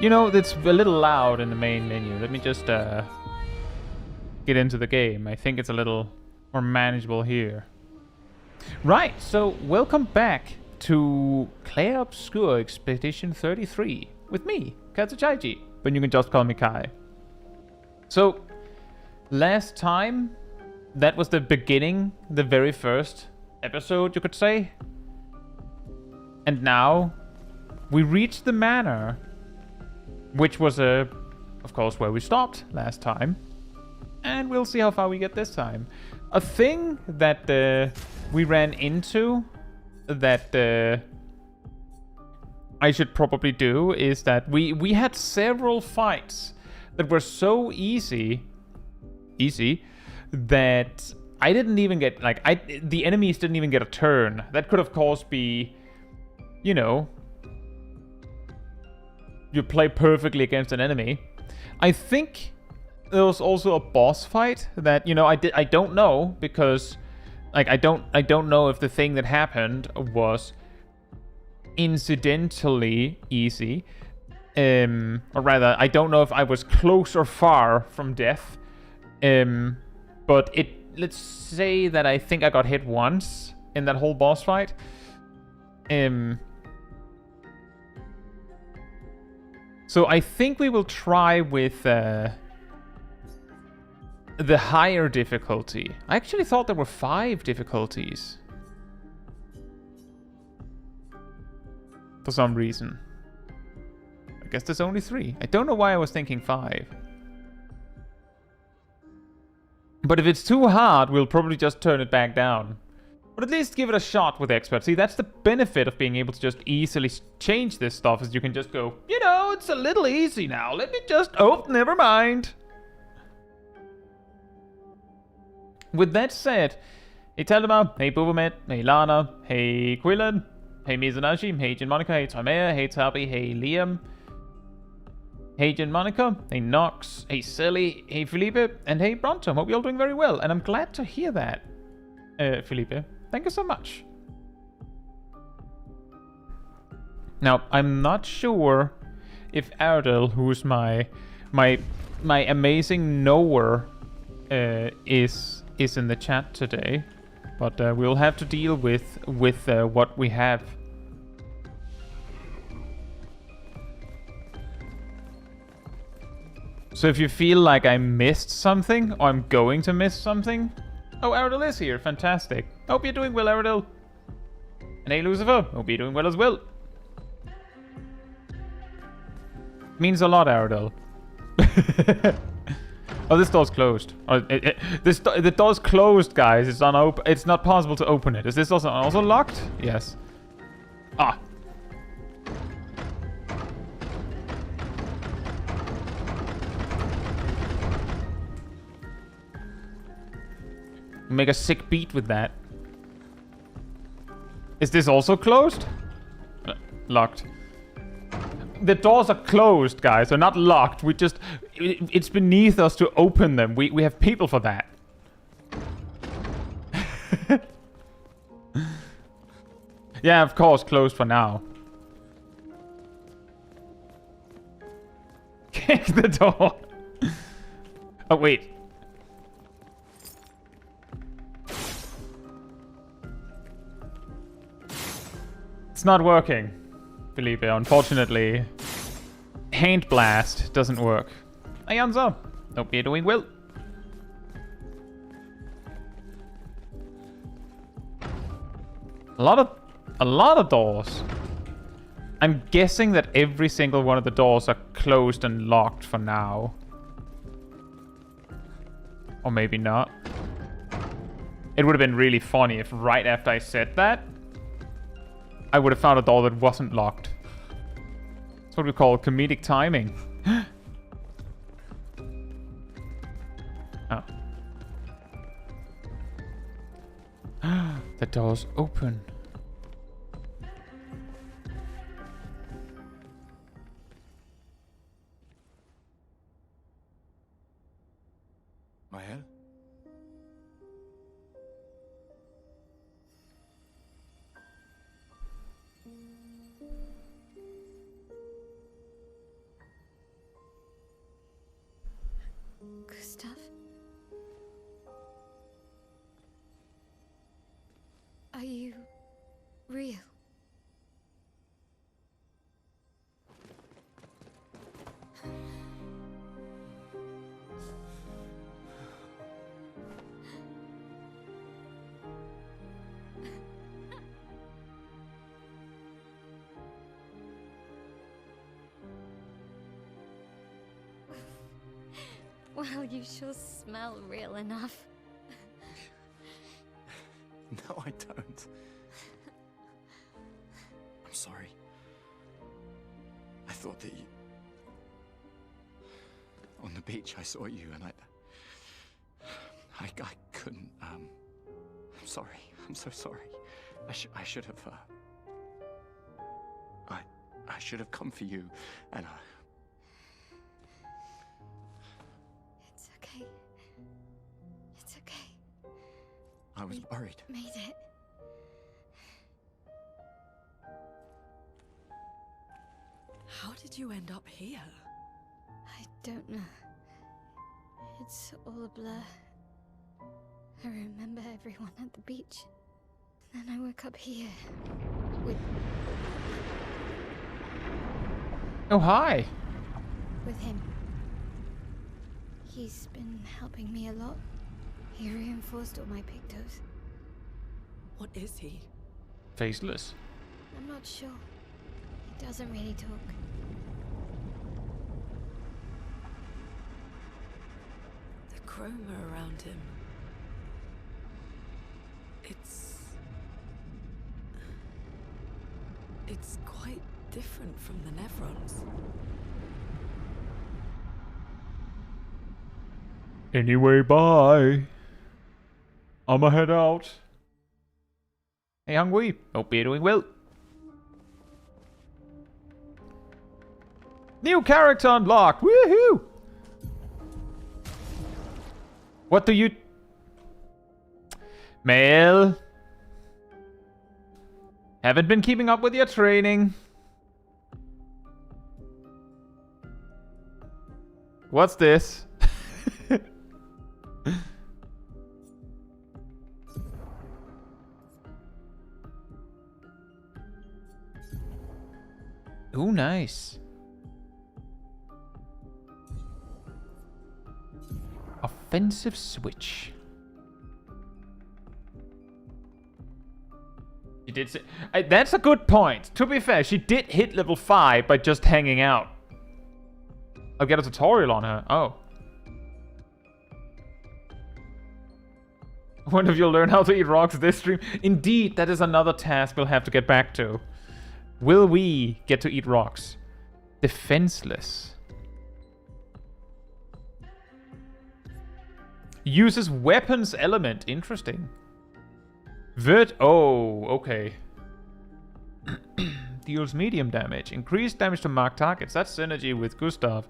You know, it's a little loud in the main menu. Let me just get into the game. I think it's a little more manageable here. Right, so welcome back to Clair Obscur Expedition 33 with me, Chaiji, but you can just call me Kai. So, last time, that was the beginning, the very first episode, you could say. And now, we reached the Manor, which was, of course, where we stopped last time. And we'll see how far we get this time. A thing that we ran into that I should probably do is that we had several fights that were so easy that I didn't even get, like, the enemies didn't even get a turn. That could, of course, be, you know, you play perfectly against an enemy. I think there was also a boss fight that, you know, I don't know, because like I don't know if the thing that happened was incidentally easy, or rather I don't know if I was close or far from death, but let's say that I think I got hit once in that whole boss fight. So I think we will try with the higher difficulty. I actually thought there were 5 difficulties. For some reason. I guess there's only 3. I don't know why I was thinking 5. But if it's too hard, we'll probably just turn it back down. But at least give it a shot with expert. See, that's the benefit of being able to just easily change this stuff, is you can just go, you know, it's a little easy now. Let me just... Oh, never mind. With that said, hey Talima, hey Buvamet, hey Lana, hey Quillan, hey Mizanashi, hey Jin Monica, hey Tamea, hey Tabi, hey Liam, hey Jin Monica, hey Nox, hey Silly, hey Felipe, and hey Bronto. Hope you're all doing very well, and I'm glad to hear that, Felipe. Thank you so much. Now, I'm not sure if Ardell, who's my amazing knower, is in the chat today, but we'll have to deal with what we have. So if you feel like I missed something, or I'm going to miss something... Oh, Aradil is here. Fantastic. Hope you're doing well, Aradil. And hey, Lucifer. Hope you're doing well as well. Means a lot, Aradil. Oh, this door's closed. Oh, the door's closed, guys. It's unopen. It's not possible to open it. Is this also locked? Yes. Ah. Make a sick beat with that. Is this also closed? Locked. The doors are closed, guys. They're not locked. We just... It's beneath us to open them. We have people for that. Yeah, of course, closed for now. Kick the door. Oh, wait. It's not working, Felipe, unfortunately. Hand blast doesn't work. Hey, Anzo. Hope you're doing well. A lot of doors. I'm guessing that every single one of the doors are closed and locked for now. Or maybe not. It would have been really funny if right after I said that, I would have found a door that wasn't locked. That's what we call comedic timing. Oh. The door's open. Maelle? Well, you sure smell real enough. No, I don't. I'm sorry. I thought that you... On the beach, I saw you and I couldn't, I'm sorry. I'm so sorry. I should have, I should have come for you, and It's okay. It's okay. I was worried. Made it. How did you end up here? I don't know. It's all a blur. I remember everyone at the beach. Then I woke up here. Oh, hi. With him. He's been helping me a lot. He reinforced all my pictos. What is he? Faceless. I'm not sure. He doesn't really talk. The chroma around him. It's quite different from the Nevrons. Anyway, bye. I'ma head out. Hey, Hungry. Hope you're doing well. New character unlocked. Woohoo! What do you... Maelle? Haven't been keeping up with your training. What's this? Ooh, nice. Offensive switch. She did say... that's a good point. To be fair, she did hit level 5 by just hanging out. I'll get a tutorial on her. Oh. I wonder if you'll learn how to eat rocks this stream. Indeed, that is another task we'll have to get back to. Will we get to eat rocks? Defenseless. Uses weapons element. Interesting. Oh, okay. Deals medium damage. Increased damage to marked targets. That's synergy with Gustav.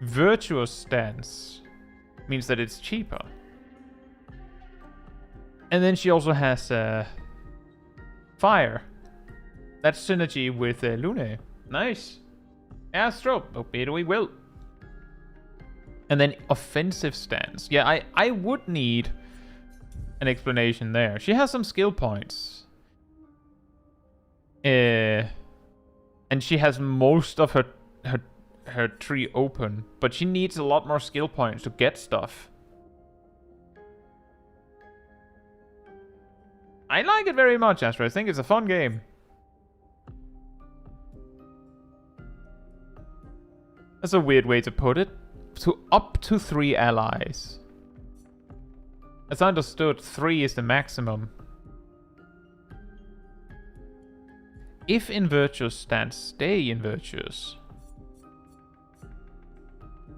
Virtuous stance. Means that it's cheaper. And then she also has fire. That's synergy with Lune. Nice. Astro. Okay, we will. And then offensive stance. Yeah, I would need an explanation there. She has some skill points. And she has most of her tree open. But she needs a lot more skill points to get stuff. I like it very much, Astro. I think it's a fun game. That's a weird way to put it. Up to 3 allies. As I understood, 3 is the maximum. If in Virtuous stance, stay in Virtuous.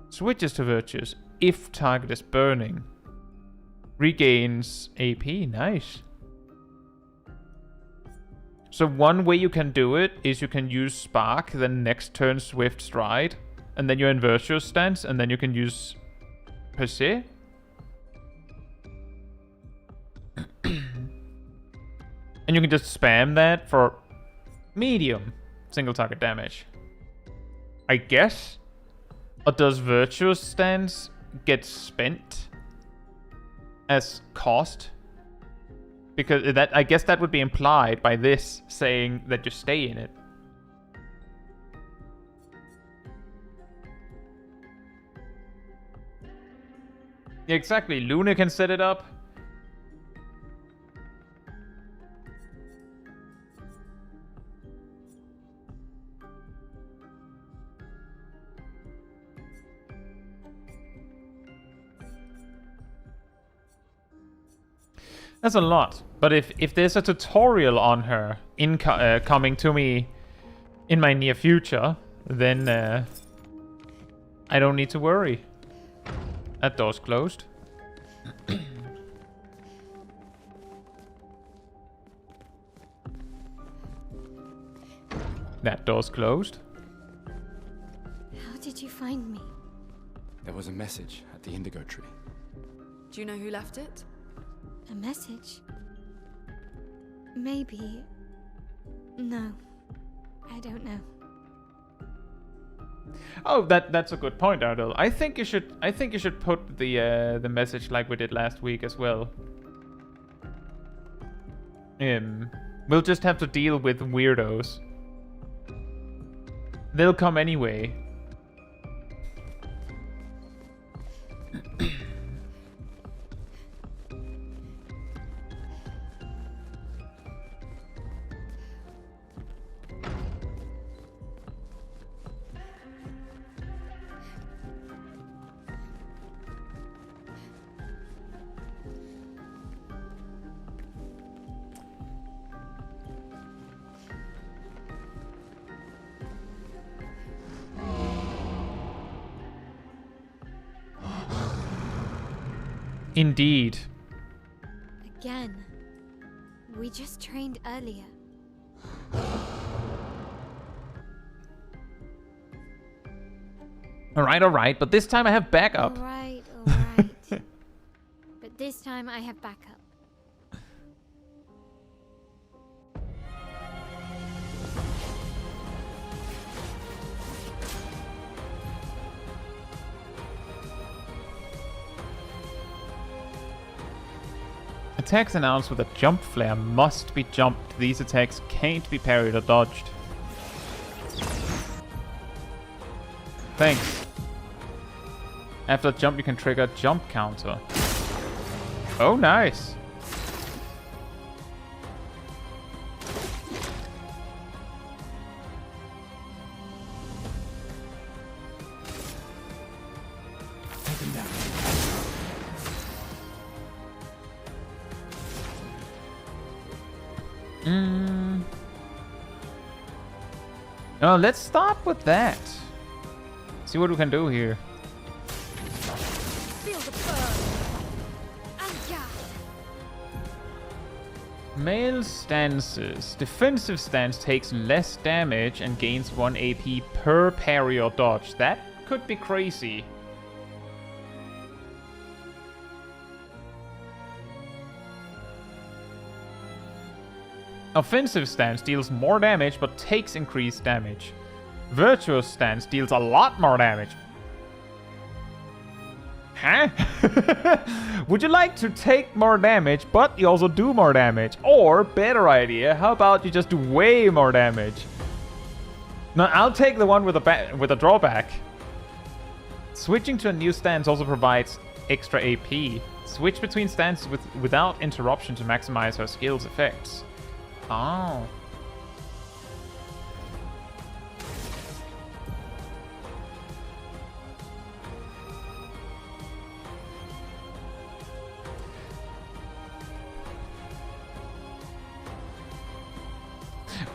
Switches to Virtuous if target is burning. Regains AP, nice. So one way you can do it is you can use Spark, then next turn Swift Stride. And then you're in Virtuous stance, and then you can use per se. And you can just spam that for medium single target damage. I guess? Or does Virtuous stance get spent as cost? Because that, I guess that would be implied by this saying that you stay in it. Yeah, exactly. Luna can set it up. That's a lot. But if there's a tutorial on her coming to me in my near future, then I don't need to worry. That door's closed. That door's closed. How did you find me? There was a message at the indigo tree. Do you know who left it? A message? Maybe. No. I don't know. Oh, that's a good point, Ardell. I think you should put the message like we did last week as well. We'll just have to deal with weirdos. They'll come anyway. Indeed. Again. We just trained earlier. Alright, but this time I have backup. Alright. But this time I have backup. Attacks announced with a jump flare must be jumped. These attacks can't be parried or dodged. Thanks. After a jump, you can trigger jump counter. Oh, nice. Oh, let's start with that. See what we can do here. Feel the burn. And yeah. Maelle stances. Defensive stance takes less damage and gains 1 AP per parry or dodge. That could be crazy. Offensive stance deals more damage but takes increased damage. Virtuous stance deals a lot more damage. Huh? Would you like to take more damage but you also do more damage? Or, better idea, how about you just do way more damage? No, I'll take the one with a drawback. Switching to a new stance also provides extra AP. Switch between stances without interruption to maximize her skill's effects. Oh.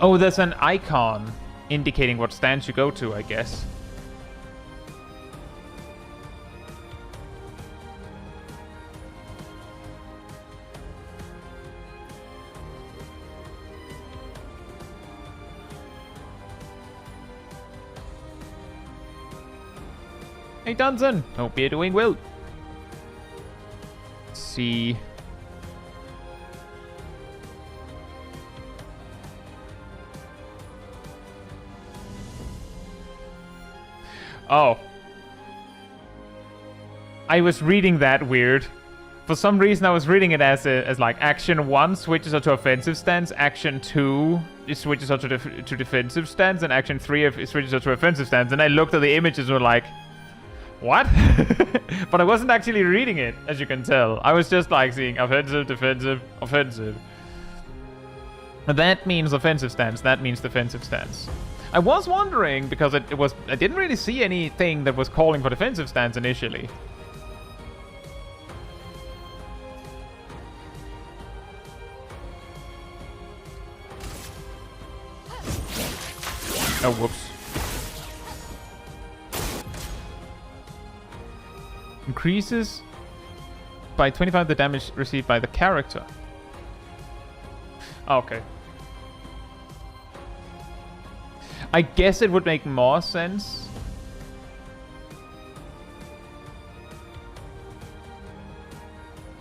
Oh, there's an icon indicating what stance you go to, I guess. Hey Dunson, hope you're doing well. Let's see. Oh. I was reading that weird. For some reason I was reading it as like action 1 switches her to offensive stance, action 2 switches her to defensive stance, and action 3 switches her to offensive stance. And I looked at the images and were like, what? But I wasn't actually reading it, as you can tell. I was just like seeing offensive, defensive, offensive. And that means offensive stance. That means defensive stance. I was wondering because I didn't really see anything that was calling for defensive stance initially. Oh, whoops. Increases by 25 the damage received by the character. Okay. I guess it would make more sense.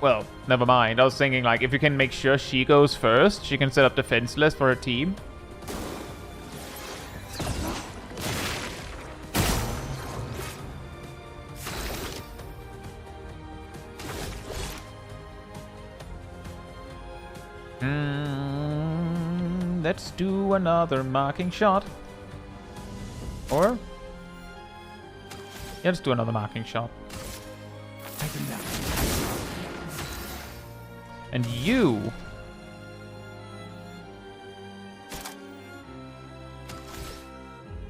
Well, never mind. I was thinking, like, if you can make sure she goes first, she can set up defenseless for her team. Let's do another marking shot. Or? Yeah, let's do another marking shot. And you...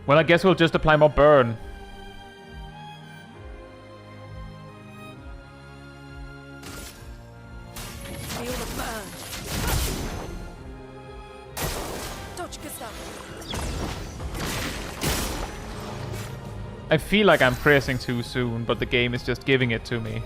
Well, I guess we'll just apply more burn. Feel the burn. Dodge, Gustav. I feel like I'm pressing too soon, but the game is just giving it to me.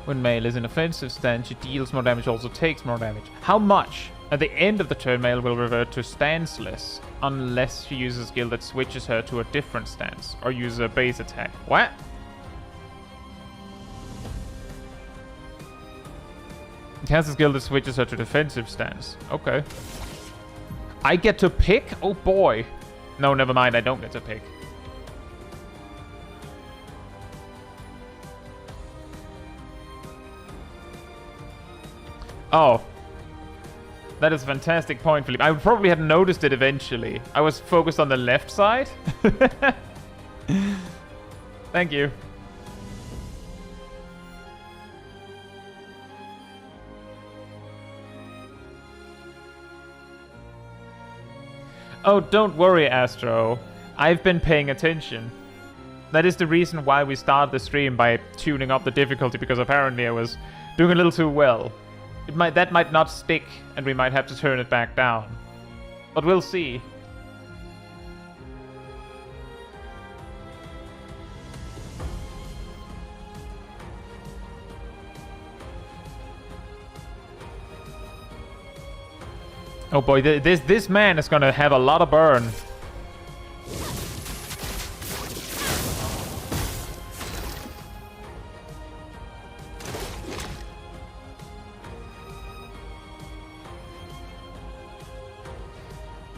When Maelle is in offensive stance, she deals more damage, also takes more damage. How much? At the end of the turn, Maelle will revert to stanceless, unless she uses a skill that switches her to a different stance, or uses a base attack. What? It has a skill that switches her to defensive stance. Okay. I get to pick? Oh boy. No, never mind, I don't get to pick. Oh. That is a fantastic point, Philippe. I probably hadn't noticed it eventually. I was focused on the left side. Thank you. Oh, don't worry, Astro. I've been paying attention. That is the reason why we started the stream by tuning up the difficulty, because apparently I was doing a little too well. That might not stick, and we might have to turn it back down. But we'll see. Oh boy, this man is gonna have a lot of burn.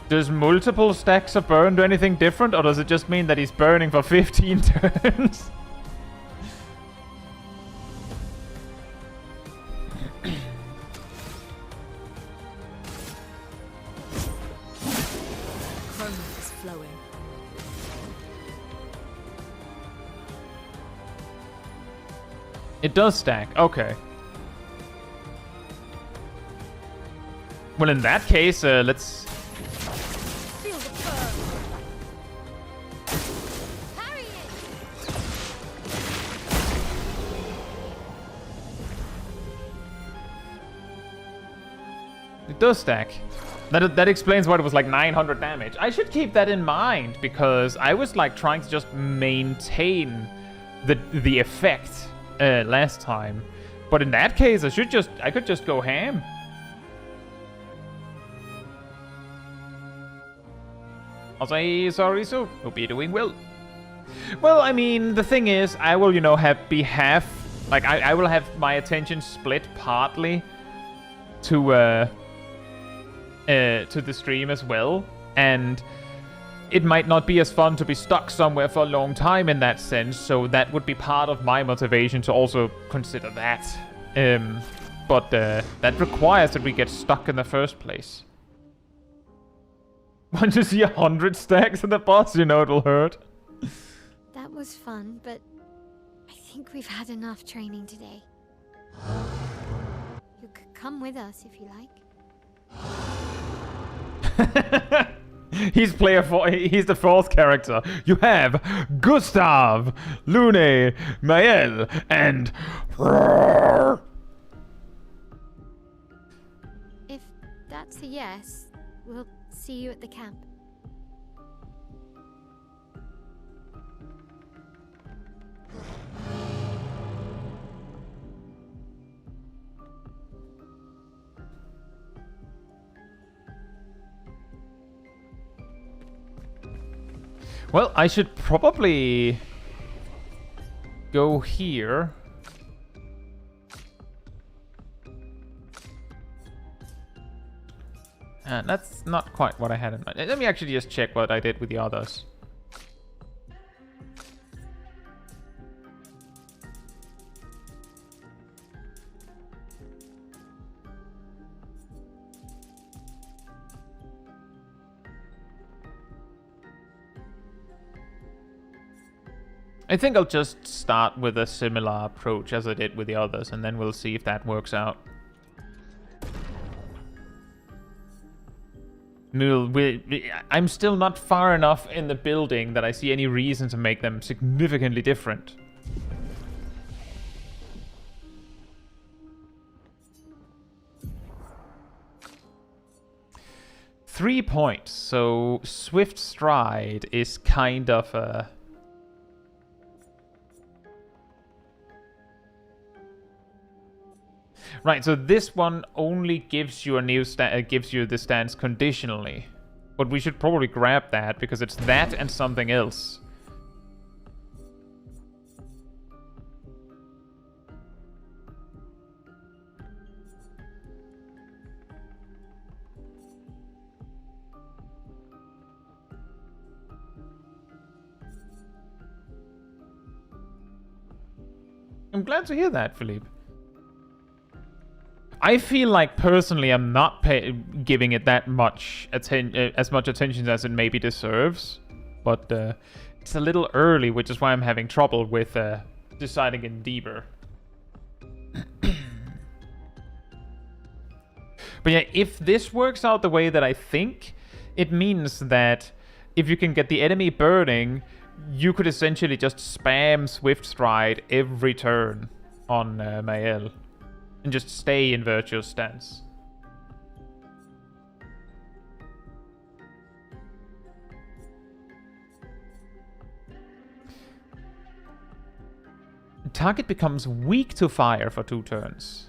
Does multiple stacks of burn do anything different, or does it just mean that he's burning for 15 turns? Chrome is flowing. It does stack. Okay. Well, in that case, let's... Feel the burn. Parry it! It does stack. That explains why it was like 900 damage. I should keep that in mind, because I was like trying to just maintain the effect last time. But in that case, I could just go ham. I'll say sorry, so hope you're doing well. Well, I mean, the thing is, I will, you know, be half... Like, I will have my attention split partly to the stream as well. And it might not be as fun to be stuck somewhere for a long time in that sense. So that would be part of my motivation to also consider that. But that requires that we get stuck in the first place. Once you see 100 stacks in the boss, you know it'll hurt. That was fun, but I think we've had enough training today. You could come with us if you like. He's he's the fourth character. You have Gustav, Lune, Maelle, and... If that's a yes, we'll see you at the camp. Well, I should probably go here. That's not quite what I had in mind. Let me actually just check what I did with the others. I think I'll just start with a similar approach as I did with the others, and then we'll see if that works out. I'm still not far enough in the building that I see any reason to make them significantly different. Three points, so Swift Stride is kind of a... Right, so this one only gives you a new gives you the stance conditionally. But we should probably grab that, because it's that and something else. I'm glad to hear that, Philippe. I feel like personally I'm not giving it that much as much attention as it maybe deserves, but it's a little early, which is why I'm having trouble with deciding in deeper. But yeah, if this works out the way that I think, it means that if you can get the enemy burning, you could essentially just spam Swift Stride every turn on Maelle. And just stay in virtual stance. Target becomes weak to fire for 2 turns.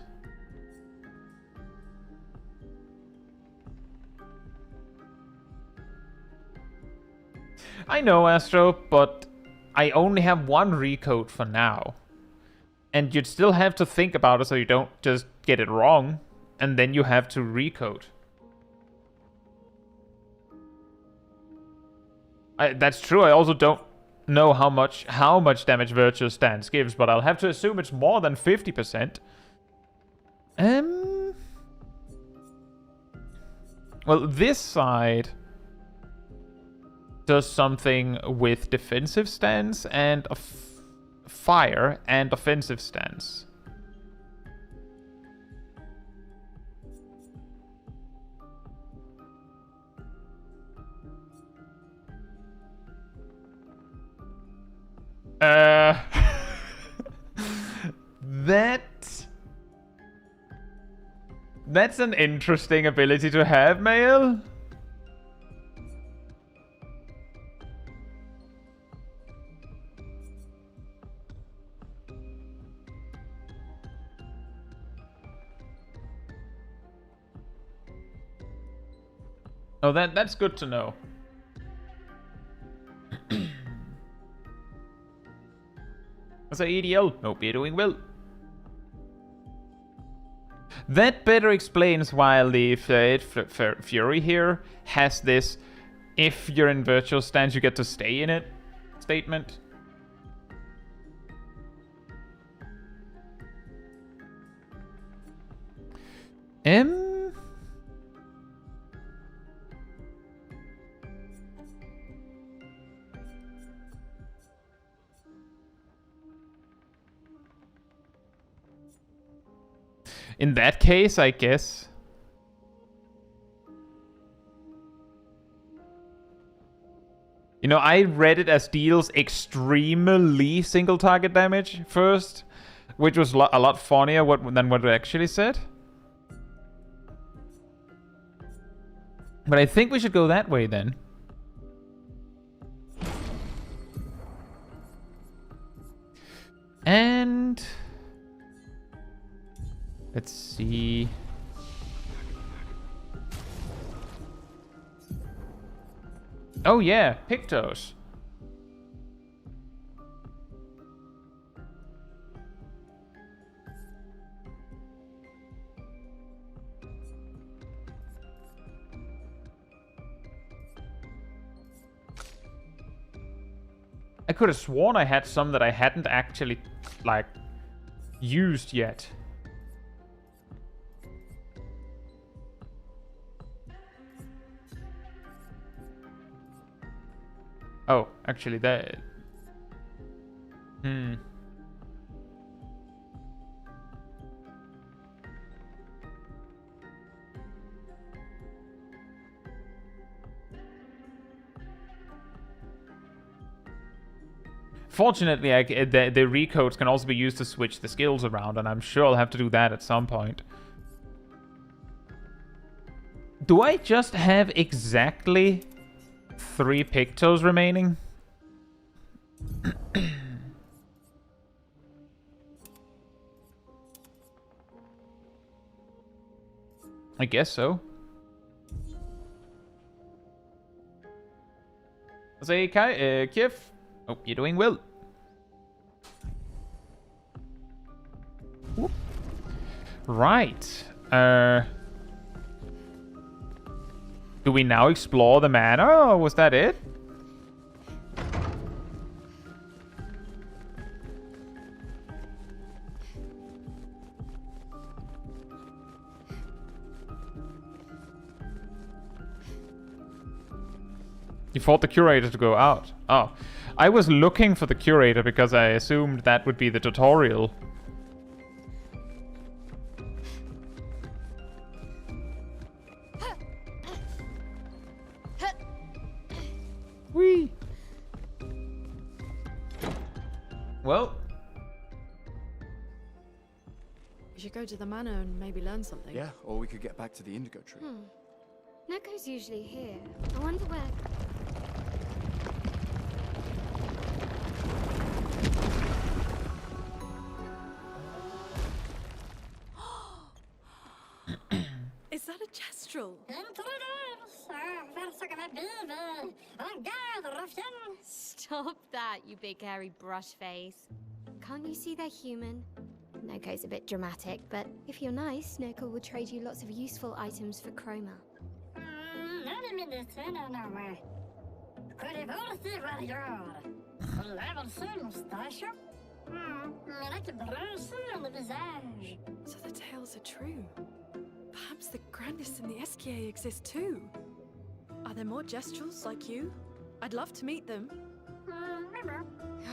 I know, Astro, but I only have 1 recode for now. And you'd still have to think about it so you don't just get it wrong. And then you have to recode. That's true, I also don't know how much damage Virtual Stance gives, but I'll have to assume it's more than 50%. Well, this side does something with defensive stance and fire and offensive stance. That's an interesting ability to have, Maelle. Oh, that's good to know. As a EDL, hope you're doing well. That better explains why the Fury here has this if you're in virtual stance you get to stay in it statement. In that case, I guess. You know, I read it as deals extremely single target damage first, which was a lot funnier than what it actually said. But I think we should go that way then. And let's see. Oh yeah, Pictos. I could have sworn I had some that I hadn't actually, like, used yet. Oh, actually that... Fortunately, the recodes can also be used to switch the skills around, and I'm sure I'll have to do that at some point. Do I just have exactly 3 Pictos remaining? I guess so. Say, Kiev. Oh, you're doing well. Whoop. Right. Do we now explore the manor, or was that it? You fought the curator to go out. Oh. I was looking for the curator because I assumed that would be the tutorial. Whee! Well. We should go to the manor and maybe learn something. Yeah, or we could get back to the indigo tree. Neko's usually here. I wonder where... Is that a gestural? Stop that, you big hairy brush face. Can't you see they're human? Neko's a bit dramatic, but if you're nice, Neko will trade you lots of useful items for chroma. So the tales are true. Perhaps the grandest in the SKA exist too. Are there more gestrals like you? I'd love to meet them.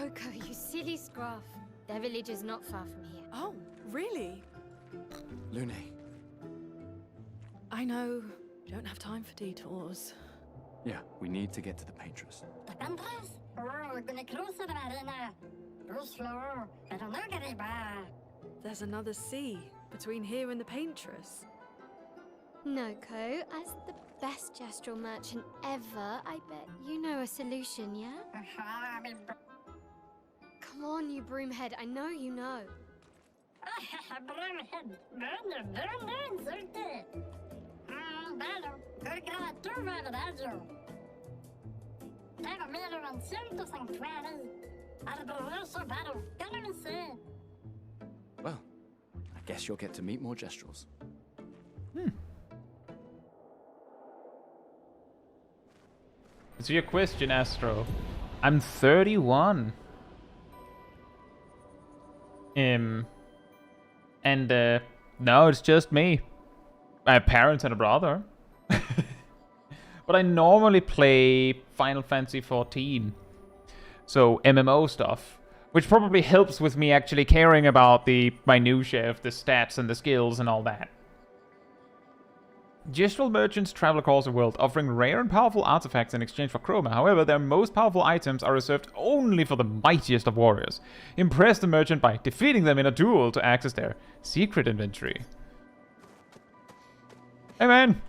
Oko, you silly scruff. Their village is not far from here. Oh, really? Lune. I know. Don't have time for detours. Yeah, we need to get to the Paintress. There's another sea between here and the Paintress. Noko, as the best gestural merchant ever, I bet you know a solution, yeah? Come on, you broomhead, I know you know. Well, I guess you'll get to meet more gestrals. It's your question, Astro. I'm 31. And no, it's just me. I have parents and a brother. But I normally play Final Fantasy XIV. So MMO stuff. Which probably helps with me actually caring about the minutiae of the stats and the skills and all that. Gestural merchants travel across the world, offering rare and powerful artifacts in exchange for chroma. However, their most powerful items are reserved only for the mightiest of warriors. Impress the merchant by defeating them in a duel to access their secret inventory. Hey, man.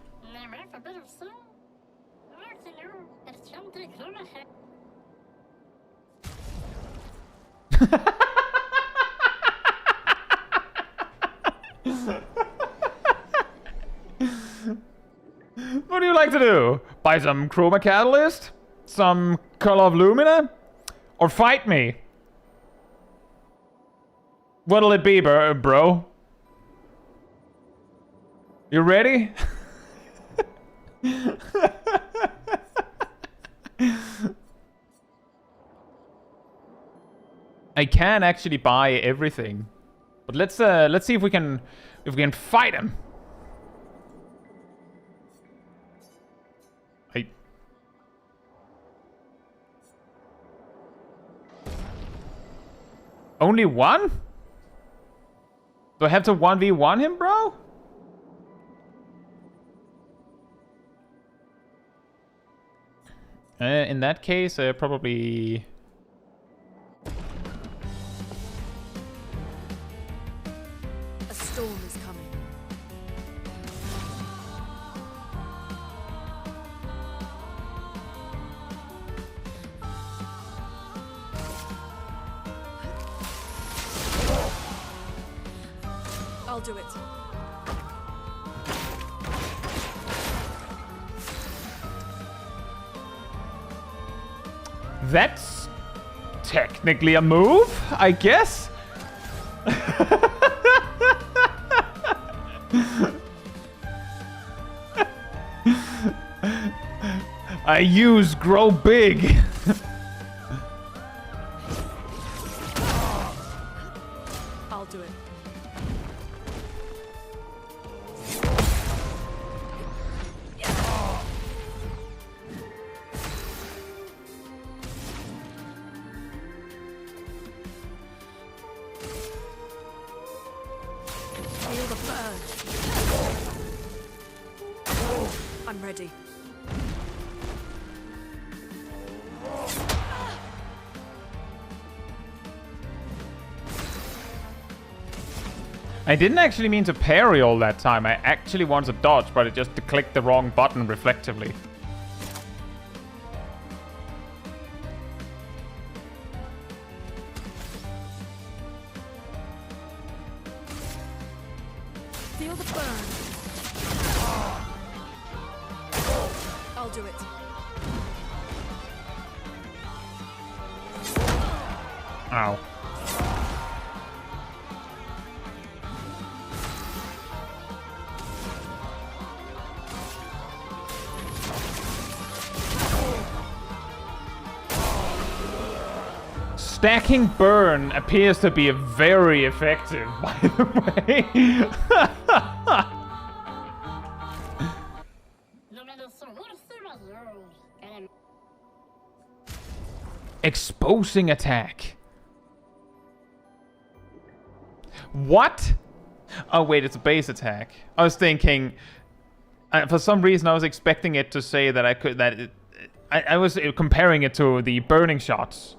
What do you like to do? Buy some chroma catalyst? Some color of lumina? Or fight me? What'll it be, bro? You ready? I can actually buy everything, but let's see if we can fight him. Only one? Do I have to 1v1 him, bro? In that case, probably... A storm is coming. I'll do it. That's technically a move, I guess. I use grow big. I'll do it. Feel the burn. I'm ready. I didn't actually mean to parry all that time. I actually wanted to dodge, but it just clicked the wrong button reflectively. Feel the burn. I'll do it. Ow. Stacking burn appears to be very effective, by the way. Exposing attack. What? Oh wait, it's a base attack. I was thinking, for some reason I was expecting it to say that I could, I was comparing it to the burning shots.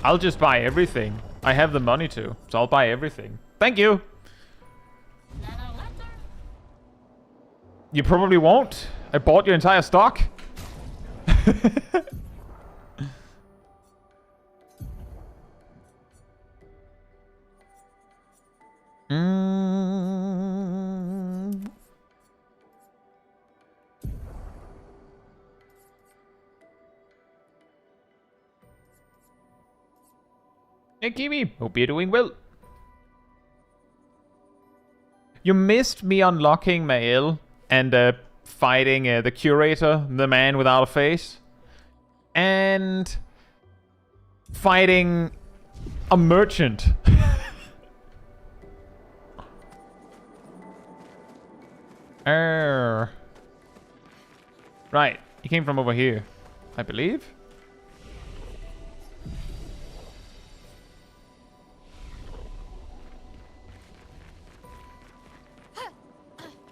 I'll just buy everything. I have the money to, so I'll buy everything. Thank you. You probably won't. I bought your entire stock. Hey Kimi, hope you're doing well. You missed me unlocking Maelle and fighting the curator, the man without a face, and fighting a merchant. Right. He came from over here, I believe.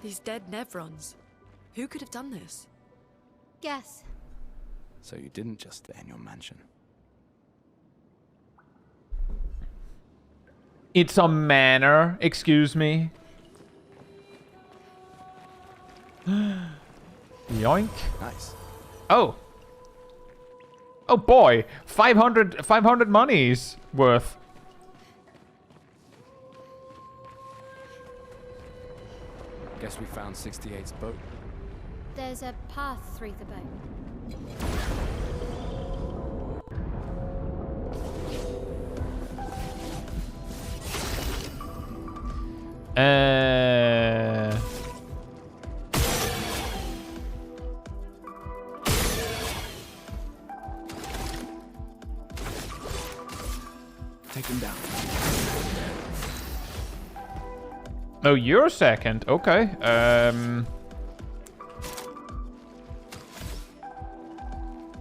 These dead Nevrons. Who could have done this? Guess. So you didn't just stay in your mansion. It's a manor. Excuse me. Yoink. Nice. Oh. Oh boy. 500 monies worth. Guess we found 68's boat. There's a path through the boat. Take him down. Oh, you're second. Okay.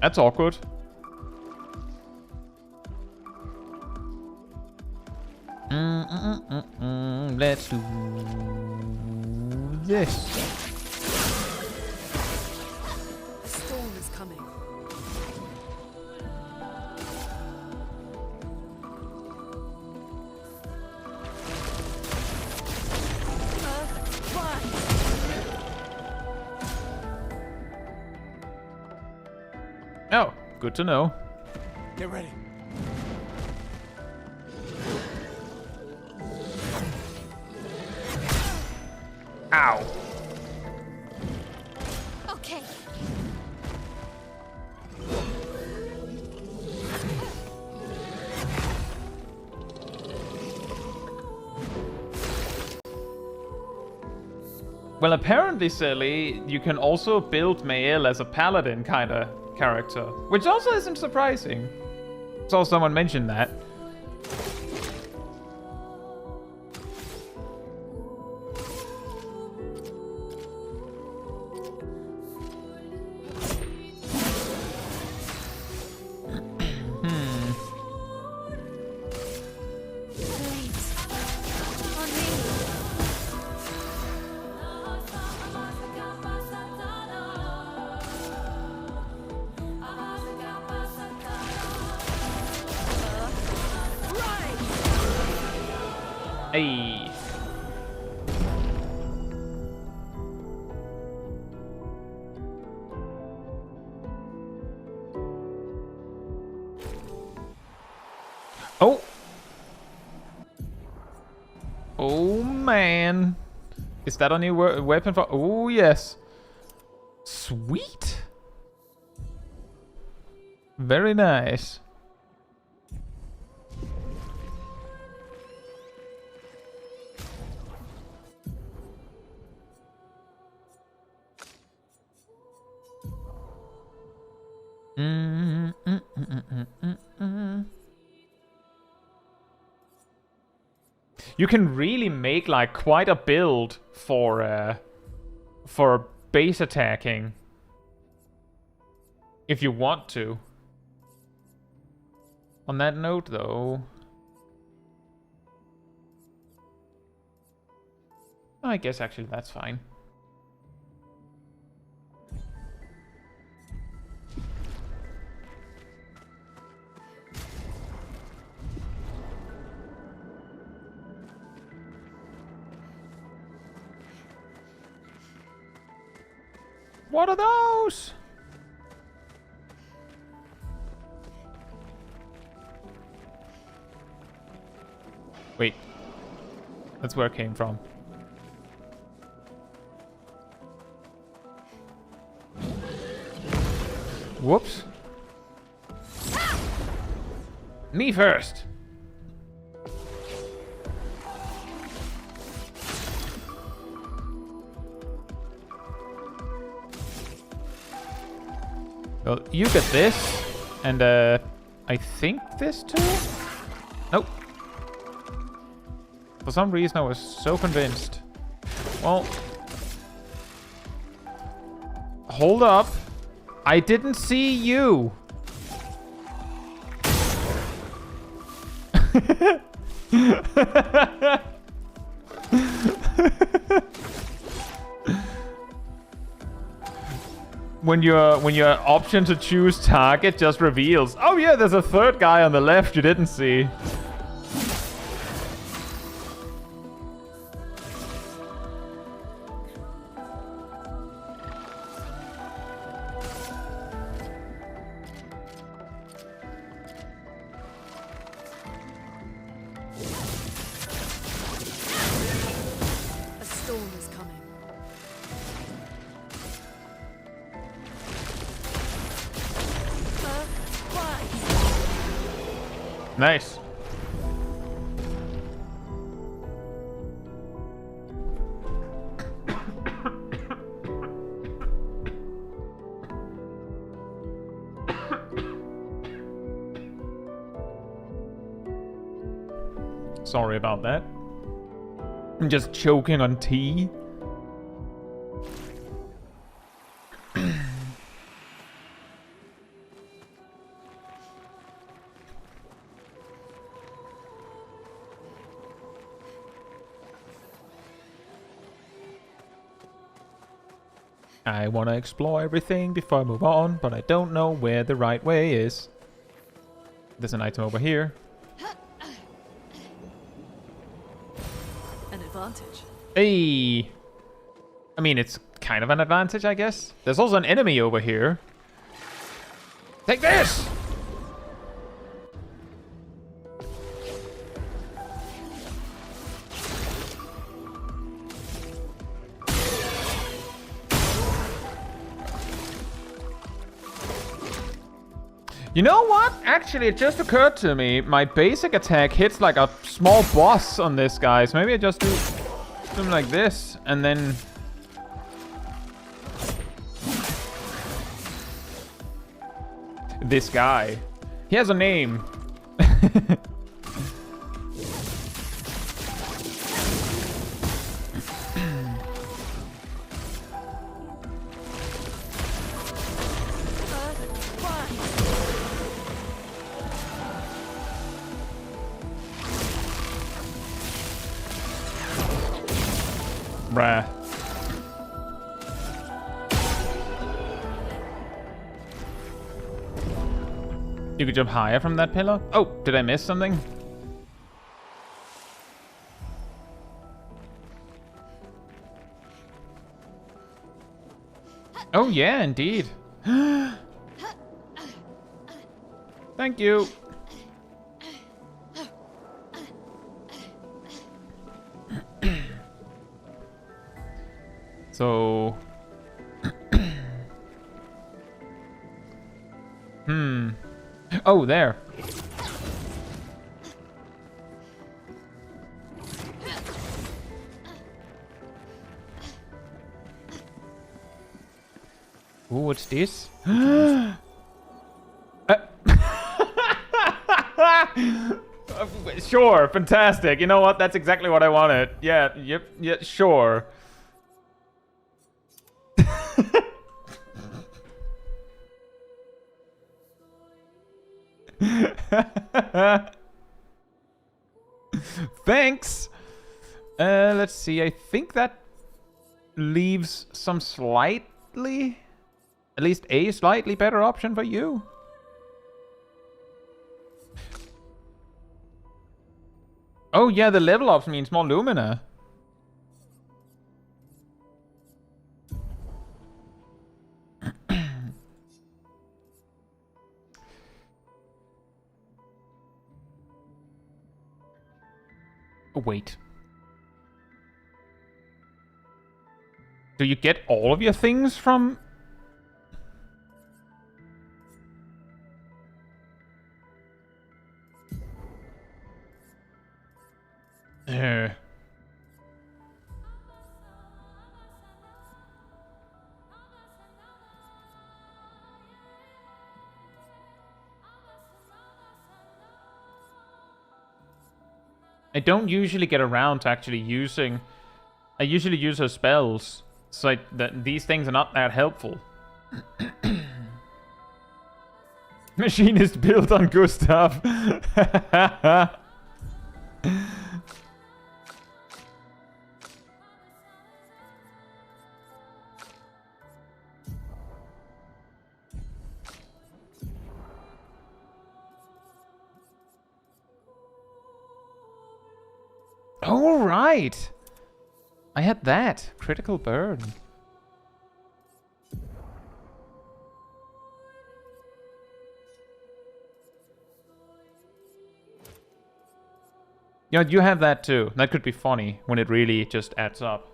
That's awkward. Let's do this. The storm is coming. Oh, good to know. Get ready. Ow. Okay. Well, apparently, Silly, you can also build Maelle as a paladin kind of character, which also isn't surprising. Saw someone mention that. Hey. Oh. Oh man. Is that a new weapon for? Oh yes. Sweet. Very nice. You can really make like quite a build for base attacking if you want to. On that note, though, I guess actually that's fine. What are those? Wait. That's where it came from. Whoops. Me first. Well, you get this, and I think this too? Nope. For some reason I was so convinced. Well, hold up. I didn't see you. When your option to choose target just reveals. Oh yeah, there's a third guy on the left you didn't see. A storm is coming. Nice. Sorry about that. I'm just choking on tea. I want to explore everything before I move on, but I don't know where the right way is. There's an item over here. An advantage. Hey! I mean, it's kind of an advantage, I guess. There's also an enemy over here. Take this! You know what? Actually, it just occurred to me. My basic attack hits like a small boss on this guy. So maybe I just do something like this. And then... This guy. He has a name. Bruh. You could jump higher from that pillar? Oh, did I miss something? Oh yeah, indeed. Thank you. So... Oh, there. Ooh, what's this? Sure, fantastic. You know what? That's exactly what I wanted. Yeah, yep, yeah, sure. Thanks. Let's see. I think that leaves some slightly, at least a slightly better option for you. Oh yeah, the level ups means more Lumina. Wait. Do you get all of your things from... I don't usually get around to actually using... I usually use her spells, so that these things are not that helpful. Machinist built on Gustav. All right. I had that. Critical burn. Yeah, you have that too. That could be funny when it really just adds up.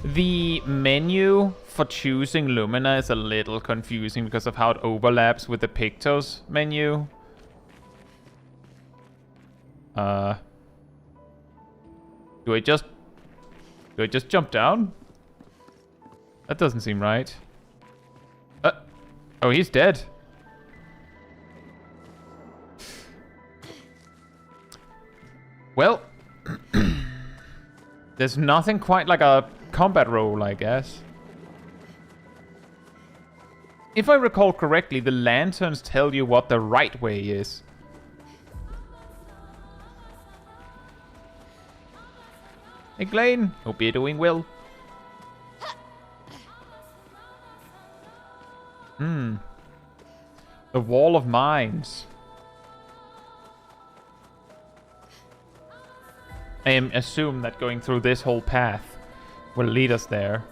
The menu for choosing Lumina is a little confusing because of how it overlaps with the Pictos menu. Do I just jump down? That doesn't seem right. Oh, he's dead. Well, there's nothing quite like a combat roll, I guess. If I recall correctly, the lanterns tell you what the right way is. Hey, Glane. Hope you're doing well. The Wall of Mines. I assume that going through this whole path will lead us there.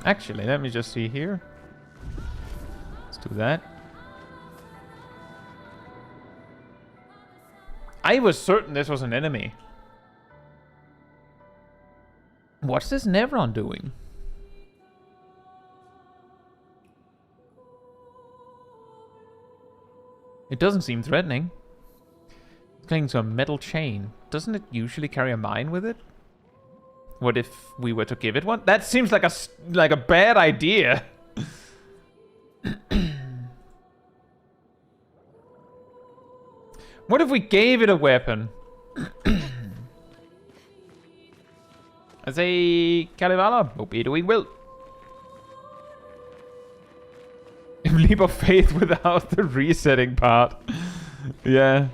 Actually, let me just see here. Let's do that. I was certain this was an enemy. What's this Nevron doing? It doesn't seem threatening. It's clinging to a metal chain. Doesn't it usually carry a mine with it? What if we were to give it one? That seems like a bad idea. What if we gave it a weapon? I say, Kalevala, hope you're doing well. Leap of faith without the resetting part. Yeah.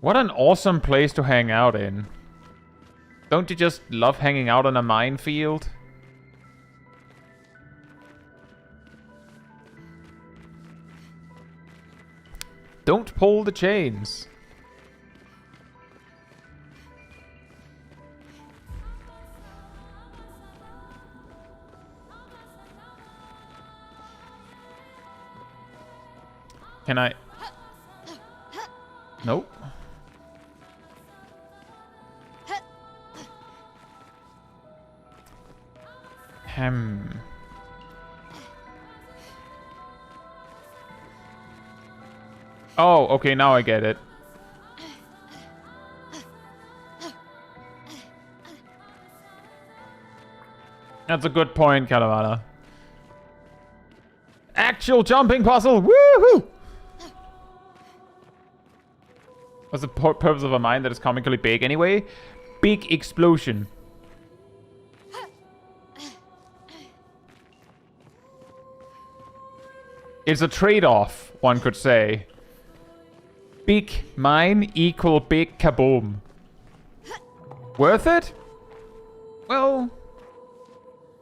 What an awesome place to hang out in. Don't you just love hanging out on a minefield? Don't pull the chains. Can I? Nope. Oh, okay, now I get it. That's a good point, Calavana. Actual jumping puzzle! Woohoo! What's the purpose of a mine that is comically big anyway? Big explosion. It's a trade-off, one could say. Big mine equal big kaboom. Worth it? Well...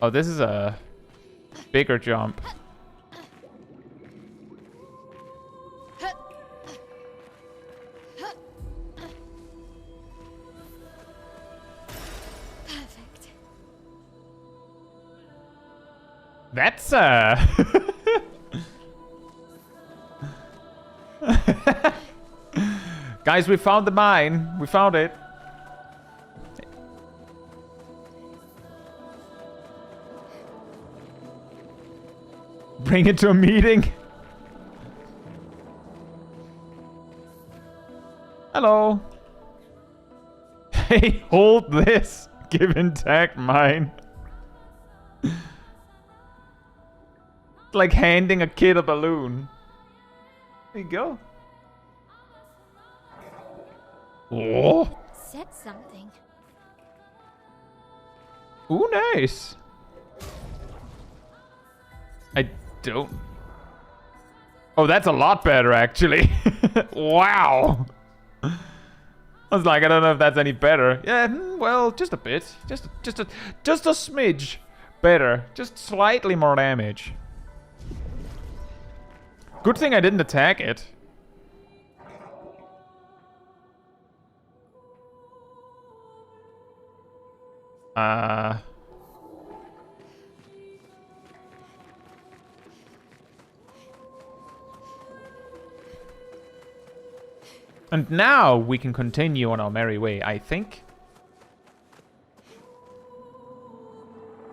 Oh, this is a bigger jump. Perfect. That's Guys, we found the mine. We found it. Bring it to a meeting. Hello. Hey, hold this. Give intact mine. Like handing a kid a balloon. There you go. Oh. Said something. Ooh, nice. I don't... Oh, that's a lot better, actually. Wow. I was like, I don't know if that's any better. Yeah, well, just a bit. Just a smidge better. Just slightly more damage. Good thing I didn't attack it. And now we can continue on our merry way, I think.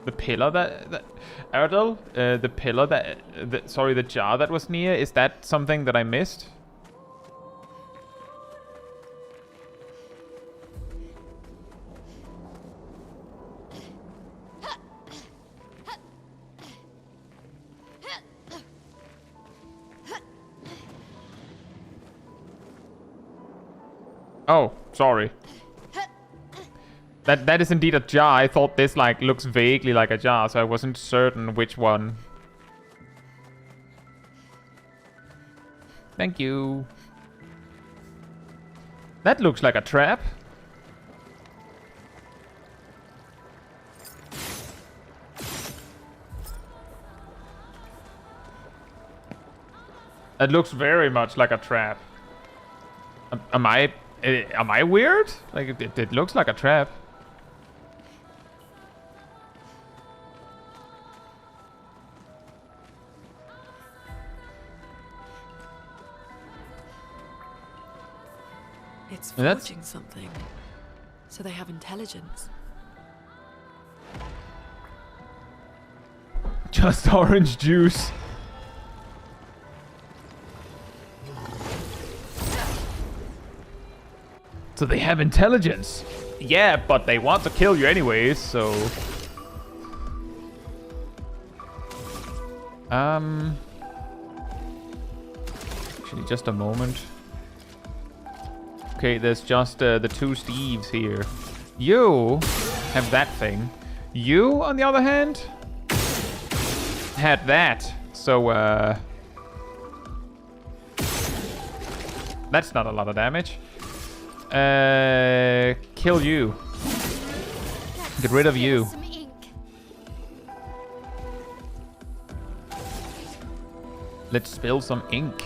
The pillar that Erdal, the pillar sorry, the jar that was near, is that something that I missed? Oh, sorry. That is indeed a jar. I thought this like looks vaguely like a jar, so I wasn't certain which one. Thank you. That looks like a trap. It looks very much like a trap. Am I weird? Like it looks like a trap. It's And that's- forging something. So they have intelligence. Just orange juice. So they have intelligence. Yeah, but they want to kill you anyways, so... Actually, just a moment. Okay, there's just the two Steves here. You have that thing. You, on the other hand, had that. So, that's not a lot of damage. Kill you. Get rid of you. Some ink. Let's spill some ink.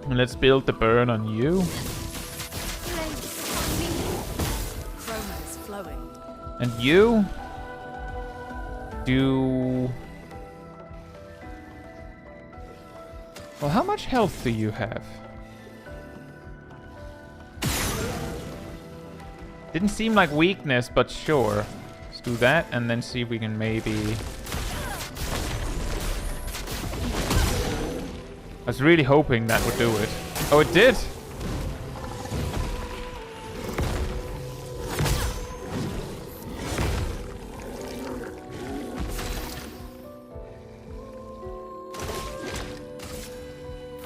And let's build the burn on you. Chroma is flowing. And you do... Well, how much health do you have? Didn't seem like weakness, but sure. Let's do that and then see if we can maybe... I was really hoping that would do it. Oh, it did!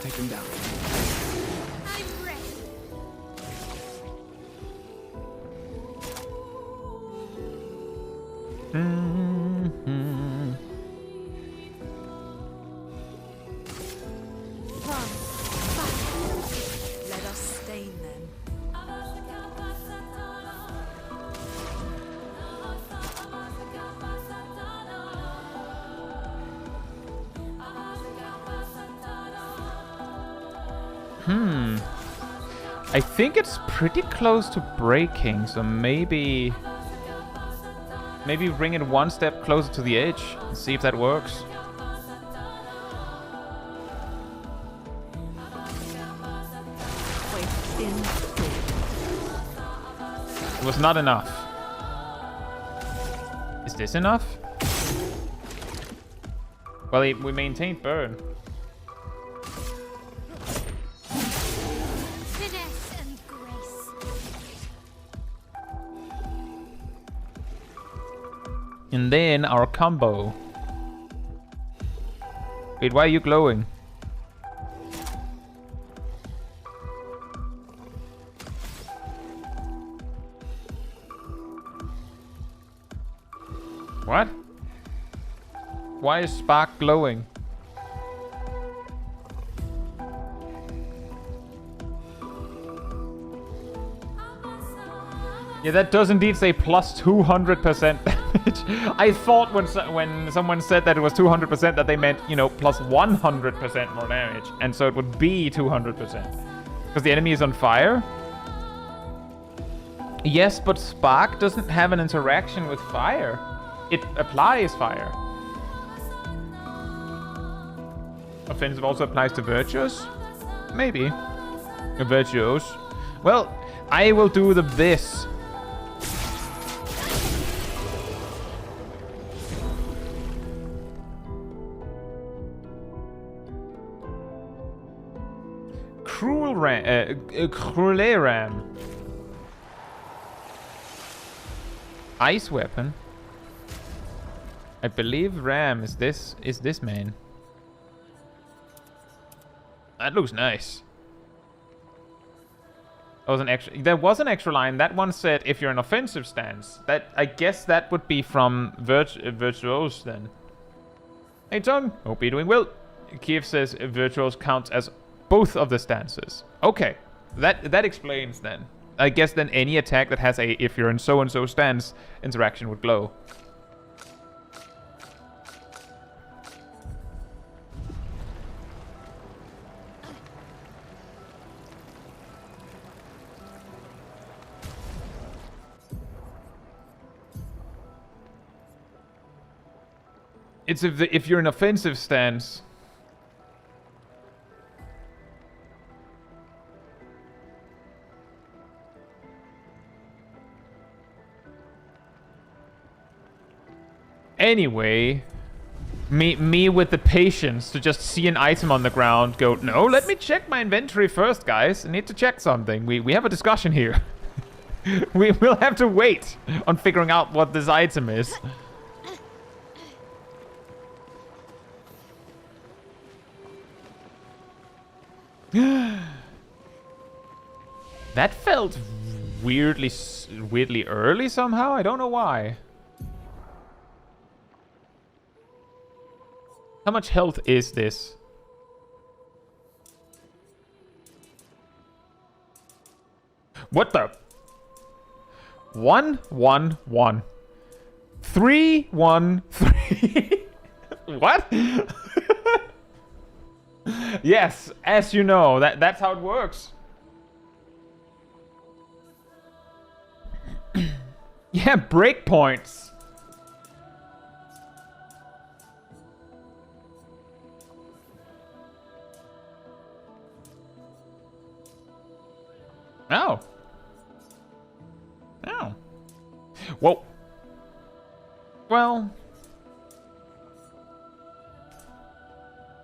Take him down. I'm ready. Mm-hmm. Run. Back. Let us stain them. I think it's pretty close to breaking, so maybe bring it one step closer to the edge and see if that works. It was not enough. Is this enough? Well, we maintained burn. Finesse And then our combo. Wait, why are you glowing? What? Why is Spark glowing? Yeah, that does indeed say plus 200% damage. I thought when someone said that it was 200% that they meant, you know, plus 100% more damage. And so it would be 200%. Because the enemy is on fire? Yes, but Spark doesn't have an interaction with fire. It applies fire. Offensive also applies to Virtuous? Maybe. Virtuos. Well, I will do this. Cruel Ram. Ice weapon. I believe Ram is this main. That looks nice. There was an extra line. That one said if you're in offensive stance. That I guess that would be from Virtuos then. Hey Tongue, hope you're doing well. Kiev says Virtuos counts as both of the stances. Okay, that explains then. I guess then any attack that has a if you're in so and so stance interaction would glow. It's if you're in offensive stance. Anyway, me with the patience to just see an item on the ground go, no, let me check my inventory first, guys. I need to check something. We have a discussion here. We will have to wait on figuring out what this item is. That felt weirdly early somehow. I don't know why. How much health is this? What the? 1, 1, 1. 3, 1, 3. What? Yes, as you know, that's how it works. Yeah, breakpoints. Oh. Oh. Whoa. Well.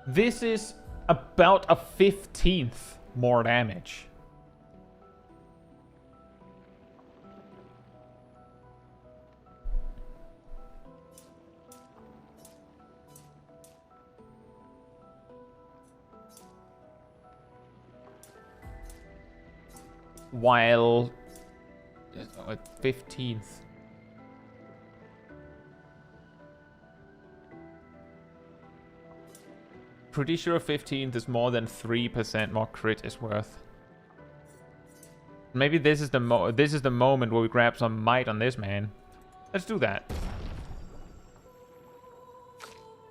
This is about a 15th more damage. While 15th. Pretty sure 15th is more than 3% more crit is worth. Maybe this is the moment where we grab some might on this man. Let's do that.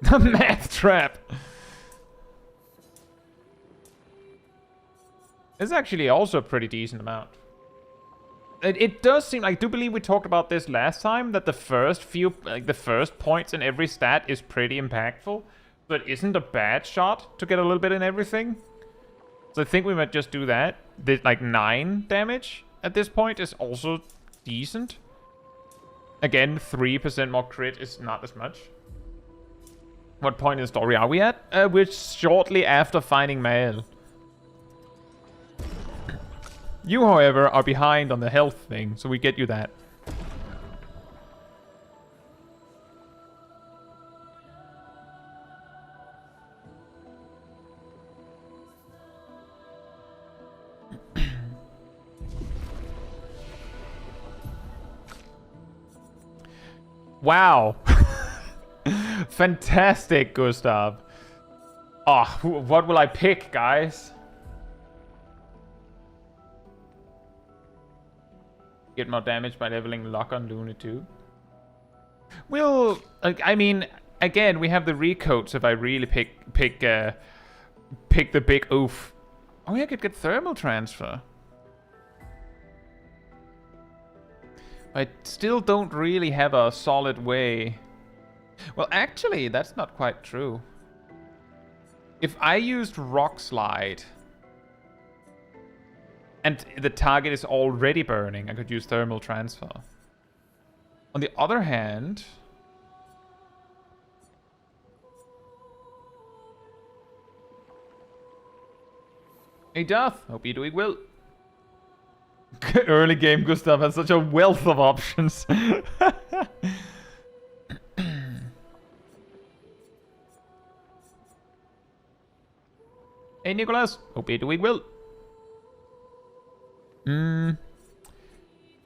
The math trap. It's actually also a pretty decent amount. It does seem, I do believe we talked about this last time, that the first few, like the first points in every stat is pretty impactful. But it isn't a bad shot to get a little bit in everything. So I think we might just do that. The, like 9 damage at this point is also decent. Again, 3% more crit is not as much. What point in the story are we at? We're shortly after finding Maelle. You, however, are behind on the health thing, so we get you that. Wow. Fantastic, Gustav. Oh, what will I pick, guys? Get more damage by leveling Lock on Luna too. Well, I mean, again, we have the recoats if I really pick the big oof. Oh, yeah, I could get thermal transfer. I still don't really have a solid way. Well, actually, that's not quite true. If I used Rock Slide and the target is already burning, I could use thermal transfer. On the other hand... Hey Darth, hope you're doing well. Early game Gustav has such a wealth of options. Hey Nicholas, hope you're doing well.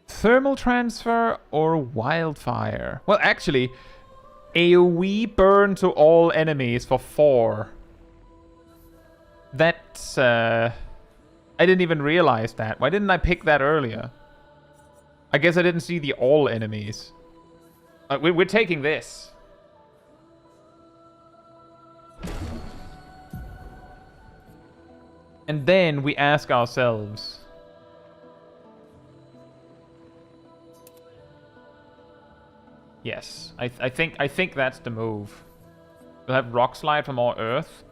Thermal transfer or wildfire? Well, actually, AoE burn to all enemies for 4. That's, I didn't even realize that. Why didn't I pick that earlier? I guess I didn't see the all enemies. We're taking this. And then we ask ourselves... Yes, I think that's the move. We'll have Rock Slide for more Earth.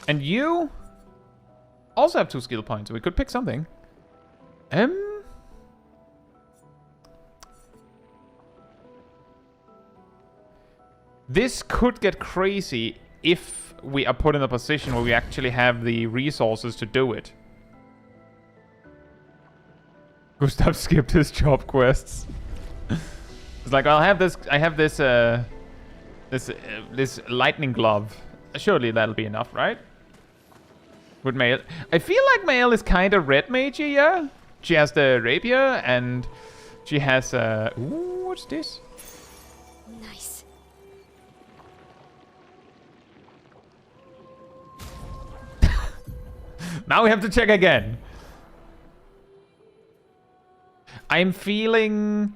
And you also have 2 skill points, so we could pick something. This could get crazy if we are put in a position where we actually have the resources to do it. Gustav skipped his job quests. It's like, I have this lightning glove. Surely that'll be enough, right? With Maelle. I feel like Maelle is kind of red magey, yeah? She has the rapier and she has ooh, what's this? Nice. Now we have to check again. I'm feeling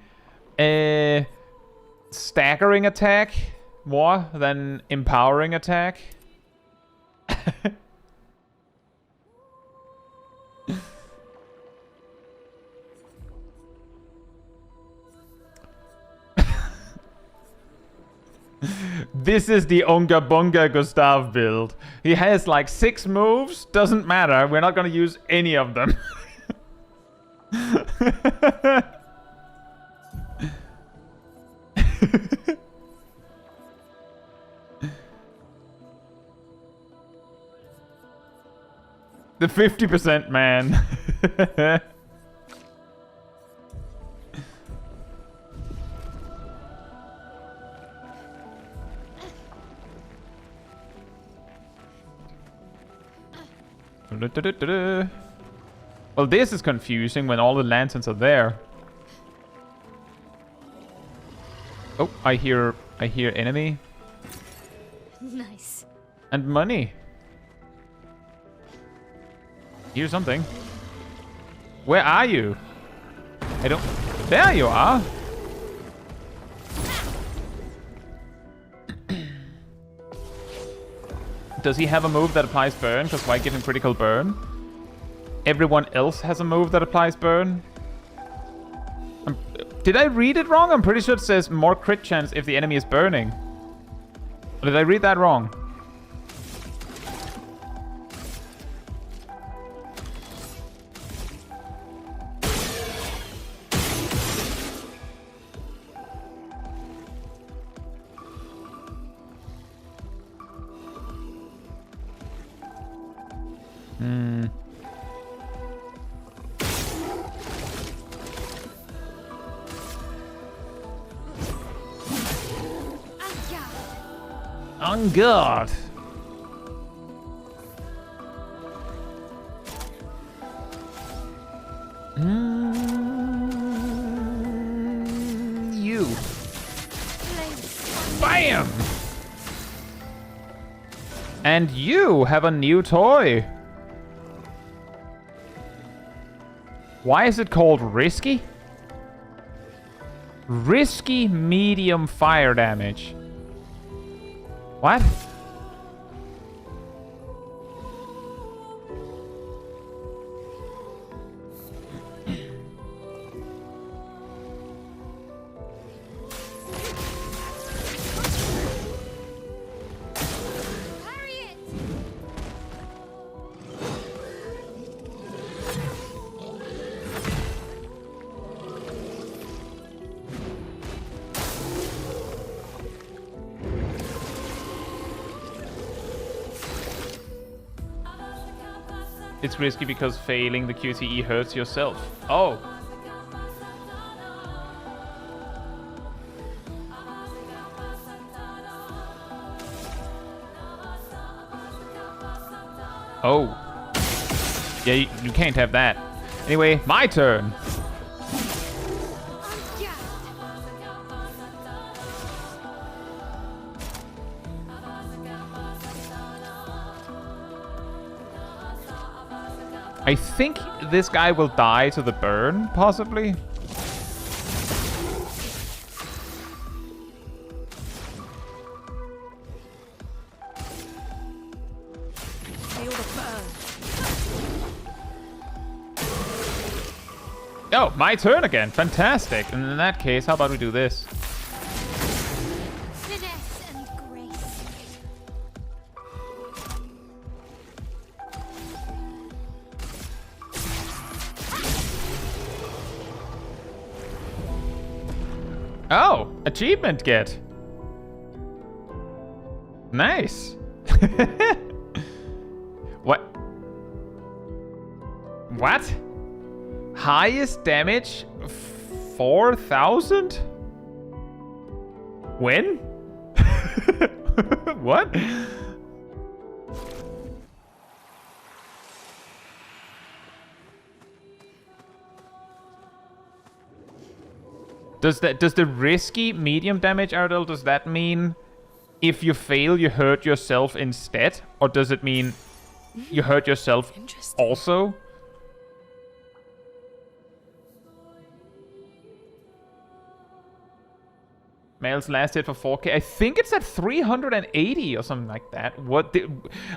staggering attack more than empowering attack. This is the Unga Bunga Gustav build. He has like 6 moves. Doesn't matter. We're not going to use any of them. The 50% man. Well, this is confusing when all the lanterns are there. Oh, I hear enemy. Nice. And money. Here's something. Where are you? I don't... There you are. Does he have a move that applies burn? Because why give him critical burn? Everyone else has a move that applies burn. Did I read it wrong? I'm pretty sure it says more crit chance if the enemy is burning. Or did I read that wrong? On guard. You. Bam! And you have a new toy. Why is it called Risky? Risky medium fire damage. What? It's risky because failing the QTE hurts yourself. Oh. Oh. Yeah, you can't have that. Anyway, my turn. I think this guy will die to the burn, possibly. Feel the burn. Oh, my turn again. Fantastic. And in that case, how about we do this? Finesse and grace. Oh, achievement get. Nice. What? What? Highest damage 4,000? When? What? Does the risky medium damage, Ardell, does that mean if you fail you hurt yourself instead? Or does it mean you hurt yourself also? Maelle's last hit for 4k. I think it's at 380 or something like that.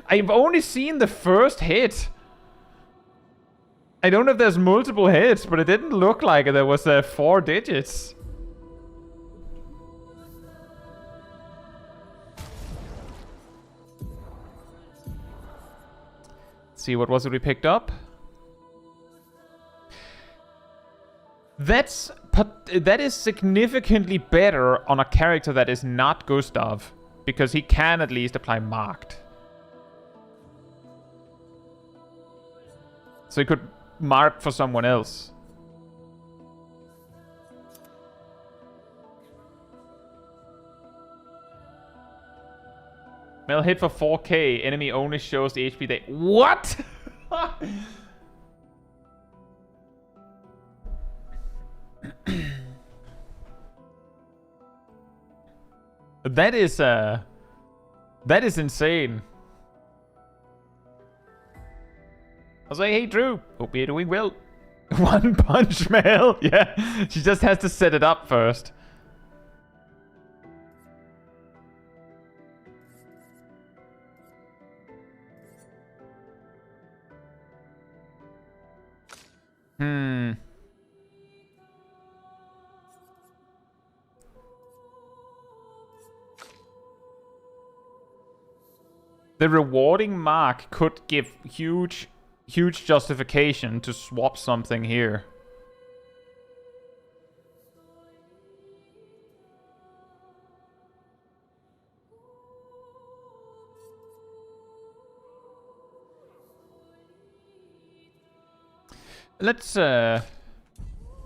I've only seen the first hit. I don't know if there's multiple hits, but it didn't look like there was 4 digits. Let's see, what was it we picked up? That is significantly better on a character that is not Gustav, because he can at least apply marked. So he could mark for someone else. Maelle hit for 4k. Enemy only shows the HP they... What? That is insane. I'll say, hey Drew, hope you're doing well. One punch, Maelle. Yeah, she just has to set it up first. The rewarding mark could give huge justification to swap something here. Let's at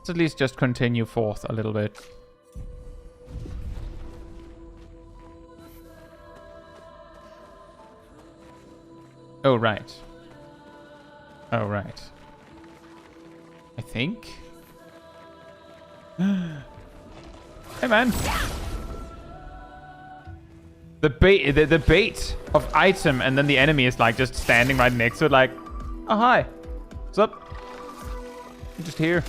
least just continue forth a little bit. Oh, right. Oh, right. I think. Hey, man. The bait of item, and then the enemy is like just standing right next to it, like, oh hi, what's up? I'm just here.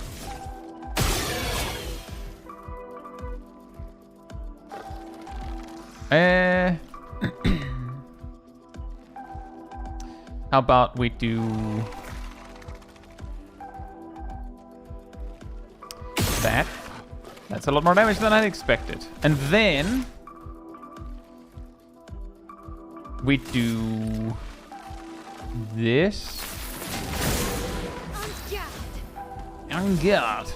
How about we do that? That's a lot more damage than I expected. And then we do this. On guard.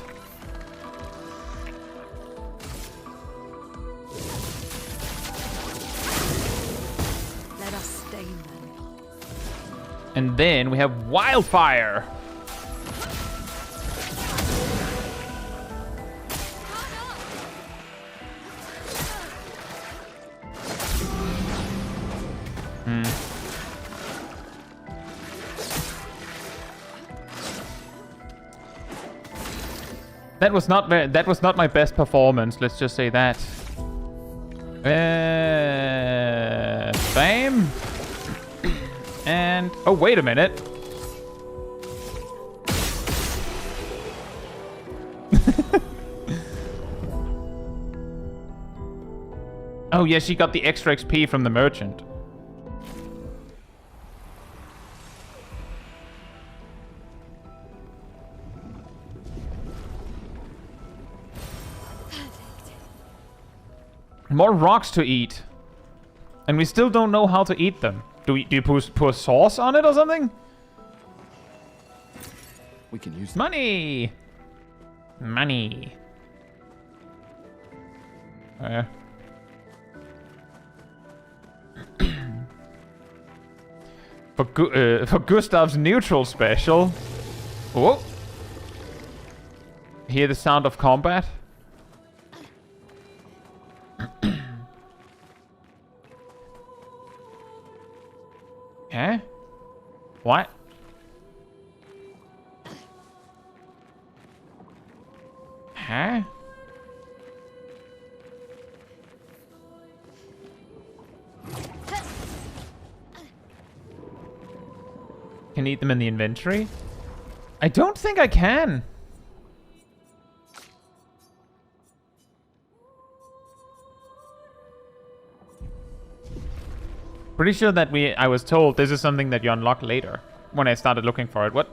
Let us stain them. And then we have wildfire. That was not my best performance, let's just say that. Fame. And oh, wait a minute. Oh yeah, she got the extra XP from the merchant. More rocks to eat. And we still don't know how to eat them. Do you put sauce on it or something? We can use money. Money. For Gustav's neutral special. Whoa. Hear the sound of combat? Huh? What? Huh? Can eat them in the inventory? I don't think I can. Pretty sure that I was told this is something that you unlock later when I started looking for it. What?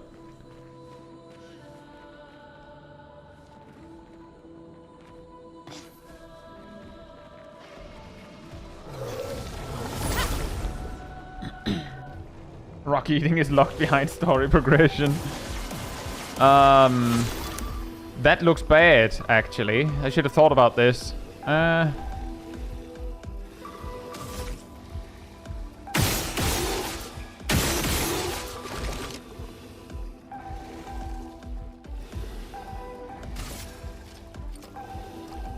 Rock eating is locked behind story progression. That looks bad, actually. I should have thought about this.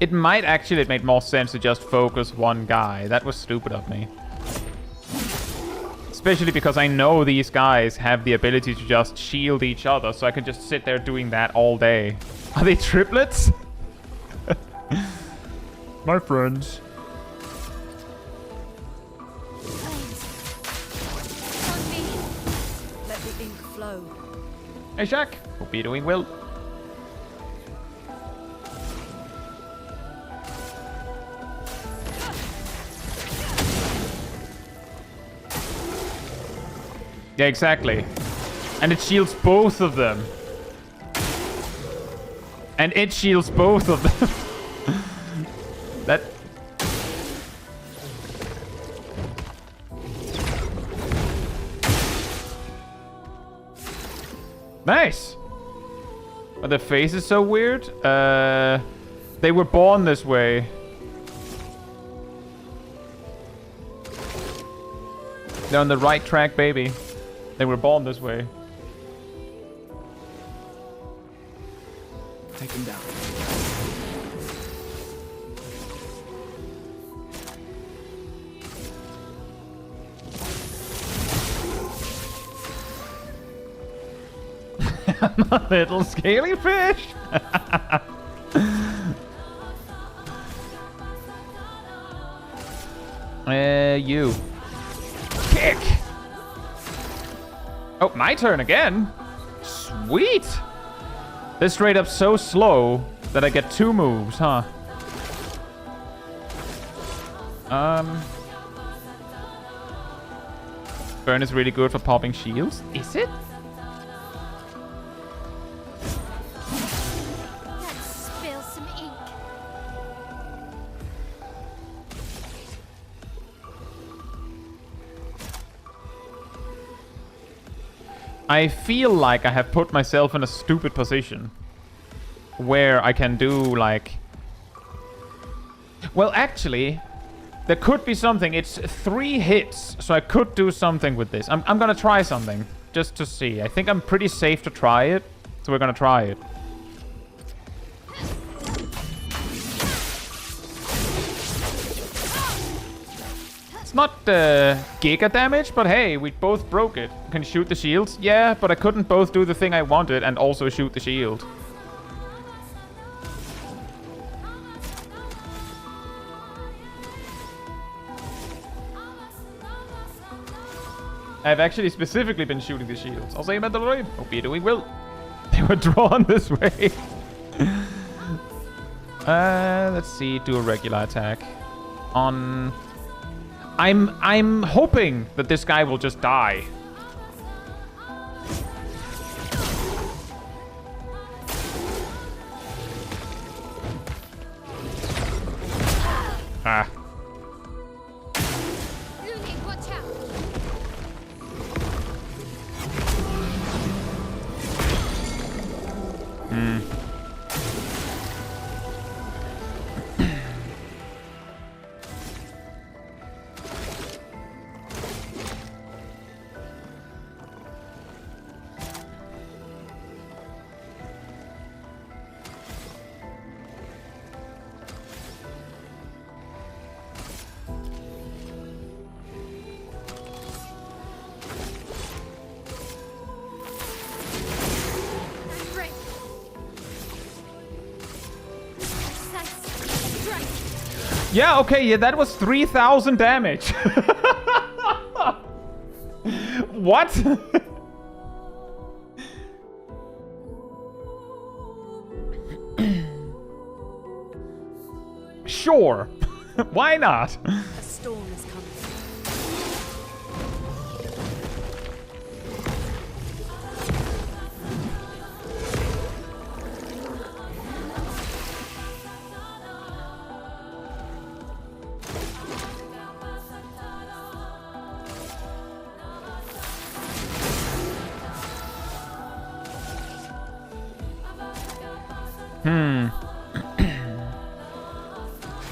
It might actually make more sense to just focus one guy. That was stupid of me. Especially because I know these guys have the ability to just shield each other, so I can just sit there doing that all day. Are they triplets? My friends. Let the ink flow. Hey, Shaq. Hope you're doing well. Yeah, exactly. And it shields both of them. And it shields both of them. That... Nice! But the face is so weird. They were born this way. They're on the right track, baby. They were born this way. Take him down. A little scaly fish. You. Kick! Oh, my turn again? Sweet! This straight up so slow that I get 2 moves, huh? Burn is really good for popping shields. Is it? Let's spill some ink. I feel like I have put myself in a stupid position where I can do like... Well, actually, there could be something. It's 3 hits, so I could do something with this. I'm gonna try something just to see. I think I'm pretty safe to try it, so we're gonna try it. It's not giga damage, but hey, we both broke it. Can shoot the shields? Yeah, but I couldn't both do the thing I wanted and also shoot the shield. I've actually specifically been shooting the shields. I'll say about the Lord. Hope you're doing well. They were drawn this way. Let's see. Do a regular attack. On... I'm hoping that this guy will just die. Ah. Looney, watch out. Yeah, okay, yeah, that was 3,000 damage. What? Sure. Why not? A storm is coming.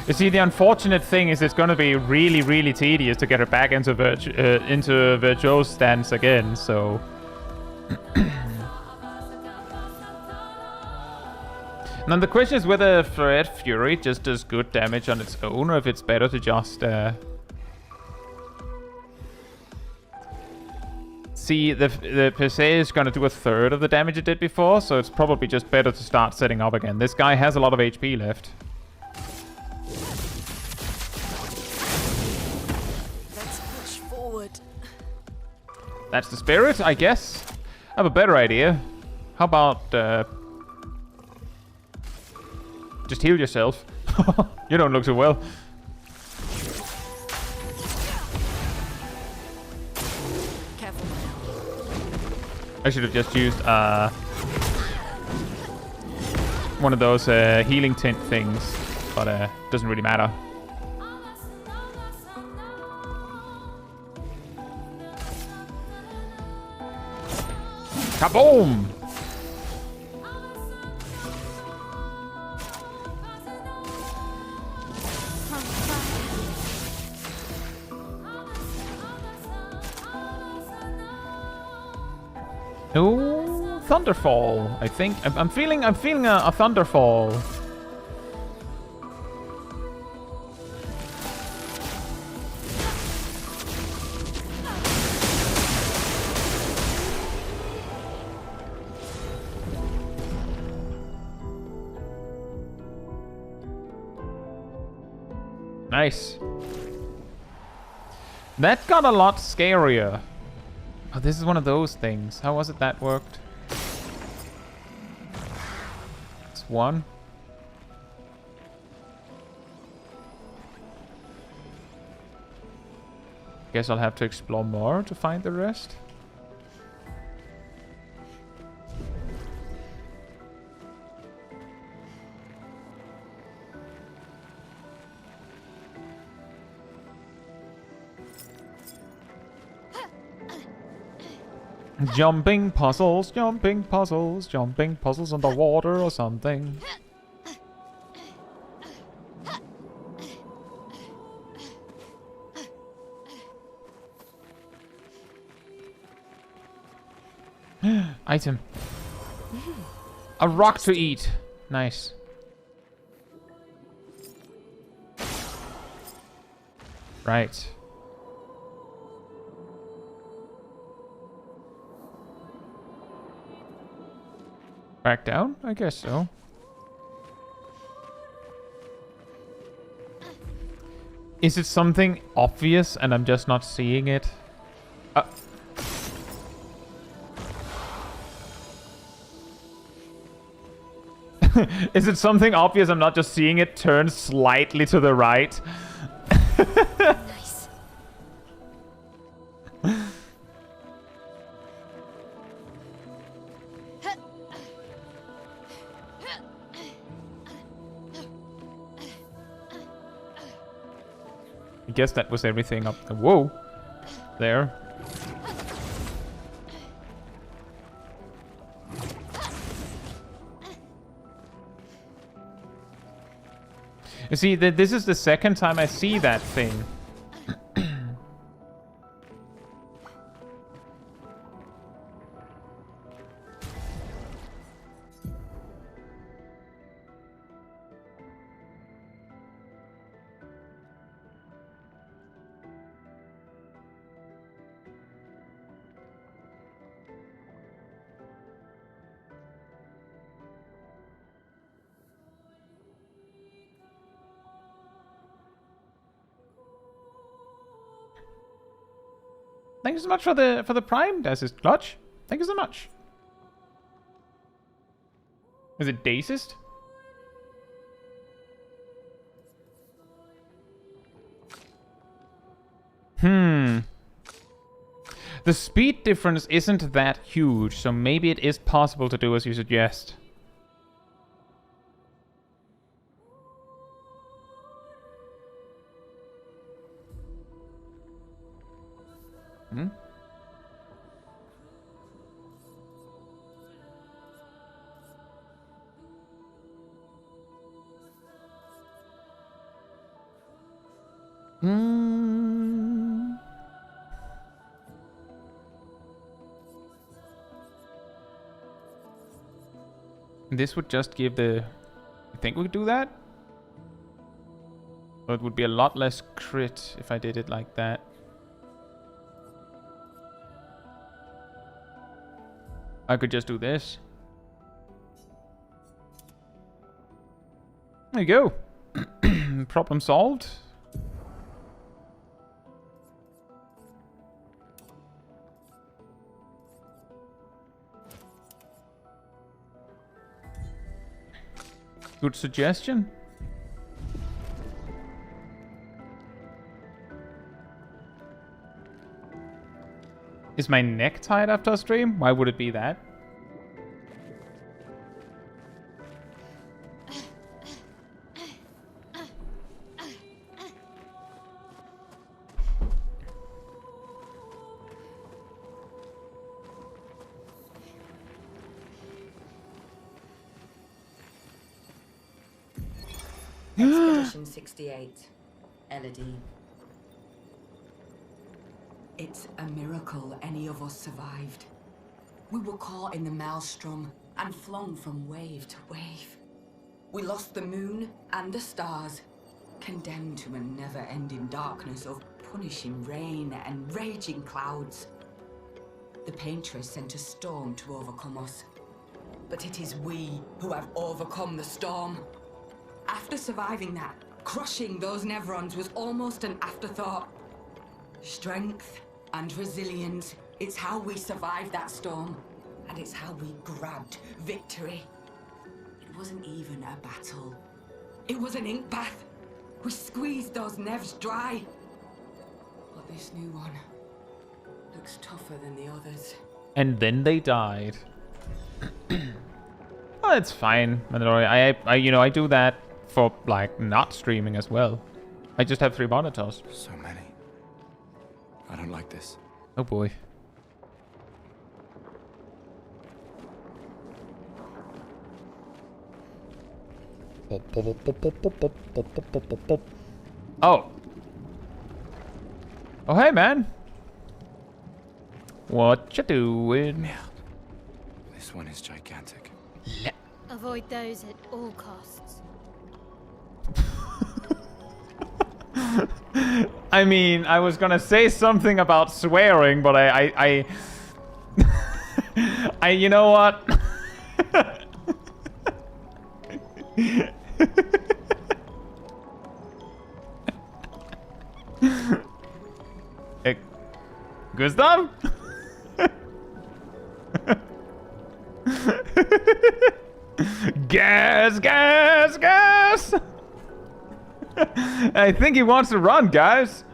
You see, the unfortunate thing is it's going to be really, really tedious to get her back into virtuose stance again, so... Now the question is whether Red Fury just does good damage on its own, or if it's better to just... See, the PC is going to do 1/3 of the damage it did before, so it's probably just better to start setting up again. This guy has a lot of HP left. That's the spirit, I guess. I have a better idea. How about, just heal yourself. You don't look so well. Careful. I should have just used, one of those, healing tint things. But, doesn't really matter. Kaboom! Oh, Thunderfall! I think I'm feeling a Thunderfall. Nice. That got a lot scarier. Oh, this is one of those things. How was it that worked? It's one. Guess I'll have to explore more to find the rest. Jumping puzzles, jumping puzzles, jumping puzzles underwater or something. Item. A rock to eat. Nice. Right. Back down? I guess so. Is it something obvious and I'm just not seeing it? Is it something obvious I'm not just seeing it turn slightly to the right? Nice. I guess that was everything up there. Whoa. There. You see, this is the second time I see that thing. Thank you so much for the Prime, Das ist Clutch. Thank you so much. Is it Dazist? The speed difference isn't that huge, so maybe it is possible to do as you suggest. This would just give the... I think we could do that? But it would be a lot less crit if I did it like that. I could just do this. There you go. Problem solved. Good suggestion. Is my neck tied after a stream? Why would it be that? Expedition 68, Elodie. It's a miracle any of us survived. We were caught in the maelstrom and flung from wave to wave. We lost the moon and the stars, condemned to a never-ending darkness of punishing rain and raging clouds. The Paintress sent a storm to overcome us, but it is we who have overcome the storm. After surviving that, Crushing those Nevrons was almost an afterthought. Strength and resilience, it's how we survived that storm. And it's how we grabbed victory. It wasn't even a battle. It was an ink bath. We squeezed those Nevs dry. But this new one looks tougher than the others. And then they died. Well, it's fine, Mandalorian. I do that for, like, not streaming as well. I just have 3 monitors. So many. I don't like this. Oh boy. Oh. Oh, hey, man. What you doing? Merde. This one is gigantic. Avoid those at all costs. I mean, I was gonna say something about swearing, but I you know what? Gustav? Gas! I think he wants to run, guys.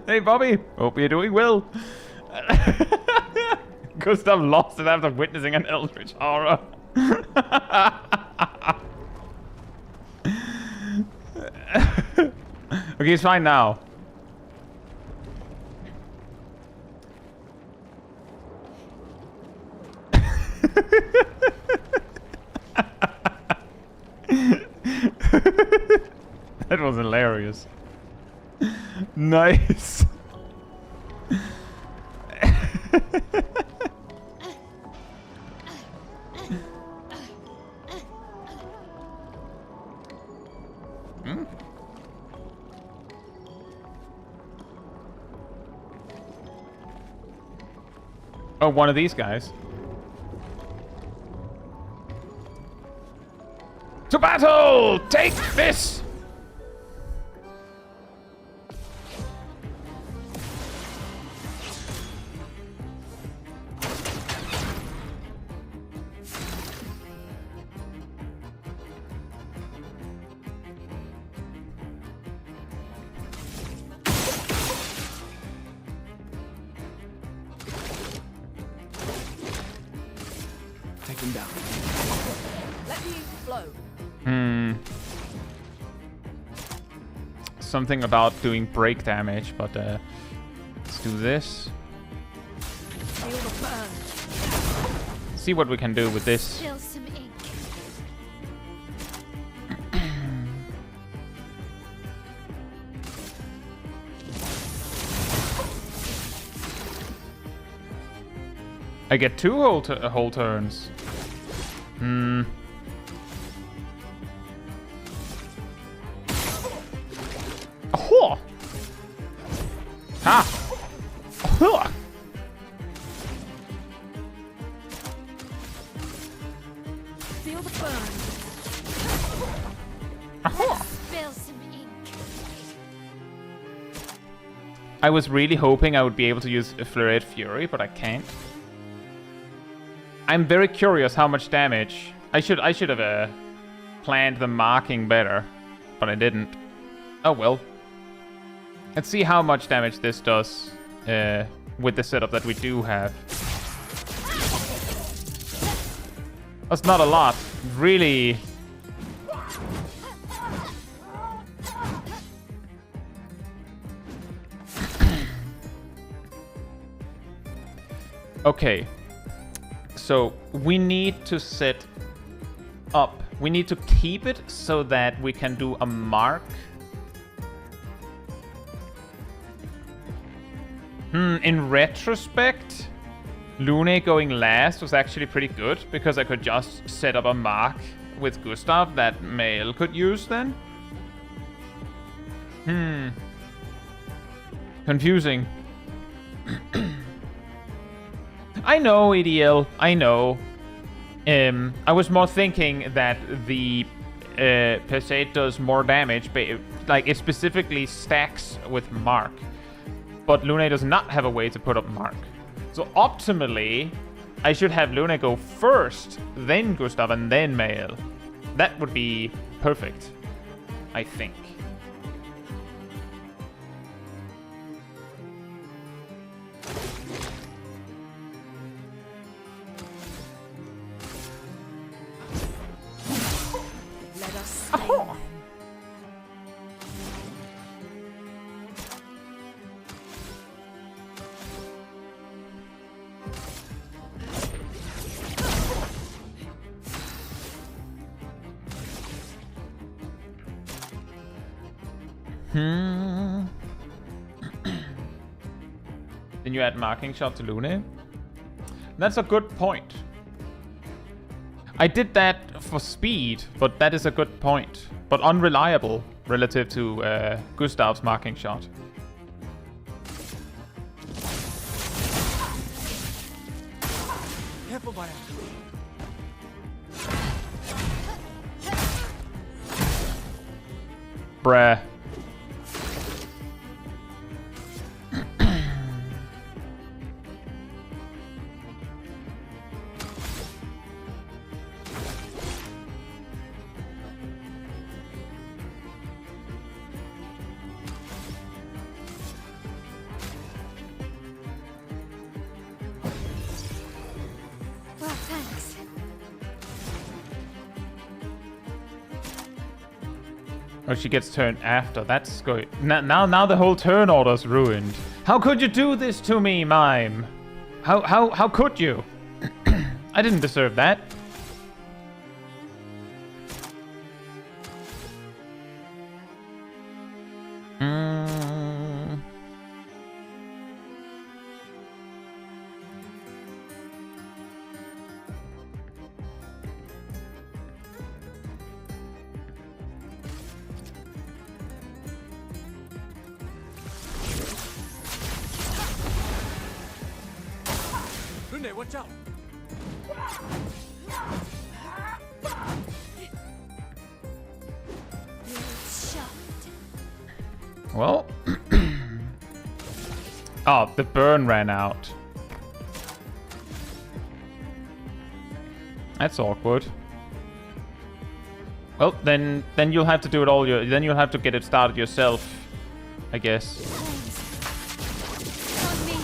Hey, Bobby. Hope you're doing well. Gustav lost it after witnessing an eldritch horror. Okay, he's fine now. That was hilarious. Nice. Hmm? Oh, one of these guys. To battle! Take this! Take him down. Let me flow. Something about doing break damage, but let's do this. Feel the burn. See what we can do with this. Spill some ink. I get 2 whole turns. Oh! Ha! Oh! Feel the burn. Spill some ink. I was really hoping I would be able to use a Flurried Fury, but I can't. I'm very curious how much damage. I should have planned the marking better, but I didn't. Oh well. Let's see how much damage this does with the setup that we do have. That's not a lot. Really. Okay. So we need to set up. We need to keep it so that we can do a mark. In retrospect, Lune going last was actually pretty good because I could just set up a mark with Gustav that Maelle could use then. Confusing. I know, EDL, I know. I was more thinking that the per se does more damage, but like it specifically stacks with Mark. But Lune does not have a way to put up Mark. So optimally, I should have Lune go first, then Gustav, and then Maelle. That would be perfect, I think. Let us stay. Oh. Then you add marking shot to Lune. That's a good point. I did that for speed, but that is a good point. But unreliable relative to Gustav's marking shot. Careful, Maelle. Bruh. Well, thanks. Oh, she gets turned after. That's good. Now the whole turn order's ruined. How could you do this to me, Mime? How could you? I didn't deserve that. Lune, watch out! Well. Oh, the burn ran out. That's awkward. Well, then you'll have to do it all. Then you'll have to get it started yourself, I guess. On me.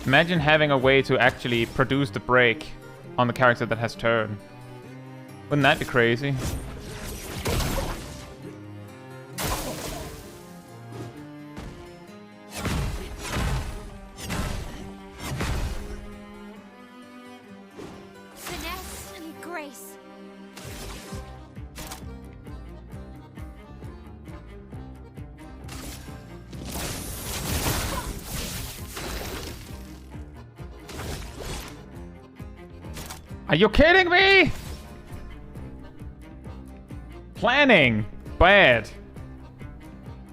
Imagine having a way to actually produce the break on the character that has turn. Wouldn't that be crazy? Finesse and grace. Are you kidding me? Planning. Bad.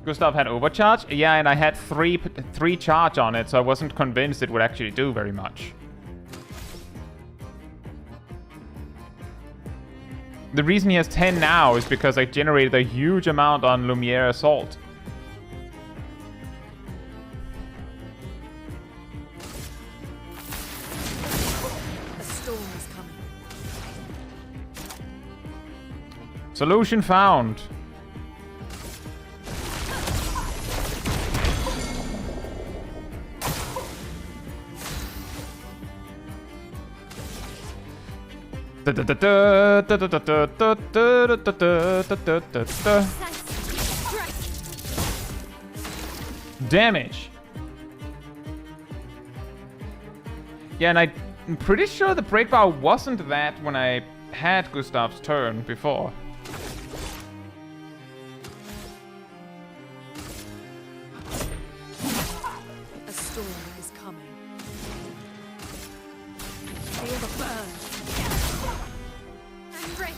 Gustav had overcharge? Yeah, and I had three charge on it, so I wasn't convinced it would actually do very much. The reason he has 10 now is because I generated a huge amount on Lumiere Assault. A storm is coming. Solution found. Damage. Yeah, and I'm pretty sure the break bar wasn't that when I had Gustav's turn before. ready.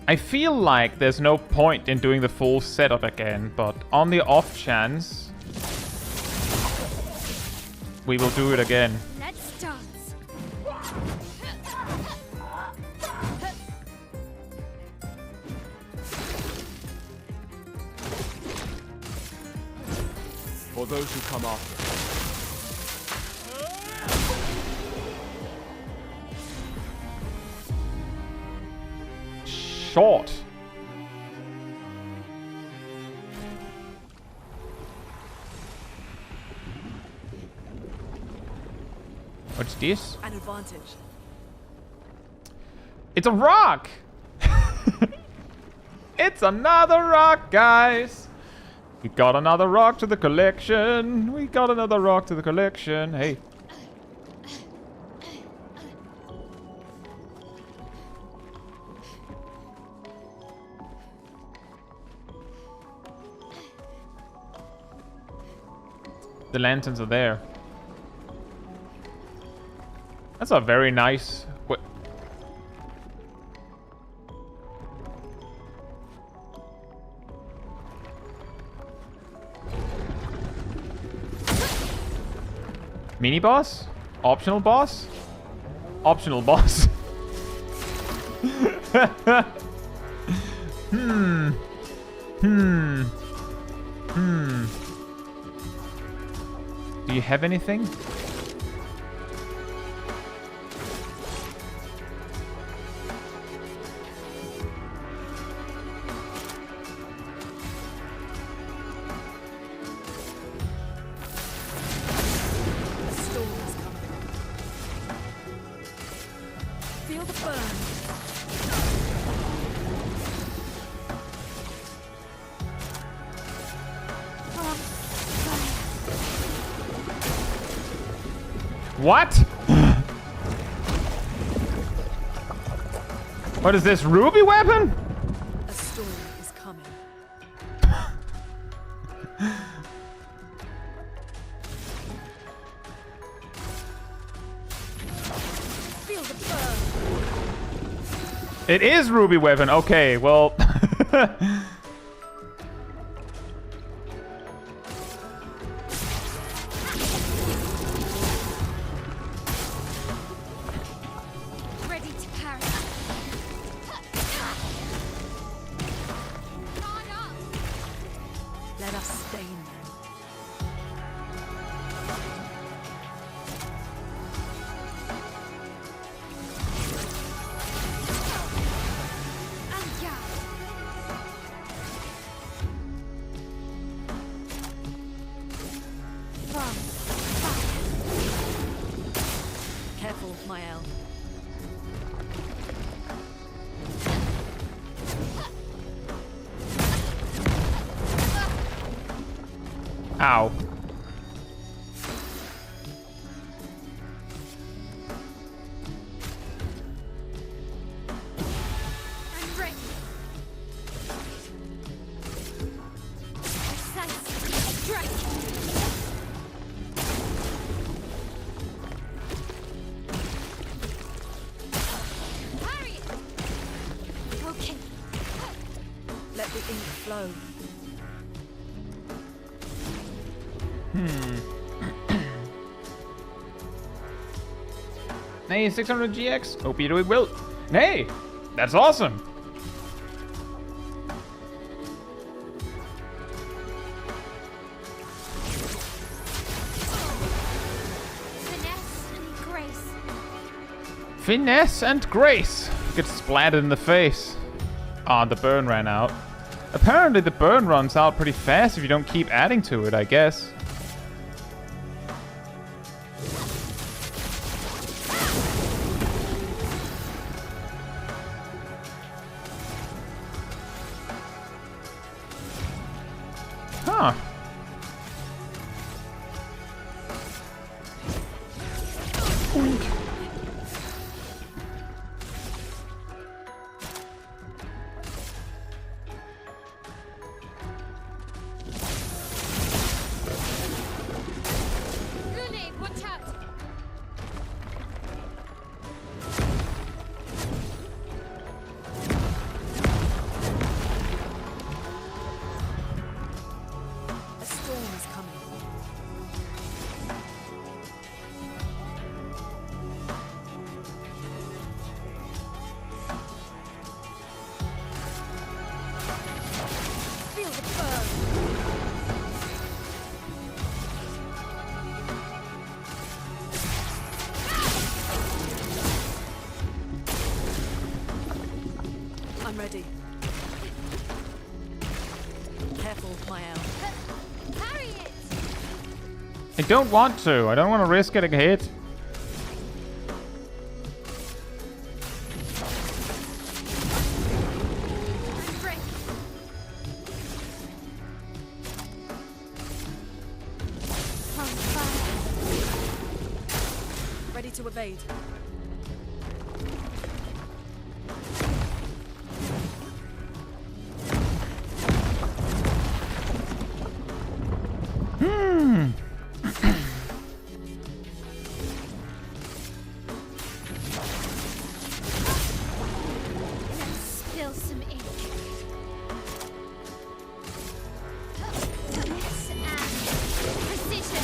I feel like there's no point in doing the full setup again, but on the off chance, we will do it again. Let's dance. For those who come after. Short. What's this? An advantage. It's a rock! It's another rock, guys! We got another rock to the collection. We got another rock to the collection. Hey. The lanterns are there. That's a very nice... Mini boss? Optional boss? Optional boss. Do you have anything? What? What is this, ruby weapon? A storm is coming. Feel the burn. It is ruby weapon. Okay, well. Ready to carry. Let us stain them. And yeah. From Careful, Maelle. Ow. I'm ready. Sense strike. Parry it. Okay. Let the ink flow. Hey, 600 GX. Hope you're doing well. Hey, that's awesome. Finesse and grace. Finesse and grace. Gets splattered in the face. Ah, the burn ran out. Apparently the burn runs out pretty fast if you don't keep adding to it, I guess. Huh. don't want to. I don't want to risk getting hit. Ready to evade. Spill some ink. Precision.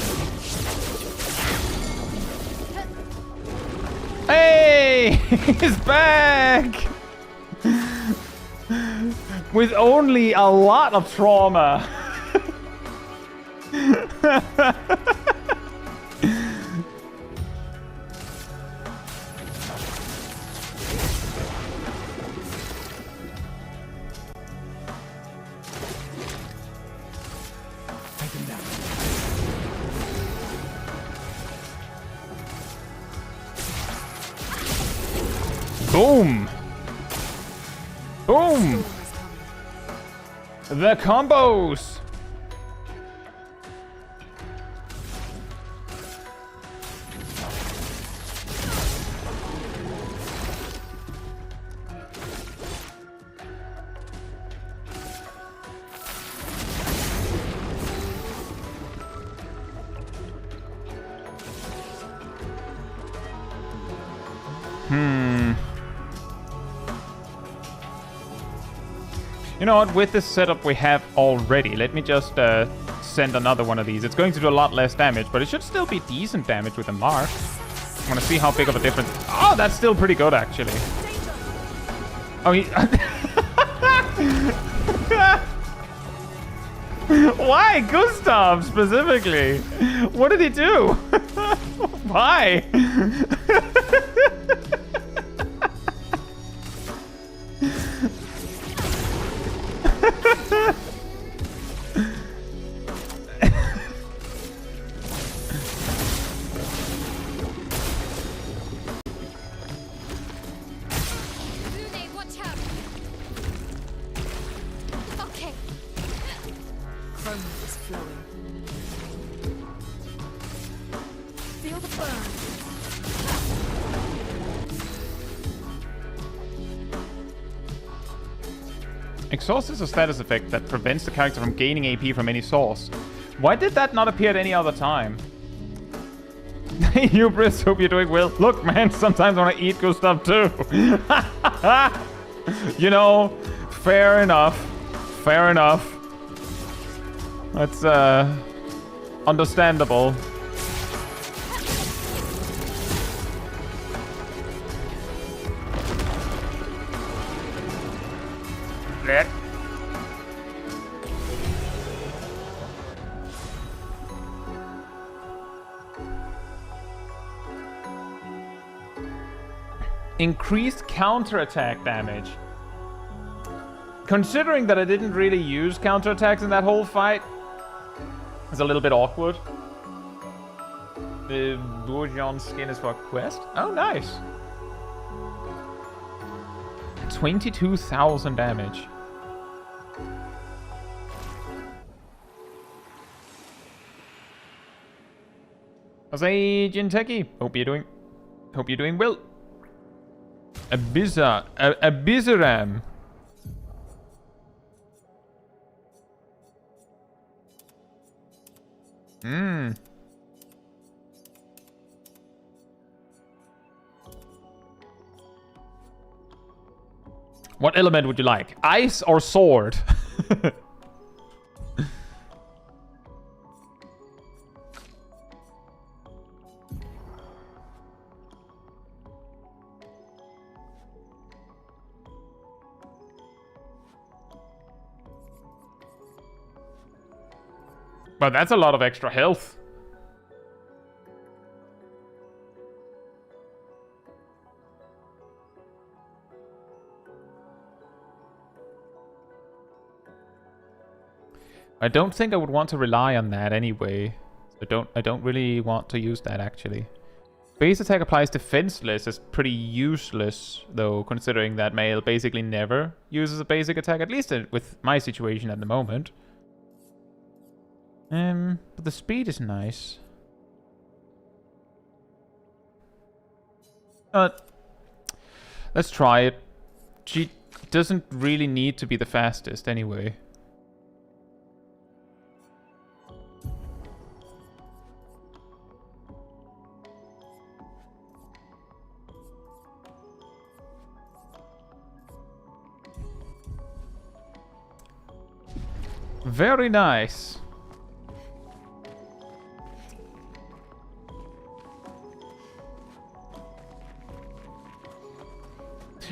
Hey! He's back! With only a lot of trauma. Boom! Boom! The combos! You know what, with this setup we have already, let me just send another one of these. It's going to do a lot less damage, but it should still be decent damage with a mark. I want to see how big of a difference... Oh, that's still pretty good, actually. Oh, he... Why Gustav, specifically? What did he do? Why? Exhaust is a status effect that prevents the character from gaining AP from any source. Why did that not appear at any other time? Hey, Hubris, hope you're doing well. Look, man, sometimes I want to eat Gustav too. You know, fair enough. Fair enough. That's, understandable. Increased counterattack damage. Considering that I didn't really use counterattacks in that whole fight, it's a little bit awkward. The Bourgeon skin is for a quest? Oh, nice. 22,000 damage. Hey, Jinteki. Hope you're doing well. Abizaram. What element would you like? Ice or sword? But that's a lot of extra health. I don't think I would want to rely on that anyway. I don't really want to use that actually. Base attack applies defenseless is pretty useless though, considering that Maelle basically never uses a basic attack, at least with my situation at the moment. But the speed is nice. Let's try it. She doesn't really need to be the fastest anyway. Very nice.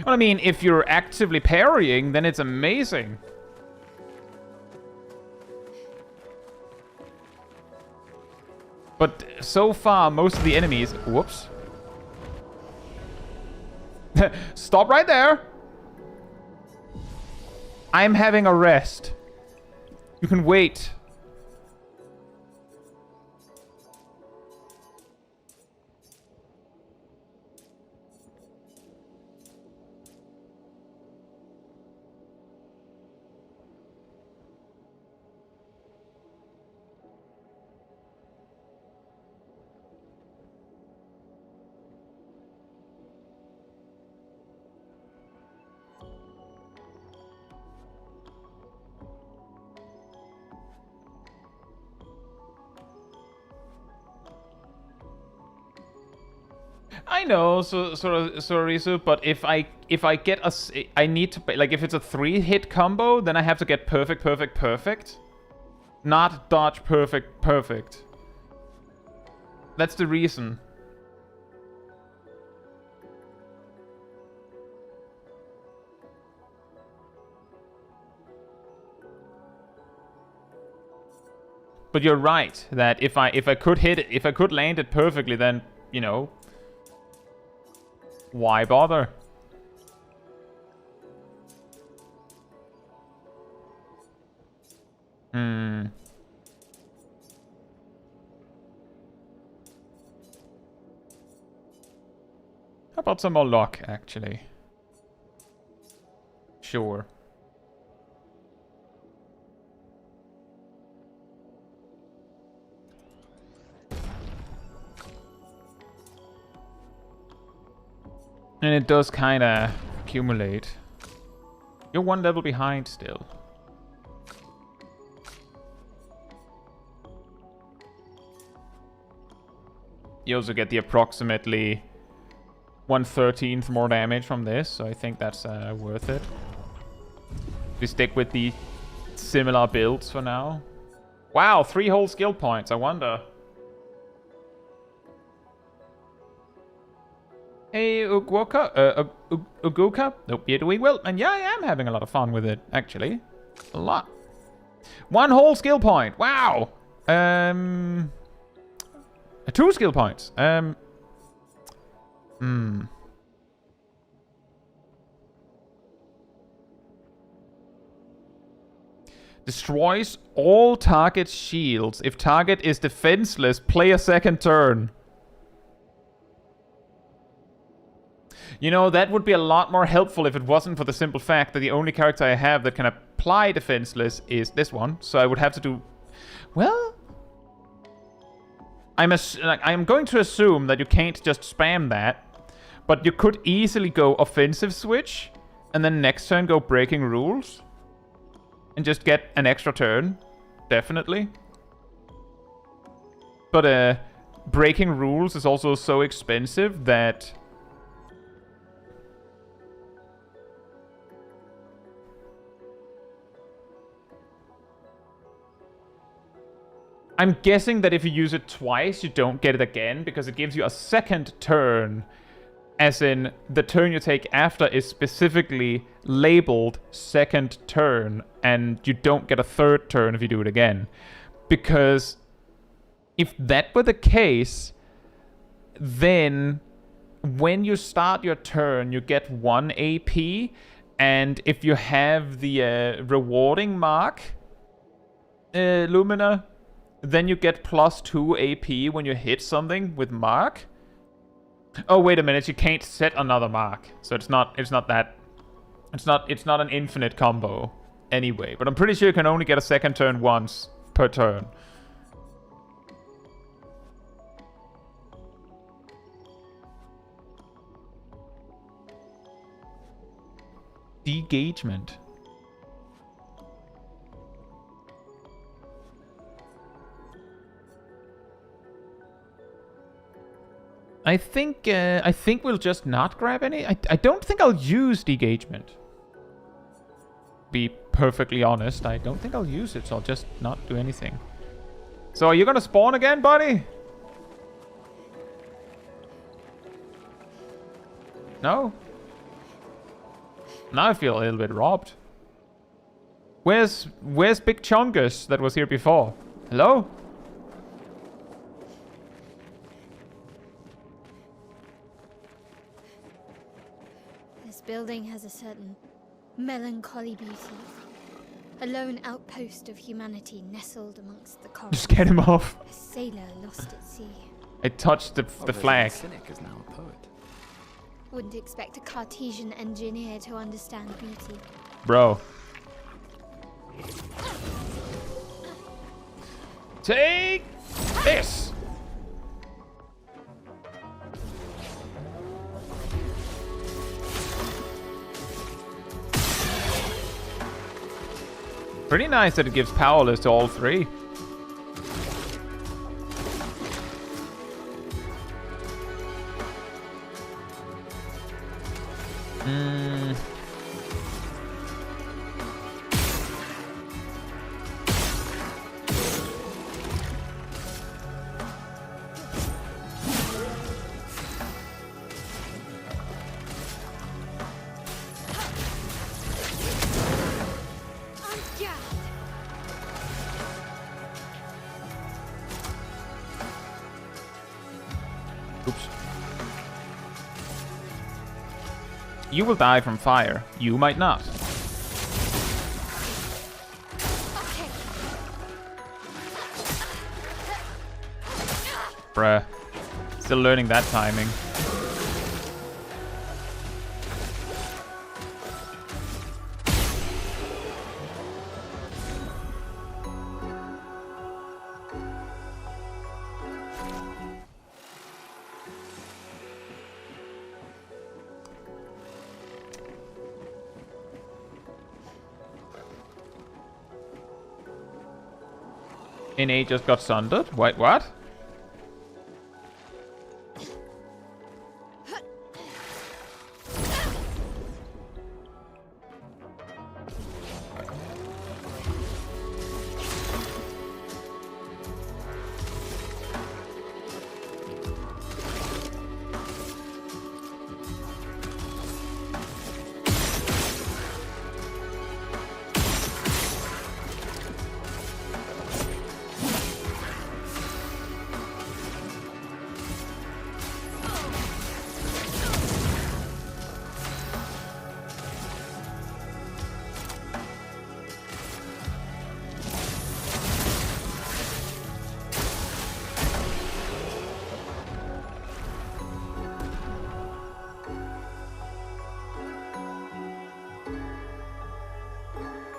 Well, I mean, if you're actively parrying, then it's amazing. But so far, most of the enemies... Whoops. Stop right there. I'm having a rest. You can wait. I know, Sorisu, but if I get I need to, like, if it's a 3-hit combo, then I have to get perfect, perfect, perfect. Not dodge perfect, perfect. That's the reason. But you're right that if I could hit it, if I could land it perfectly, then, you know, why bother? How about some more luck, actually? Sure. And it does kind of accumulate. You're 1 level behind still. You also get the approximately 1/13 more damage from this, so I think that's worth it. We stick with the similar builds for now. Wow, 3 whole skill points, I wonder. Hey, Uguka. Hope you're doing well. And yeah, I am having a lot of fun with it, actually. A lot. 1 whole skill point. Wow. 2 skill points. Destroys all target shields. If target is defenseless, play a 2nd turn. You know, that would be a lot more helpful if it wasn't for the simple fact that the only character I have that can apply defenseless is this one. So I would have to do... Well... I'm going to assume that you can't just spam that. But you could easily go offensive switch. And then next turn go breaking rules. And just get an extra turn. Definitely. But breaking rules is also so expensive that... I'm guessing that if you use it twice, you don't get it again, because it gives you a 2nd turn. As in, the turn you take after is specifically labeled 2nd turn, and you don't get a 3rd turn if you do it again. Because if that were the case, then when you start your turn, you get 1 AP, and if you have the rewarding mark, Lumina, then you get +2 AP when you hit something with mark. Oh, wait a minute, you can't set another mark. So it's not that. It's not an infinite combo anyway. But I'm pretty sure you can only get a second turn once per turn. Degagement. I think we'll just not grab any. I don't think I'll use degagement. Be perfectly honest, I don't think I'll use it, so I'll just not do anything. So are you gonna spawn again, buddy? No? Now I feel a little bit robbed. Where's Big Chungus that was here before? Hello? This building has a certain melancholy beauty. A lone outpost of humanity nestled amongst the corals. Just get him off. A sailor lost at sea. I touched the flag. Cynic is now a poet. Wouldn't expect a Cartesian engineer to understand beauty. Bro. Take this! Pretty nice that it gives powerless to all three. You will die from fire. You might not. Bruh. Still learning that timing. NA just got sundered? Wait, what?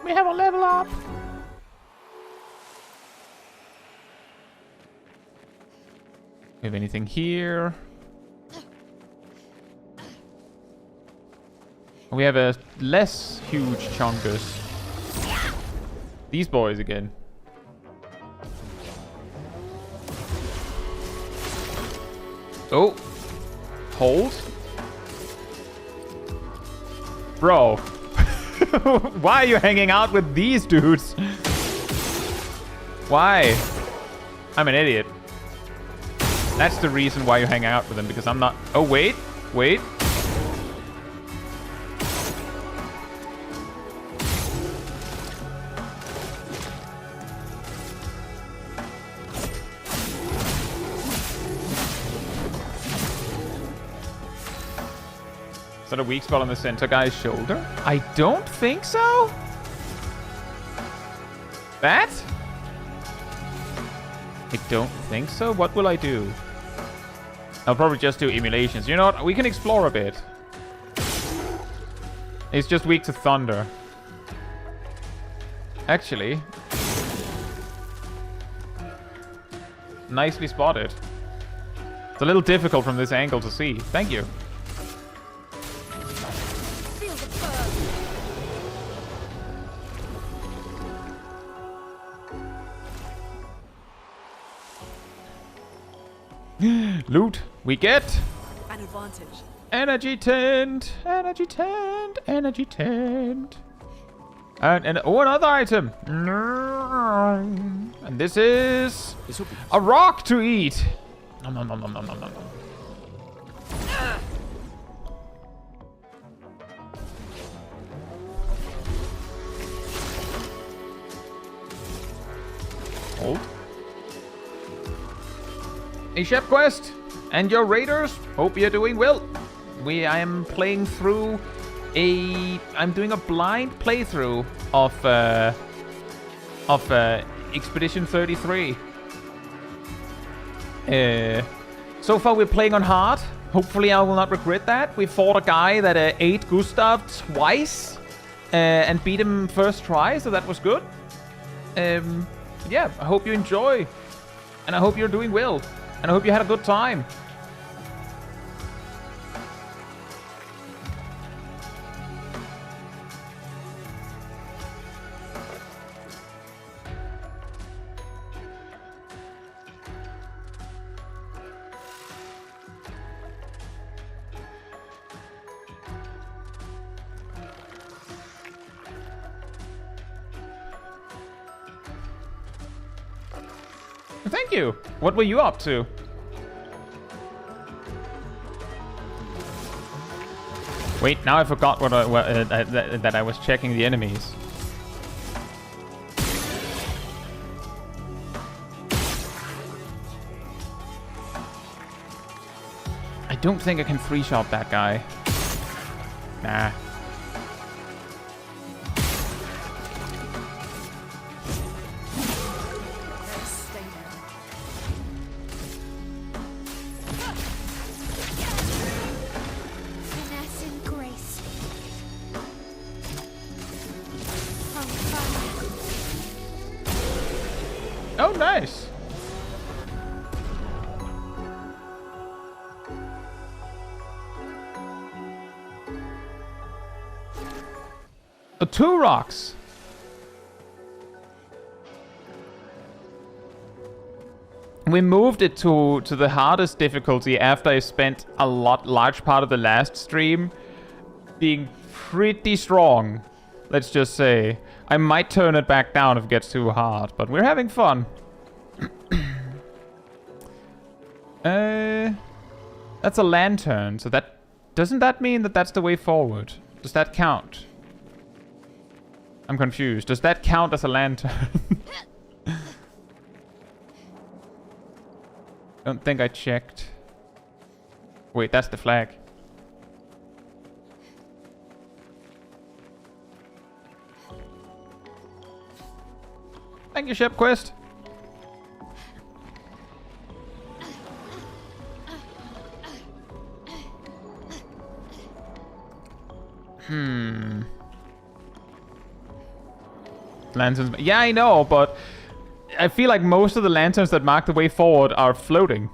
We have a level up. We have anything here? We have a less huge chunkus. These boys again. Oh. Hold. Bro. Why are you hanging out with these dudes? Why? I'm an idiot. That's the reason why you hang out with them, because I'm not... Oh, wait. Wait. Is that a weak spot on the center guy's shoulder? I don't think so. That? I don't think so. What will I do? I'll probably just do emulations. You know what? We can explore a bit. It's just weak to thunder. Actually. Nicely spotted. It's a little difficult from this angle to see. Thank you. Feel the burn. Loot. We get An advantage. energy tent. Energy tent. Energy tent. And oh, another item. And this is a rock to eat. Nom, nom, nom, nom, nom, nom, nom. Hold. A ship quest and your raiders. Hope you're doing well. I am playing through I'm doing a blind playthrough of Expedition 33. So far we're playing on hard. Hopefully I will not regret that. We fought a guy that ate Gustav twice and beat him first try, so that was good. Yeah, I hope you enjoy. And I hope you're doing well. And I hope you had a good time. Thank you. What were you up to? Wait, now I forgot that I was checking the enemies. I don't think I can 3-shot that guy. Nah. Oh, nice. Oh, 2 rocks. We moved it to the hardest difficulty after I spent a large part of the last stream being pretty strong. Let's just say. I might turn it back down if it gets too hard, but we're having fun. That's a lantern, so that... Doesn't that mean that that's the way forward? Does that count? I'm confused. Does that count as a lantern? Don't think I checked. Wait, that's the flag. Thank you, Ship Quest. Lanterns. Yeah, I know, but I feel like most of the lanterns that mark the way forward are floating.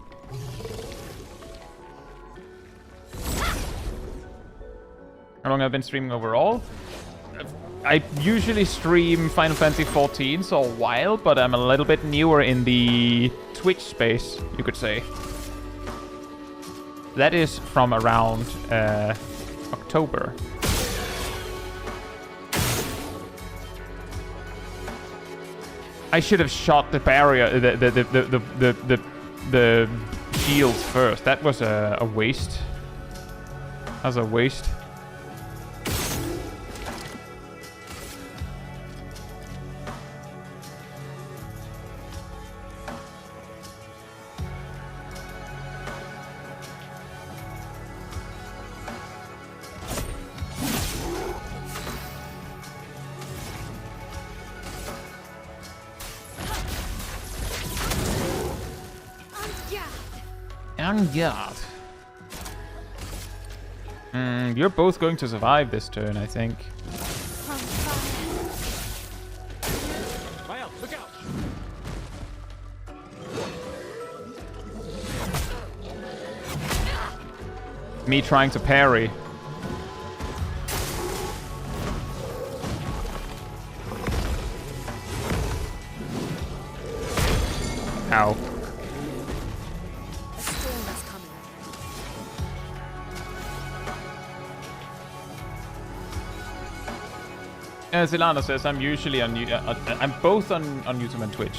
How long have I been streaming overall? I usually stream Final Fantasy XIV, so a while, but I'm a little bit newer in the Twitch space, you could say. That is from around October. I should have shot the barrier, the shields first. That was a waste. That was a waste. On guard. You're both going to survive this turn, I think. Maelle, look out! Me trying to parry. Ow. A storm is coming. Zilana says I'm usually on. I'm both on YouTube and Twitch.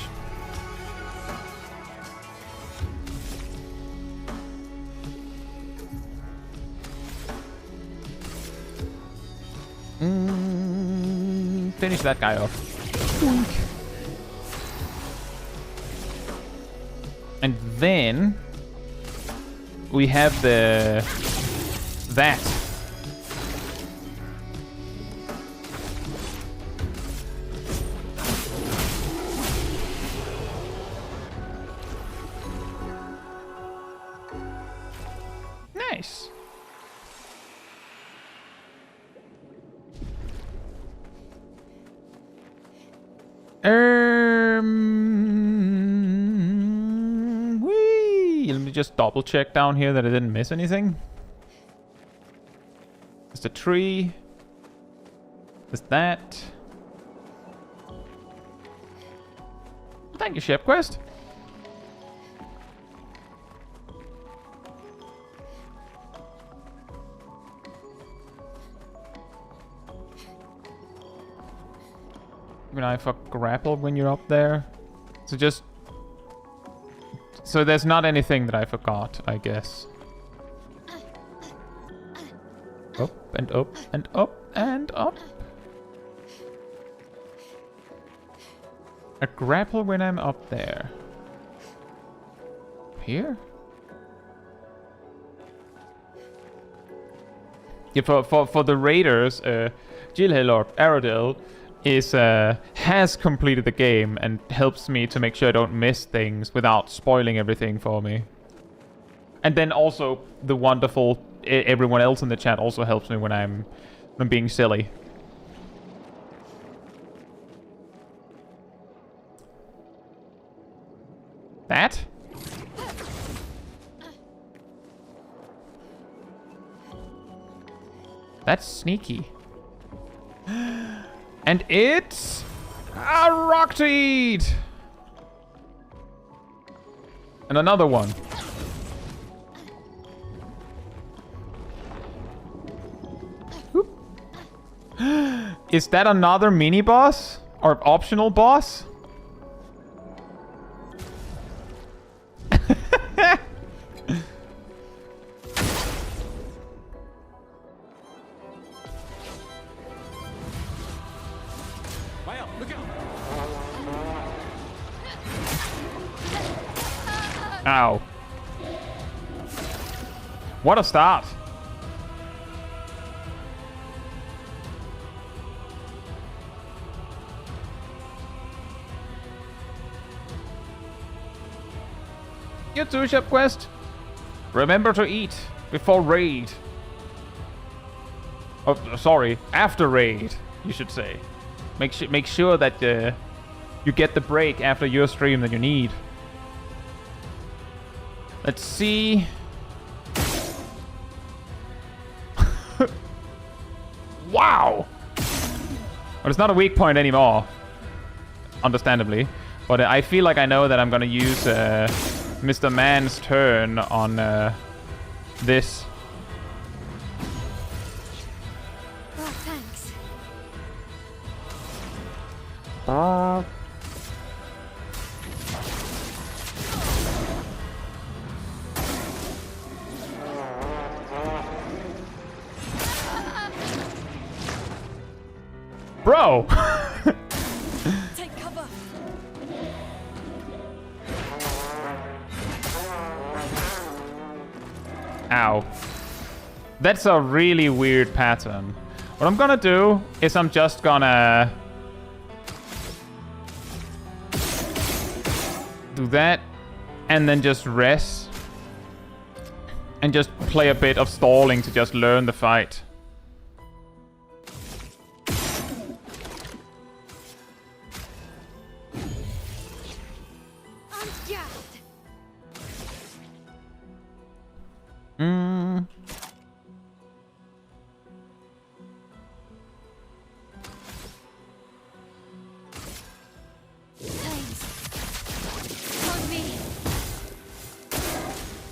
Finish that guy off. And then we have that. Nice. Let me just double check down here that I didn't miss anything. There's the tree. There's that. Thank you, Shep Quest. When I fuck grapple when you're up there. So there's not anything that I forgot, I guess. Up and up and up and up. A grapple when I'm up there. Here? Yeah, for the raiders, Gilhill or Aradil has completed the game and helps me to make sure I don't miss things without spoiling everything for me. And then also the wonderful everyone else in the chat also helps me when I'm being silly. That? That's sneaky. And it's a rock to eat. And another one. Whoop. Is that another mini boss or optional boss? Ow. What a start. You too, Shep Quest. Remember to eat before raid. Oh, sorry, after raid, you should say. Make sure that you get the break after your stream that you need. Let's see. Wow! But it's not a weak point anymore. Understandably. But I feel like I know that I'm gonna use Mr. Man's turn on this. Oh, thanks. Bro! Take cover. Ow. That's a really weird pattern. What I'm gonna do is I'm just gonna do that and then just rest And just play a bit of stalling to just learn the fight.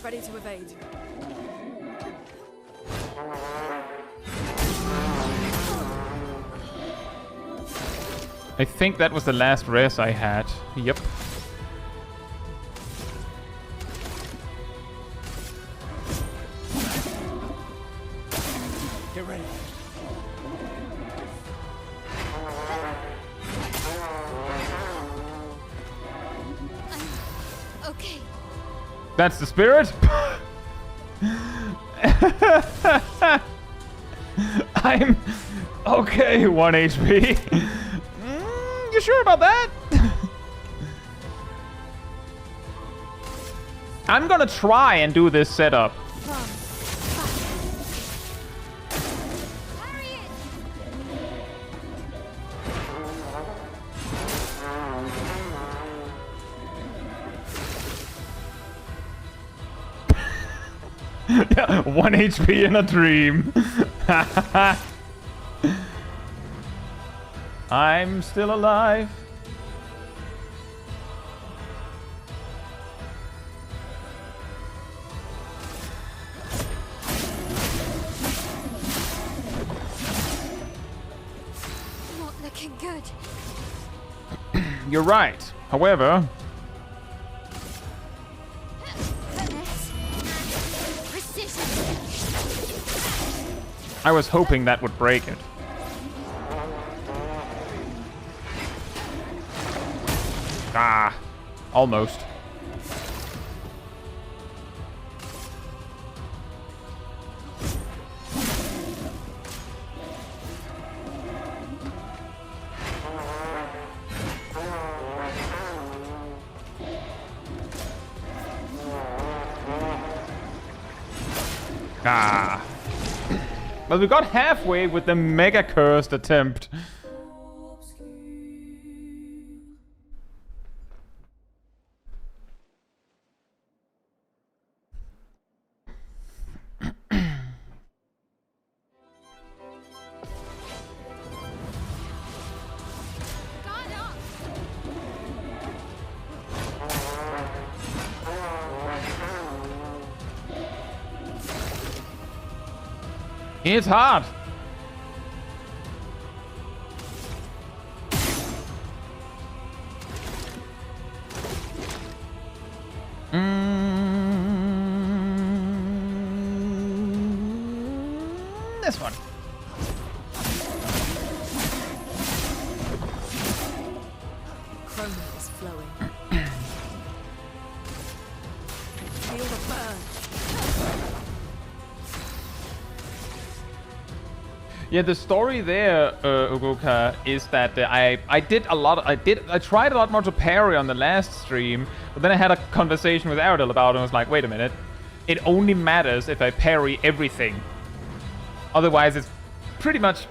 Ready to evade. I think that was the last res I had. Yep. Get ready. Okay. That's the spirit? I'm okay, 1 HP. You sure about that? I'm gonna try and do this setup. Yeah, 1 HP in a dream. I'm still alive. Not looking good. You're right. However, I was hoping that would break it. Ah, almost. Ah. Well, we got halfway with the mega cursed attempt. It's hard. This one. Chroma is flowing. Feel the burn. Yeah, the story there, Ugoka, is that I tried a lot more to parry on the last stream, but then I had a conversation with Aradil about it and was like, wait a minute, it only matters if I parry everything. Otherwise, it's pretty much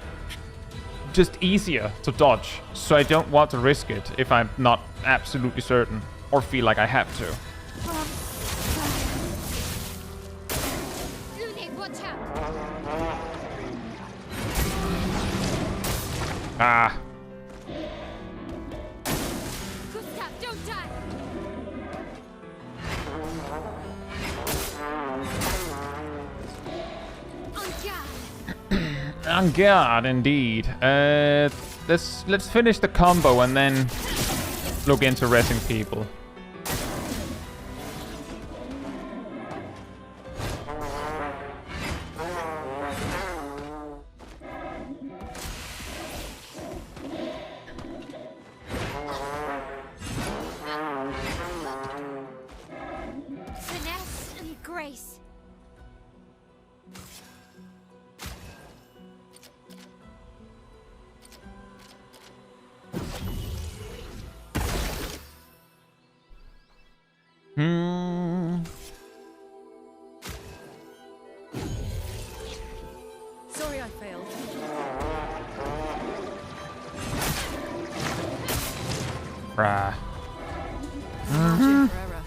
just easier to dodge, so I don't want to risk it if I'm not absolutely certain or feel like I have to. Watch out. Ah. Gustav, don't die. On guard, indeed. Let's finish the combo and then look into resing people. Finesse and grace. Bruh. Margin for error.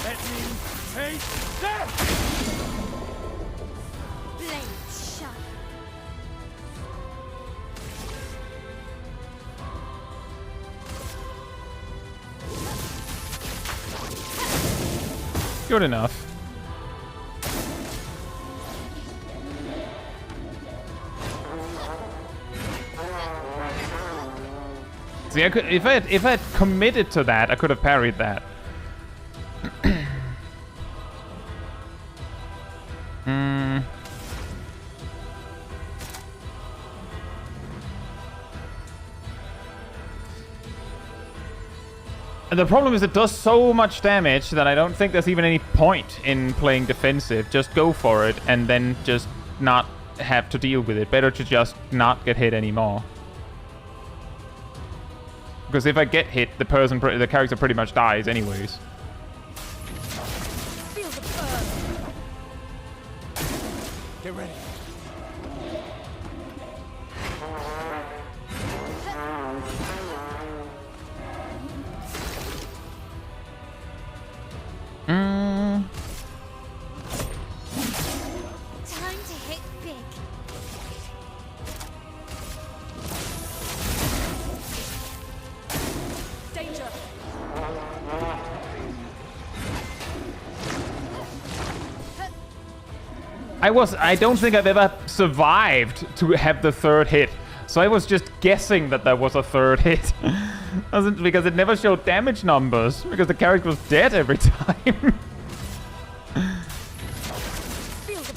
Let me taste death! Blades sharp. Good enough. See, I could, if I had committed to that, I could have parried that. And the problem is it does so much damage that I don't think there's even any point in playing defensive. Just go for it and then just not have to deal with it. Better to just not get hit anymore. Because if I get hit, the character pretty much dies anyways. Feel the burn. Get ready. Time to hit big. Danger. I don't think I've ever survived to have the third hit. So I was just guessing that there was a third hit. Because it never showed damage numbers. Because the character was dead every time. Feel the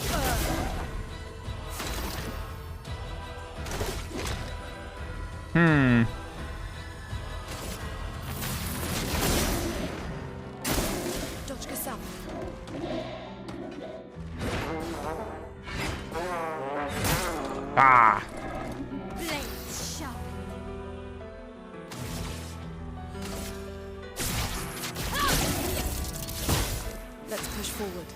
burn. Dodge Gustav. Ah. Blades sharp. Let's push forward.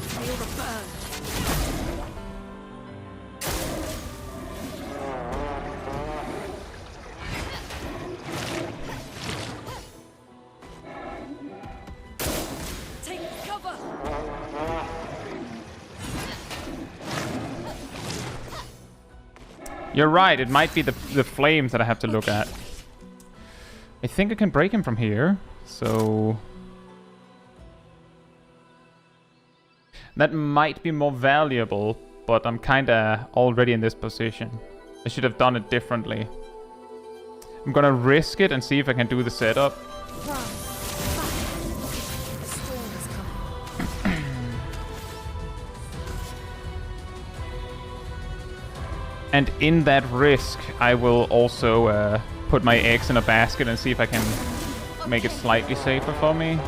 Feel the burn. Take cover. You're right, it might be the flames that I have to look at. I think I can break him from here, so... That might be more valuable, but I'm kinda already in this position. I should have done it differently. I'm gonna risk it and see if I can do the setup. Run. The storm is coming. And in that risk, I will also put my eggs in a basket and see if I can make it slightly safer for me.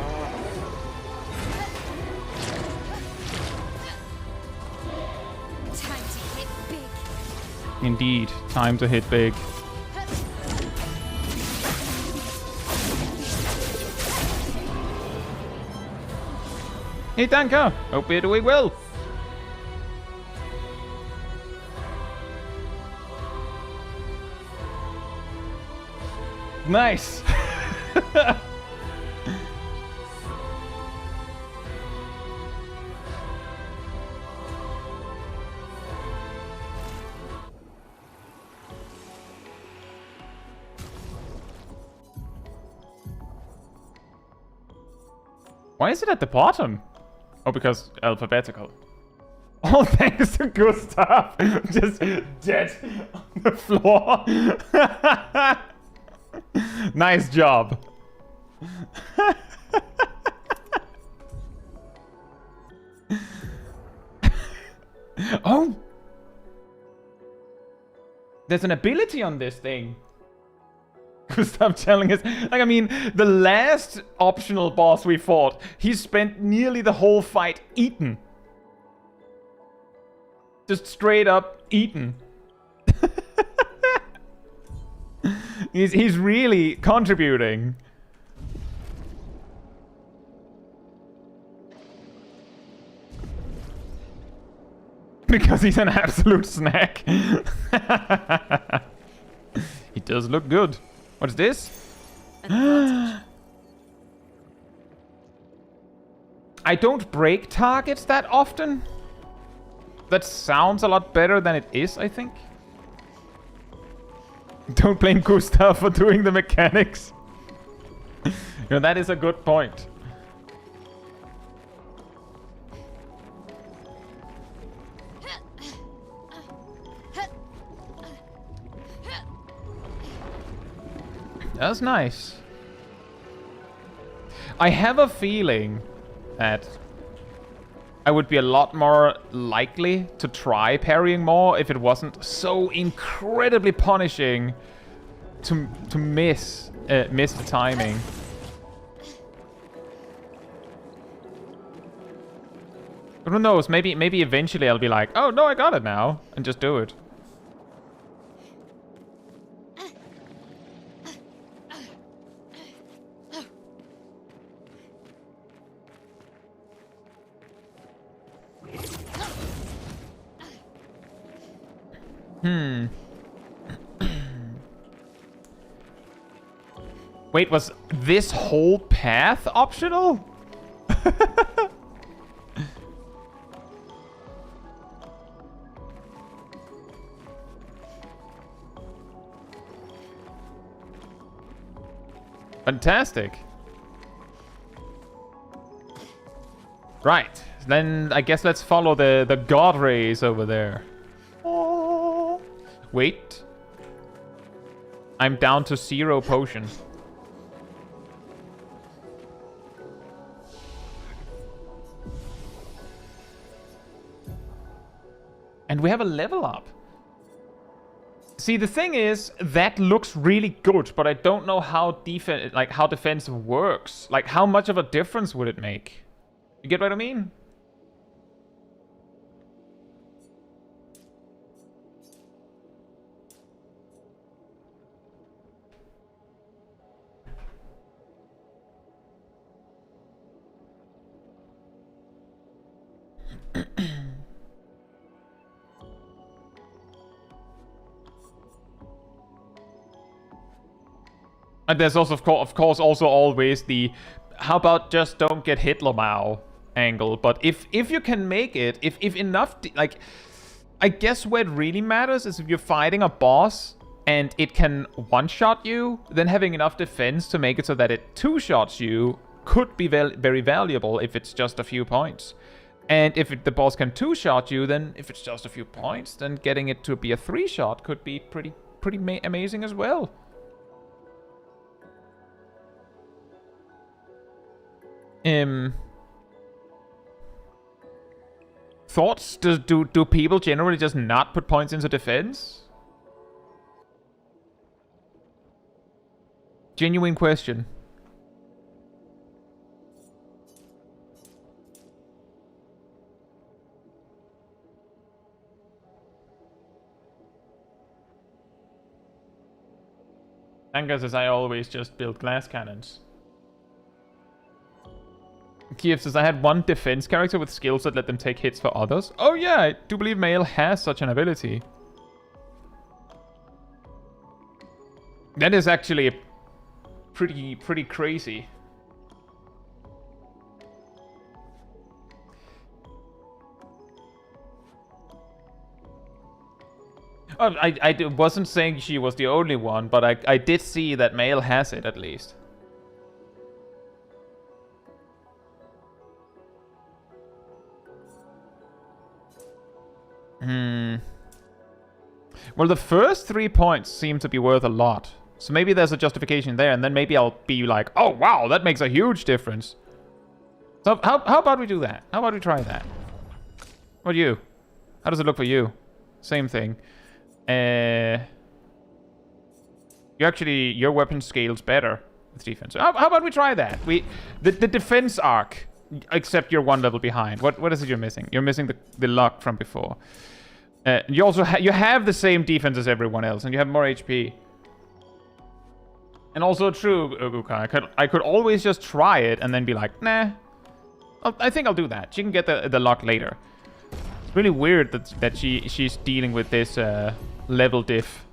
Time to hit big. Indeed, time to hit big. Hey, danke! Hope you're doing well. Nice! Why is it at the bottom? Oh, because alphabetical. All thanks to Gustav. Just dead on the floor. Nice job. Oh! There's an ability on this thing. Gustav telling us, like, I mean, the last optional boss we fought, he spent nearly the whole fight eaten. Just straight up eaten. He's really contributing. Because he's an absolute snack. He does look good. What's this? An I don't break targets that often. That sounds a lot better than it is, I think. Don't blame Gustav for doing the mechanics. You know, that is a good point. That's nice. I have a feeling that I would be a lot more likely to try parrying more if it wasn't so incredibly punishing to miss the timing. But who knows? Maybe eventually I'll be like, oh no, I got it now, and just do it. Wait, was this whole path optional? Fantastic. Right, then I guess let's follow the god rays over there. Oh. Wait. I'm down to 0 potion. And we have a level up. See, the thing is, that looks really good, but I don't know how defense works. Like, how much of a difference would it make? You get what I mean? And there's also, of course, also always the how about just don't get Hitler Mao angle. But if you can make it, if enough, like, I guess where it really matters is if you're fighting a boss and it can one-shot you, then having enough defense to make it so that it two-shots you could be very valuable if it's just a few points. And if the boss can two-shot you, then if it's just a few points, then getting it to be a three-shot could be pretty amazing as well. Thoughts? Do people generally just not put points into defense? Genuine question. Angus says I always just build glass cannons. Kiev says, I had one defense character with skills that let them take hits for others. Oh yeah, I do believe Maelle has such an ability. That is actually pretty crazy. Oh, I wasn't saying she was the only one, but I did see that Maelle has it at least. Well, the first 3 points seem to be worth a lot. So maybe there's a justification there, and then maybe I'll be like, oh, wow, that makes a huge difference. So how about we do that? How about we try that? What about you? How does it look for you? Same thing. Your weapon scales better with defense. How about we try that? The defense arc, except you're one level behind. What is it you're missing? You're missing the luck from before. You also you have the same defense as everyone else, and you have more HP. And also true, Uguka, I could always just try it and then be like, nah. I think I'll do that. She can get the luck later. It's really weird that she's dealing with this level diff.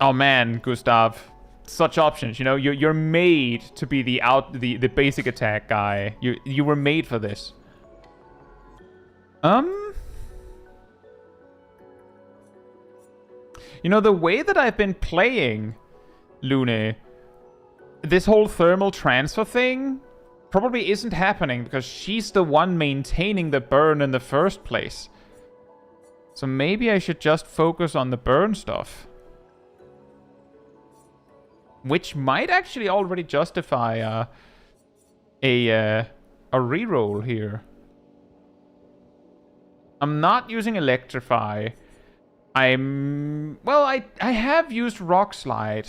Oh man, Gustav. Such options, you know, you're made to be the basic attack guy. You were made for this. You know, the way that I've been playing Lune, this whole thermal transfer thing probably isn't happening because she's the one maintaining the burn in the first place. So maybe I should just focus on the burn stuff. Which might actually already justify a reroll here. I'm not using Electrify. Well, I have used Rock Slide.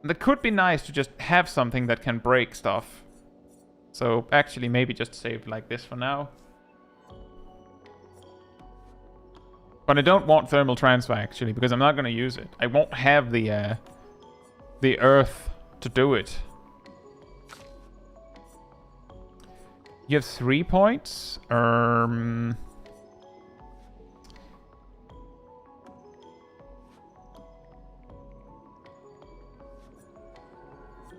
That could be nice to just have something that can break stuff. So actually maybe just save like this for now. But I don't want Thermal Transfer actually, because I'm not going to use it. I won't have the earth to do it. You have 3 points.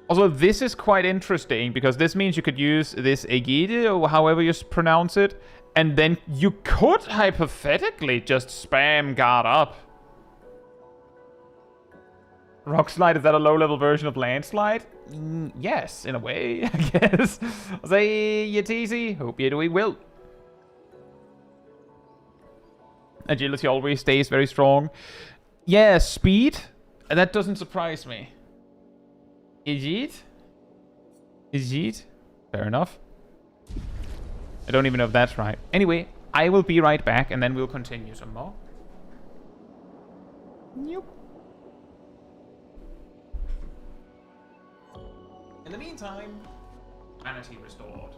Also, this is quite interesting because this means you could use this Aegide, or however you pronounce it, and then you could hypothetically just spam guard up. Rock Slide, is that a low-level version of Landslide? Yes, in a way, I guess. I'll say Yetisi, hope you're doing well. Agility always stays very strong. Yeah, speed, that doesn't surprise me. Is it? Is it? Fair enough. I don't even know if that's right. Anyway, I will be right back and then we'll continue some more. Yep. In the meantime, vanity restored.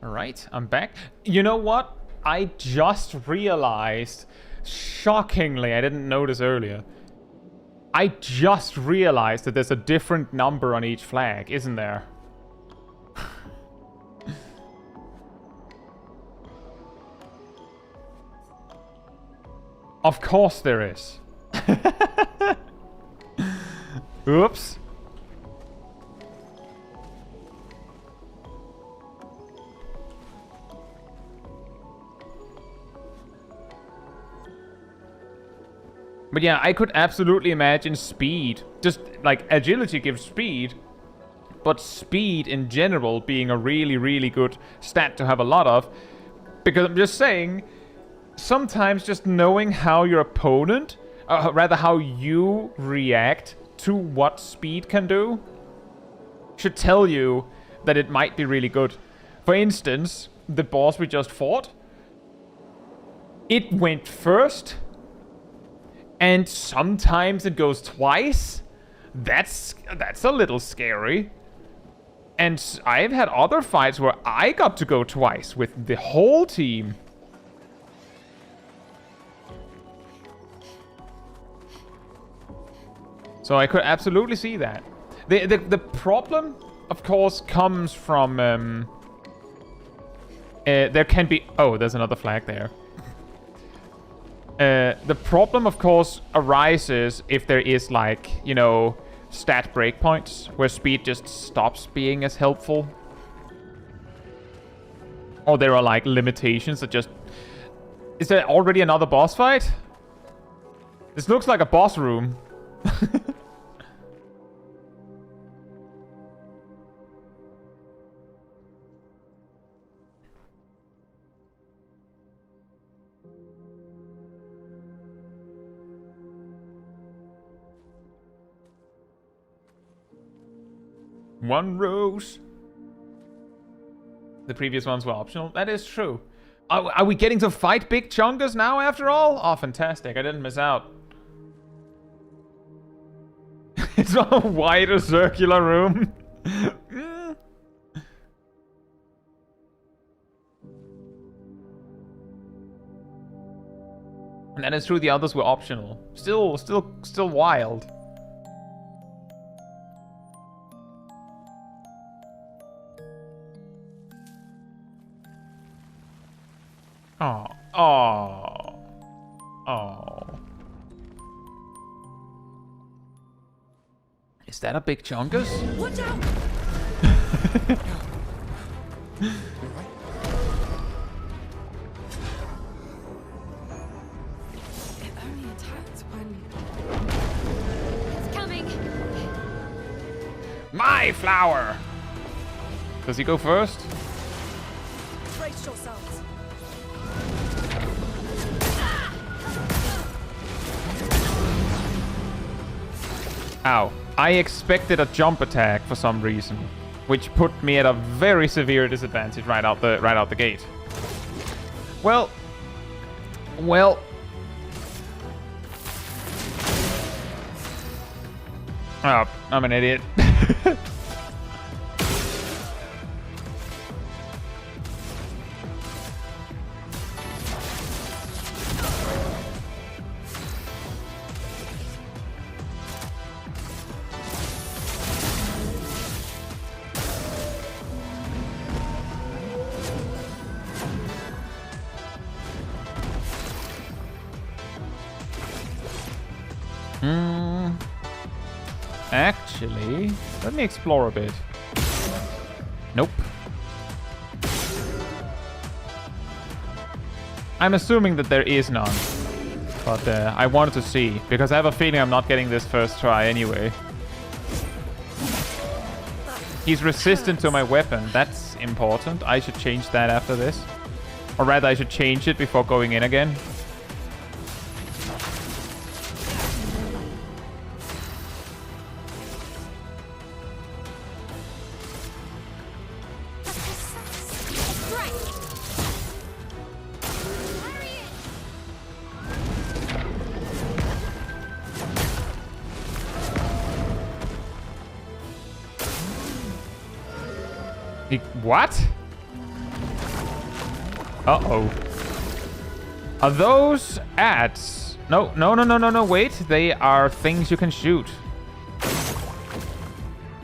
Alright, I'm back. You know what? I just realized, shockingly, I didn't notice earlier. I just realized that there's a different number on each flag, isn't there? Of course there is. Oops. But yeah, I could absolutely imagine speed. Just like agility gives speed, but speed in general being a really, really good stat to have a lot of. Because I'm just saying, sometimes just knowing how your opponent, rather how you react to what speed can do, should tell you that it might be really good. For instance, the boss we just fought, it went first, and sometimes it goes twice. That's a little scary. And I've had other fights where I got to go twice with the whole team. So I could absolutely see that. The problem, of course, comes from... there can be... Oh, there's another flag there. The problem, of course, arises if there is, like, you know, stat breakpoints where speed just stops being as helpful. Or there are, like, limitations that just... Is there already another boss fight? This looks like a boss room. One rose. The previous ones were optional. That is true. Are we getting to fight big chungus now after all? Oh, fantastic. I didn't miss out. It's a wider circular room. And that is true, the others were optional. Still wild. Oh. Oh. Oh. Is that a big chungus? Watch out! It only attacks when... It's coming. My flower! Does he go first? Brace yourselves. Ow. I expected a jump attack for some reason, which put me at a very severe disadvantage right out the gate. Well. Oh, I'm an idiot. Actually, let me explore a bit. Nope. I'm assuming that there is none. But I wanted to see, because I have a feeling I'm not getting this first try anyway. He's resistant to my weapon. That's important. I should change that after this. Or rather, I should change it before going in again. What? Uh-oh. Are those ads? No, wait. They are things you can shoot.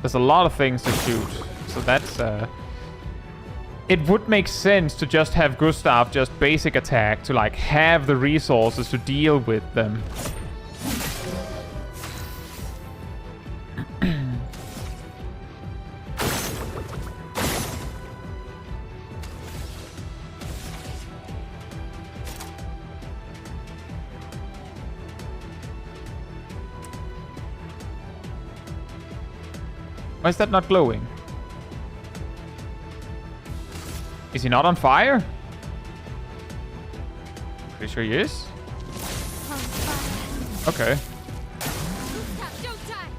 There's a lot of things to shoot. So that's, It would make sense to just have Gustav just basic attack to, like, have the resources to deal with them. Why is that not glowing? Is he not on fire? Pretty sure he is. On fire. Okay. Gustav, don't die.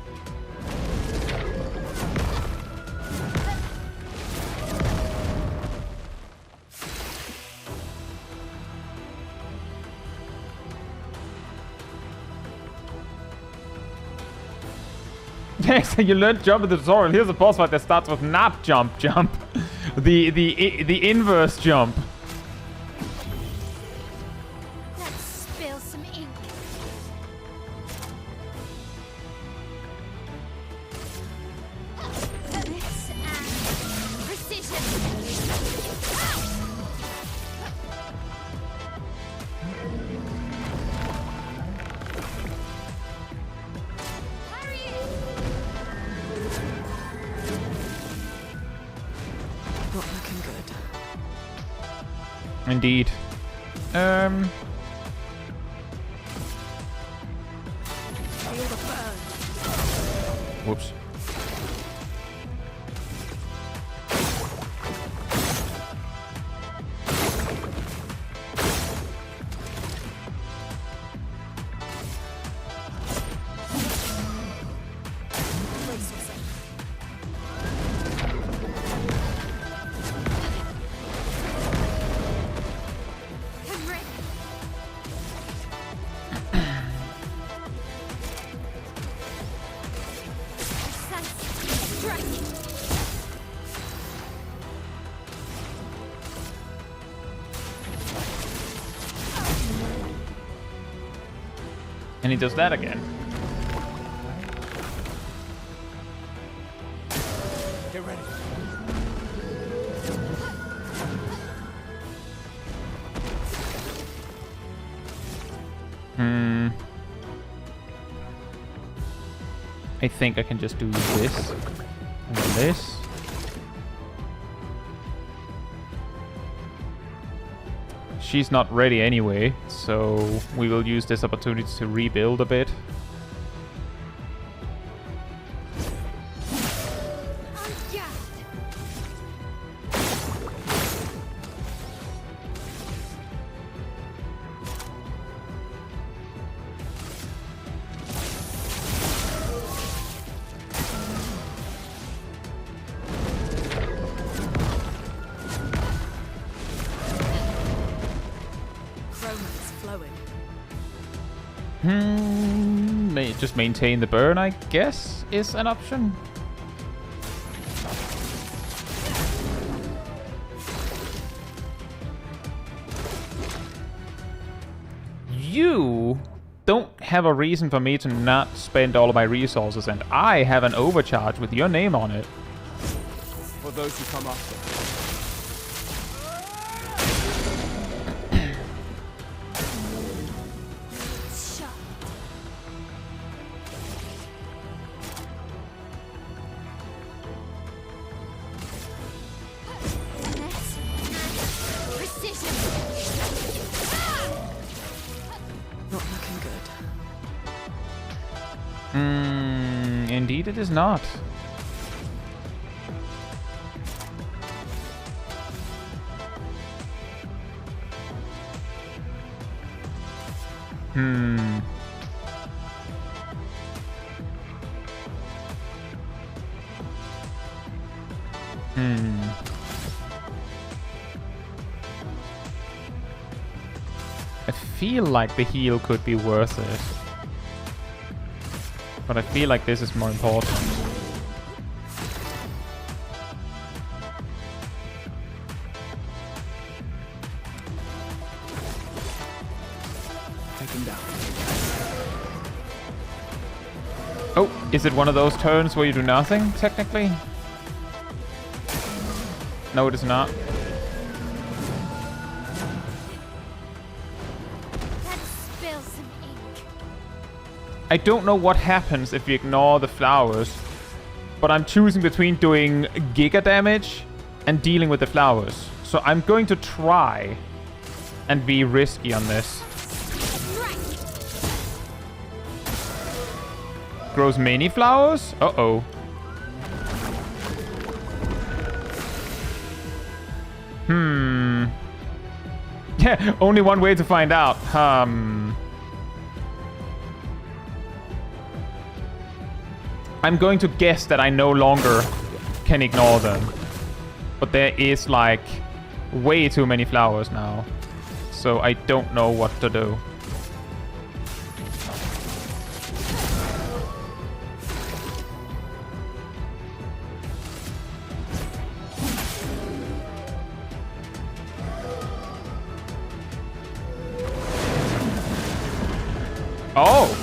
Yes, you learned jump in the tutorial. Here's a boss fight that starts with not jump. The inverse jump. Let's spill some ink. This and precision. Parry it. Not looking good. Indeed. Feel the burn. Whoops. Brace yourself. I'm ready. Sense. Strike. And he does that again. Get ready. I think I can just do this and this. She's not ready anyway, so we will use this opportunity to rebuild a bit. Yeah. Chroma is flowing. Just maintain the burn, I guess, is an option. You don't have a reason for me to not spend all of my resources, and I have an overcharge with your name on it. For those who come after. Shut. Finesse and precision. Not looking good. Indeed it is not. I feel like the heal could be worth it. But I feel like this is more important. Take him down. Oh, is it one of those turns where you do nothing, technically? No, it is not. Let's spill some ink. I don't know what happens if you ignore the flowers, but I'm choosing between doing giga damage and dealing with the flowers. So I'm going to try and be risky on this. Grows many flowers? Uh-oh. Yeah, only one way to find out. I'm going to guess that I no longer can ignore them. But there is, like, way too many flowers now. So I don't know what to do. Oh!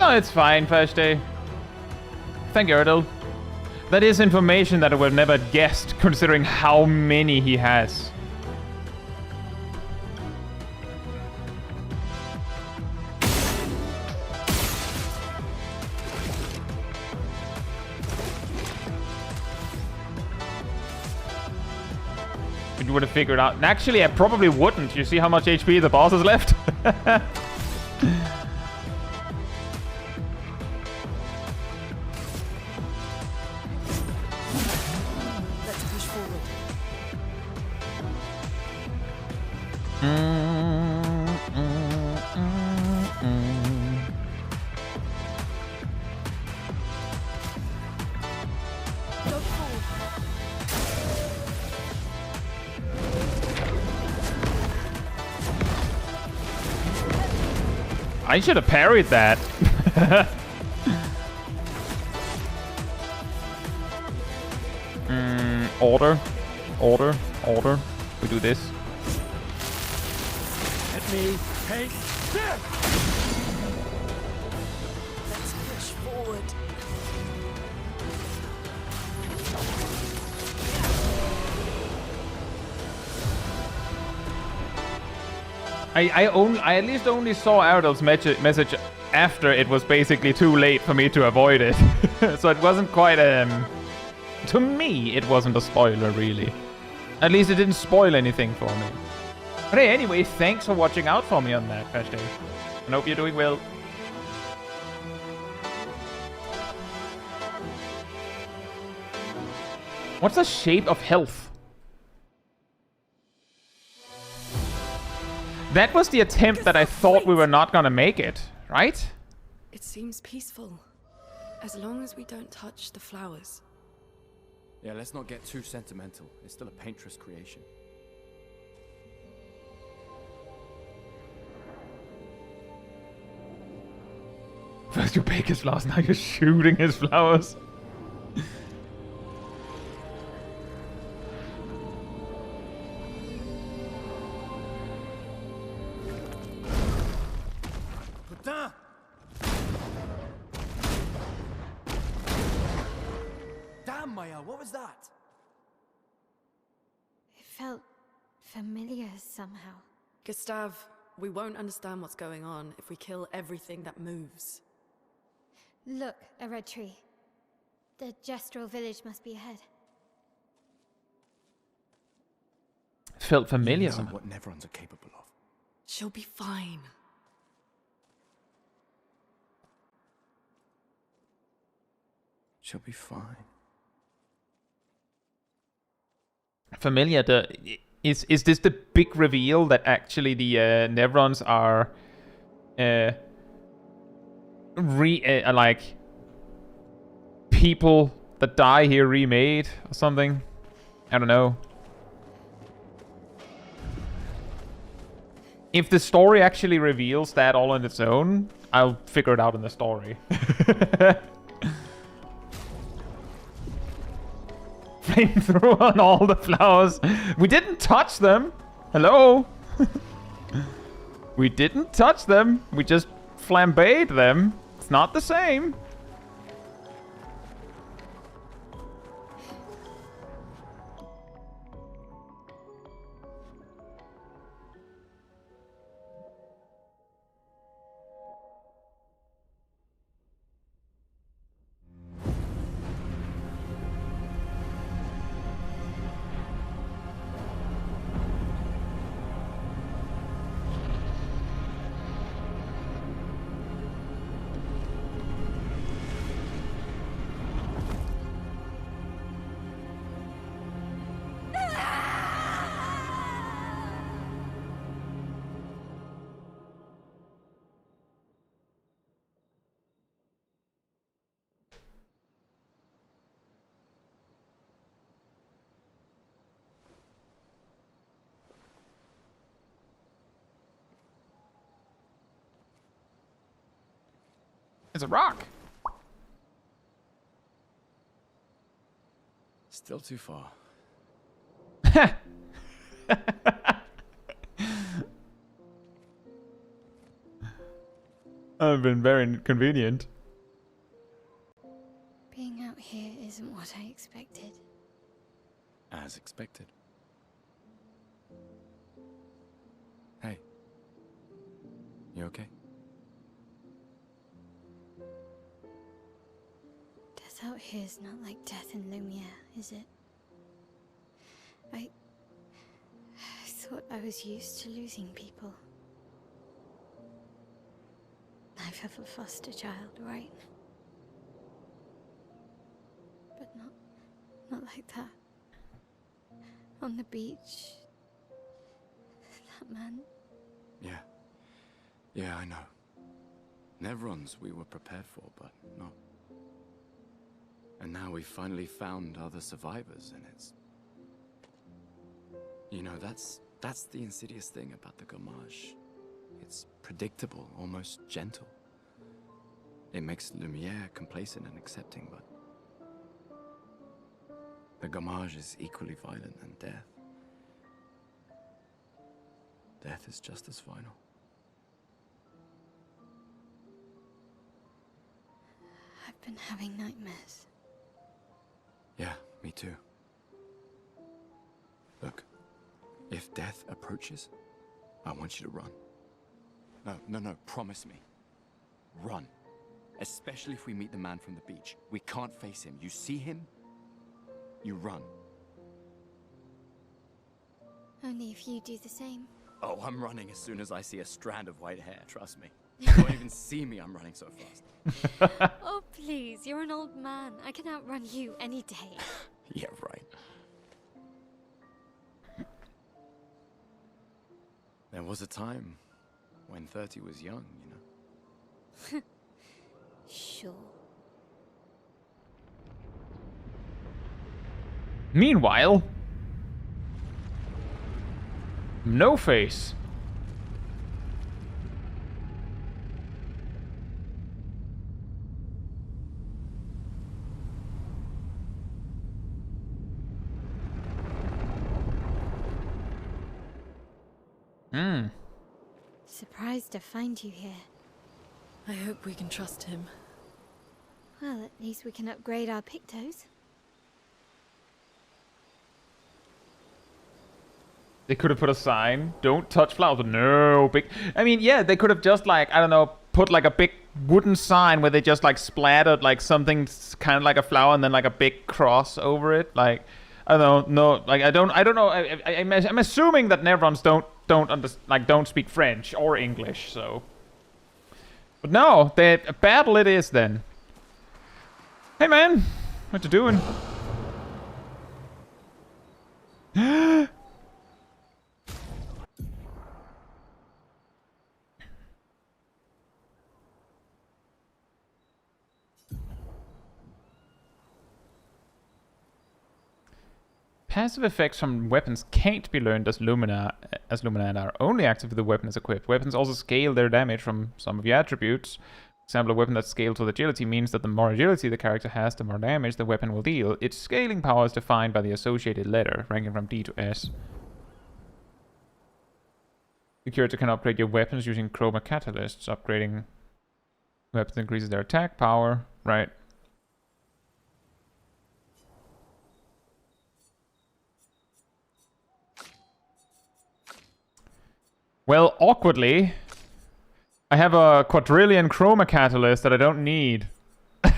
No, it's fine, first day. Thank you, Erdl. That is information that I would have never guessed, considering how many he has. You would have figured out. And actually, I probably wouldn't. You see how much HP the boss has left? I should have parried that. Order. We do this. Let me take this! Let's push forward. I at least only saw Erdl's message after it was basically too late for me to avoid it. So it wasn't quite to me, it wasn't a spoiler, really. At least it didn't spoil anything for me. But hey, anyway, thanks for watching out for me on that, Crash Day. I hope you're doing well. What's the shape of health? That was the attempt that I thought we were not gonna make it, right? It seems peaceful. As long as we don't touch the flowers. Yeah, let's not get too sentimental. It's still a painter's creation. First you bake his flowers, now you're shooting his flowers. Putain! Damn, Maelle, what was that? It felt familiar somehow. Gustav, we won't understand what's going on if we kill everything that moves. Look, a red tree. The Gestural village must be ahead. Felt familiar. You know what Nevrons are capable of. She'll be fine. She'll be fine. Familiar. Is this the big reveal that actually the Nevrons are like people that die here remade or something? I don't know. If the story actually reveals that all on its own, I'll figure it out in the story. Flamethrower on all the flowers. We didn't touch them. Hello? We didn't touch them. We just flambéed them. It's not the same. It's a rock. Still too far. I've been very convenient. Being out here isn't what I expected. As expected. Hey. You okay? Death out here's not like death in Lumiere, is it? I thought I was used to losing people. I've ever lost a child, right? But not like that. On the beach. That man. Yeah, I know. Nevrons we were prepared for, but not. And now we've finally found other survivors, and it's... You know, that's the insidious thing about the Gamage. It's predictable, almost gentle. It makes Lumiere complacent and accepting, but... The Gamage is equally violent than death. Death is just as final. I've been having nightmares. Yeah, me too. Look, if death approaches, I want you to run. No, promise me. Run. Especially if we meet the man from the beach. We can't face him. You see him, you run. Only if you do the same. Oh, I'm running as soon as I see a strand of white hair, trust me. You won't even see me, I'm running so fast. Oh, please, you're an old man. I can outrun you any day. Yeah, right. There was a time when 30 was young, you know? Sure. Meanwhile, No Face. Surprised to find you here. I hope we can trust him. Well, at least we can upgrade our Pictos. They could have put a sign, don't touch flowers, but no, big... I mean, yeah, they could have just, like, I don't know, put, like, a big wooden sign where they just, like, splattered, like, something kind of like a flower and then, like, a big cross over it. Like, I don't know, no, like, I don't know, I'm assuming that Nevrons don't speak French or English, so... But no, a battle it is, then. Hey, man, what you doing? Passive effects from weapons can't be learned as Lumina and are only active if the weapon is equipped. Weapons also scale their damage from some of your attributes. For example, a weapon that scales with agility means that the more agility the character has, the more damage the weapon will deal. Its scaling power is defined by the associated letter, ranking from D to S. The curator can upgrade your weapons using chroma catalysts. Upgrading weapons increases their attack power. Right. Well, awkwardly, I have a quadrillion chroma catalyst that I don't need. The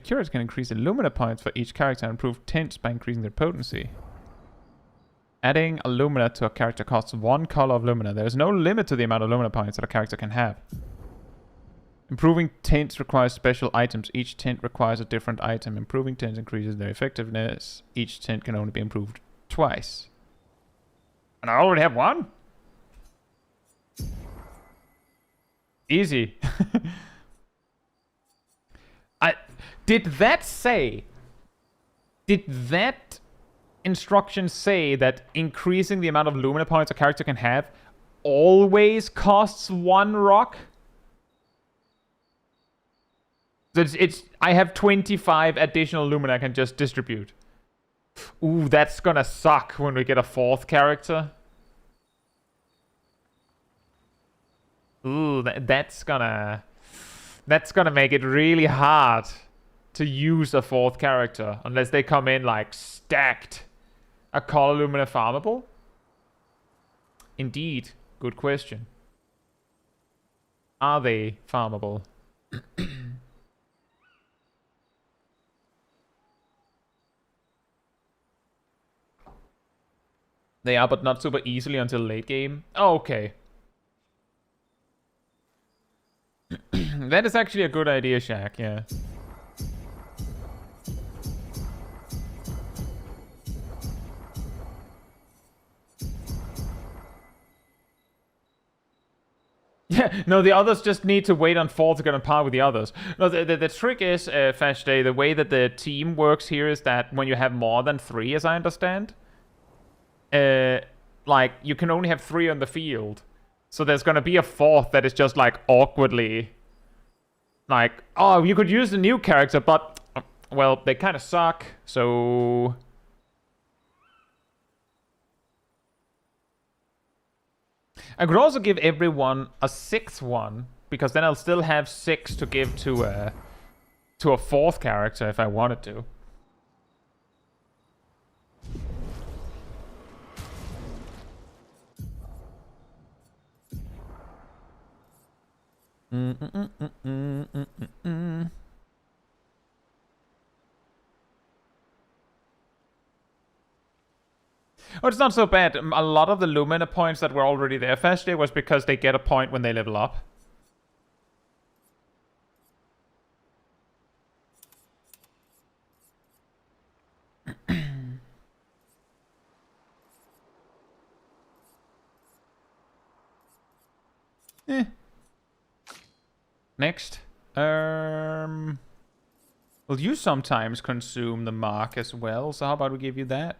curator can increase Illumina points for each character and improve tints by increasing their potency. Adding a Lumina to a character costs 1 color of Lumina. There is no limit to the amount of Lumina points that a character can have. Improving tints requires special items. Each tint requires a different item. Improving tints increases their effectiveness. Each tint can only be improved twice. And I already have one? Easy. Did that say... Did that instruction say that increasing the amount of Lumina points a character can have always costs 1 rock? So I have 25 additional Lumina I can just distribute. Ooh, that's gonna suck when we get a 4th character. Ooh, that's gonna make it really hard to use a 4th character unless they come in like stacked. Are Color Lumina farmable? Indeed, good question. Are they farmable? They are, but not super easily until late game. Oh, okay. That is actually a good idea, Shaq, yeah. Yeah, no, the others just need to wait on 4 to get on par with the others. No, the trick is, Fash Day, the way that the team works here is that when you have more than 3, as I understand, like, you can only have 3 on the field. So there's gonna be a 4th that is just, like, awkwardly... Like, oh, you could use the new character, but... Well, they kind of suck, so... I could also give everyone a 6th one, because then I'll still have 6 to give to a 4th character if I wanted to. Oh, it's not so bad. A lot of the Lumina points that were already there Fast Day was because they get a point when they level up. Next. Well, you sometimes consume the mark as well, so how about we give you that?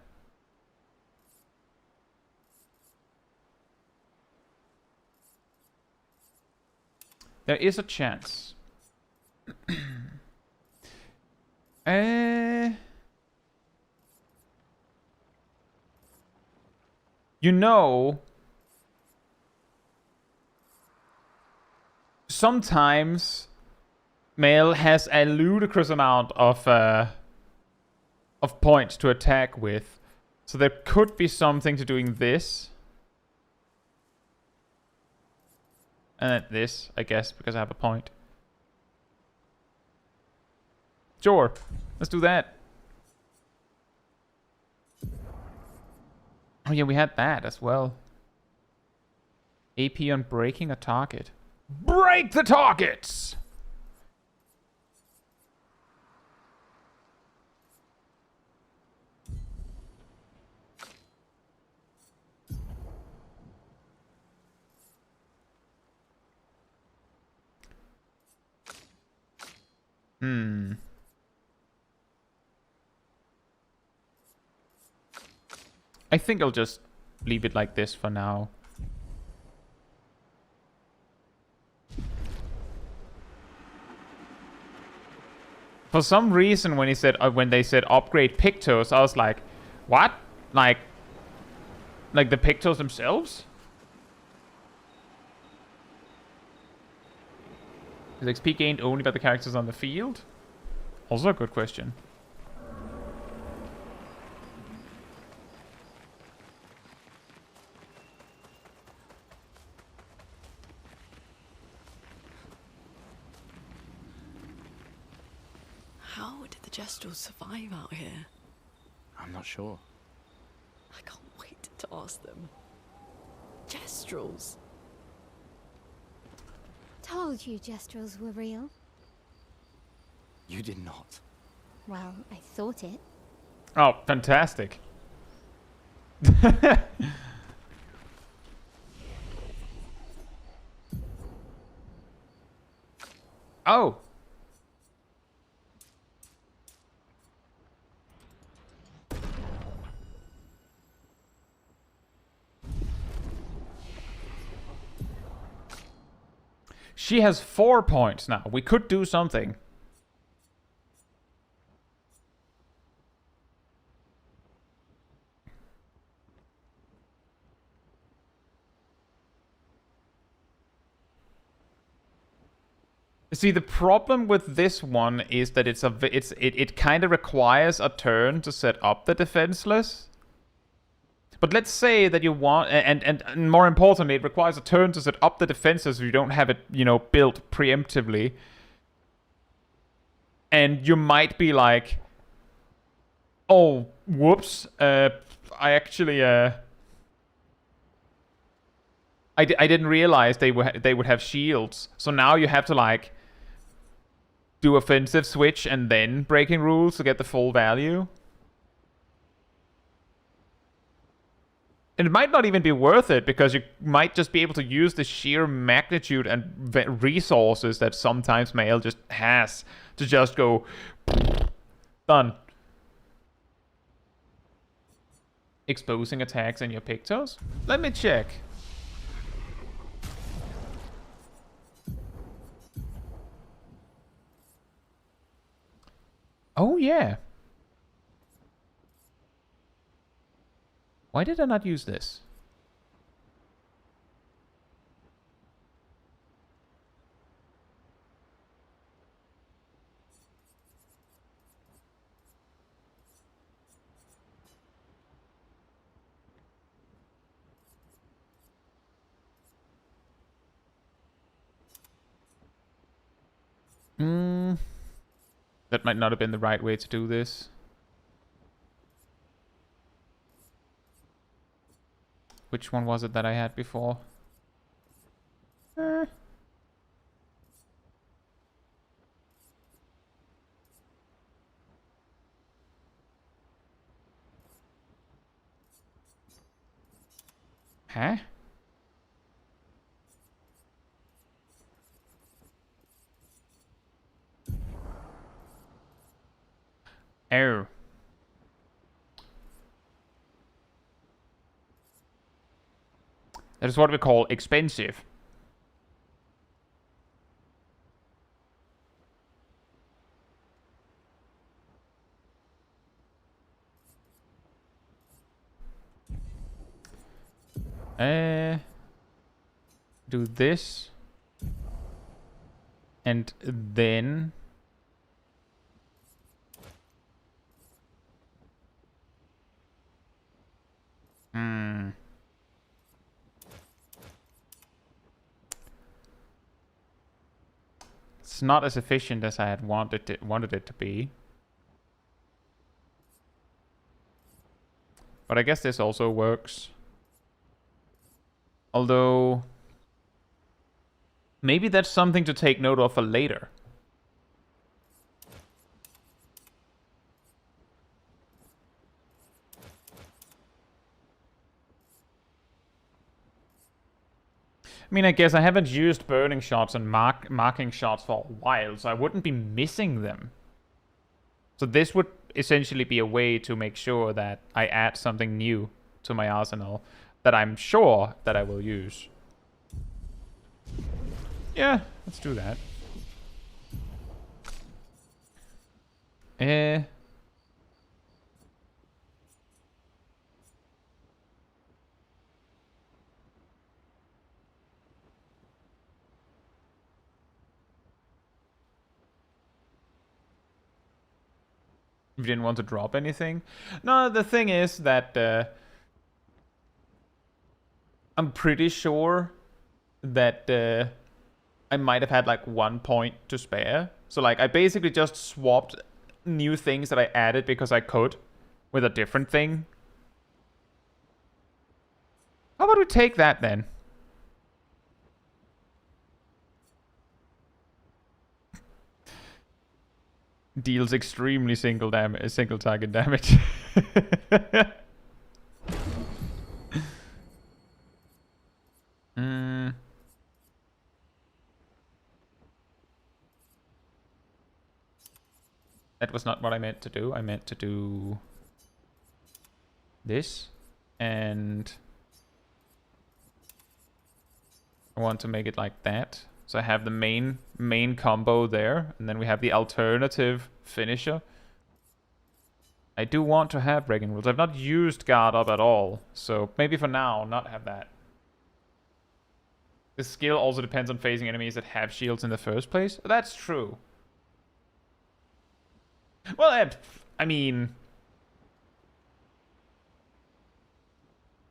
There is a chance. You know, sometimes Maelle has a ludicrous amount of points to attack with. So there could be something to doing this. And then this, I guess, because I have a point. Sure, let's do that. Oh yeah, we had that as well. AP on breaking a target. Break the targets! I think I'll just leave it like this for now. For some reason, when they said upgrade Pictos, I was like, what? Like the Pictos themselves? Is XP gained only by the characters on the field? Also a good question. How did the Gestrals survive out here? I'm not sure. I can't wait to ask them. Gestrals? Told you Gestrals were real. You did not. Well, I thought it. Oh, fantastic. Oh. She has 4 points now. We could do something. See, the problem with this one is that it kind of requires a turn to set up the defenseless. But let's say that you want, and more importantly, it requires a turn to set up the defenses if you don't have it, you know, built preemptively. And you might be like, oh, whoops, I actually, I didn't realize they would have shields. So now you have to, like, do offensive switch and then breaking rules to get the full value. And it might not even be worth it, because you might just be able to use the sheer magnitude and resources that sometimes Maelle just has to just go done. Exposing attacks in your pictos? Let me check. Oh, yeah. Why did I not use this? That might not have been the right way to do this. Which one was it that I had before? Huh? Oh. That is what we call expensive. Do this. And then... It's not as efficient as I had wanted it to be. But I guess this also works. Although... maybe that's something to take note of for later. I mean, I guess I haven't used burning shots and marking shots for a while, so I wouldn't be missing them. So this would essentially be a way to make sure that I add something new to my arsenal that I'm sure that I will use. Yeah, let's do that. You didn't want to drop anything? No, the thing is that I'm pretty sure that I might have had like 1 point to spare. So like I basically just swapped new things that I added because I could with a different thing. How about we take that then? Deals extremely single target damage. That was not what I meant to do. I meant to do this, and I want to make it like that. So I have the main combo there, and then we have the alternative finisher. I do want to have Breaking Rules. I've not used Guard Up at all, so maybe for now, not have that. The skill also depends on facing enemies that have shields in the first place. That's true. Well, I mean...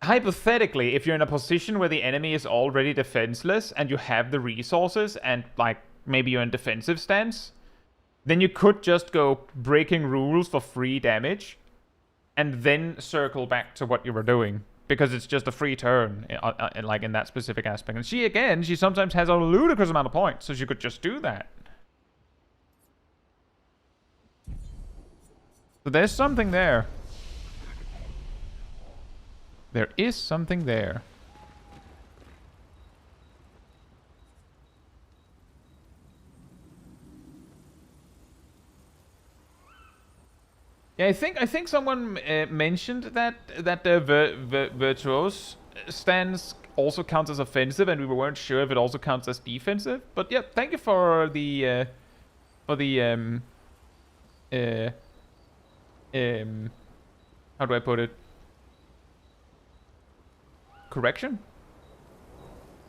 hypothetically, if you're in a position where the enemy is already defenseless and you have the resources and, like, maybe you're in defensive stance, then you could just go Breaking Rules for free damage and then circle back to what you were doing. Because it's just a free turn, like in that specific aspect. And she sometimes has a ludicrous amount of points, so she could just do that. So there's something there. There is something there. Yeah, I think someone mentioned that the virtuose stance also counts as offensive, and we weren't sure if it also counts as defensive. But yeah, thank you for the how do I put it? Correction?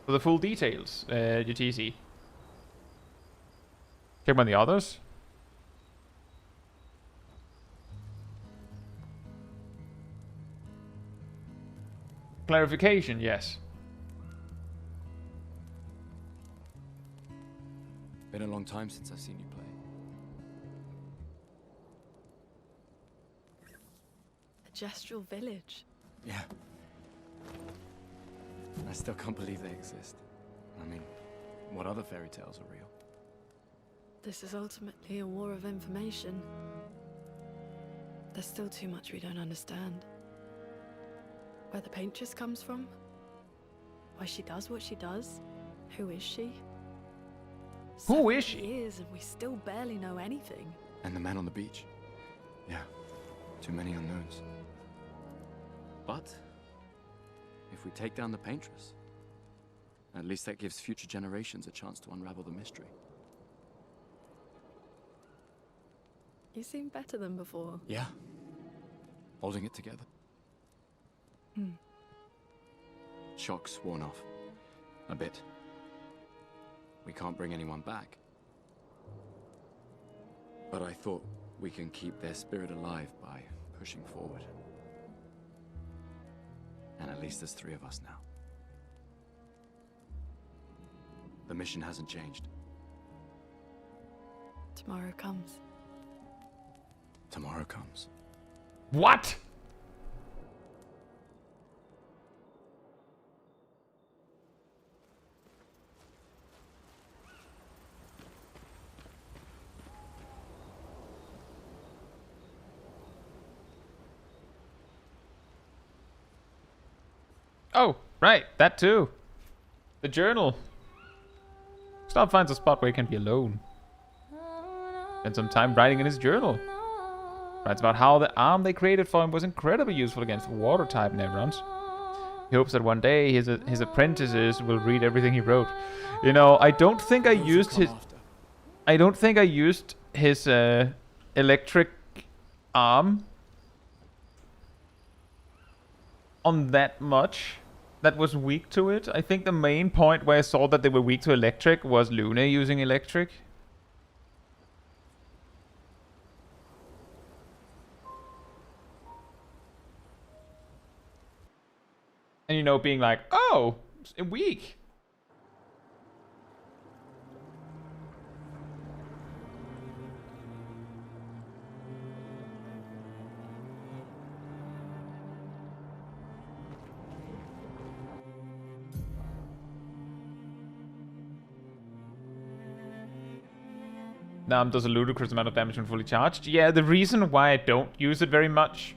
For the full details, UTC. Check on the others. Clarification, yes. Been a long time since I've seen you play. A gestural village. Yeah. I still can't believe they exist. I mean, what other fairy tales are real? This is ultimately a war of information. There's still too much we don't understand. Where the paintress comes from? Why she does what she does? Who is she? Who is she? 70 years and we still barely know anything. And the man on the beach? Yeah, too many unknowns. But if we take down the paintress, at least that gives future generations a chance to unravel the mystery. You seem better than before. Yeah. Holding it together. Shock's worn off. A bit. We can't bring anyone back. But I thought we can keep their spirit alive by pushing forward. And at least there's 3 of us now. The mission hasn't changed. Tomorrow comes. Tomorrow comes. What? Oh, right, that too. The journal. Gustav finds a spot where he can be alone. Spends some time writing in his journal. Writes about how the arm they created for him was incredibly useful against water-type Nevrons. He hopes that one day his apprentices will read everything he wrote. You know, I don't think I used his... I don't think I used his electric arm on that much that was weak to it. I think the main point where I saw that they were weak to electric was Luna using electric. And you know, being like, oh, weak. Does a ludicrous amount of damage when fully charged. Yeah, the reason why I don't use it very much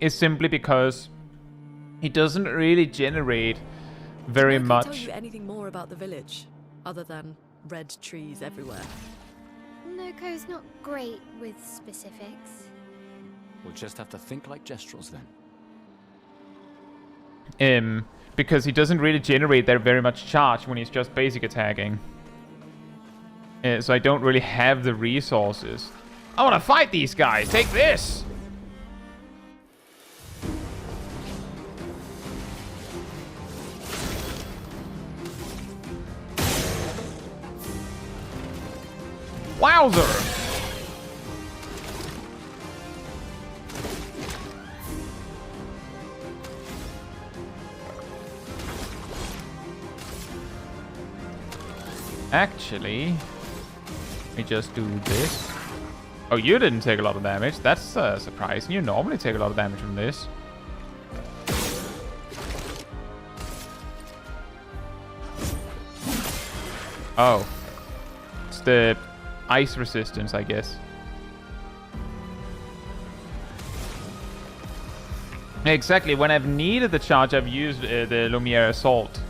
is simply because he doesn't really generate very much. Can I tell you anything more about the village, other than red trees everywhere? Noko's not great with specifics. We'll just have to think like Gestrels then. because he doesn't really generate that very much charge when he's just basic attacking. So I don't really have the resources. I want to fight these guys. Take this. Wowzer. Actually, let me just do this. Oh, you didn't take a lot of damage. That's surprising. You normally take a lot of damage from this. Oh. It's the ice resistance, I guess. Exactly. When I've needed the charge, I've used the Lumiere Assault.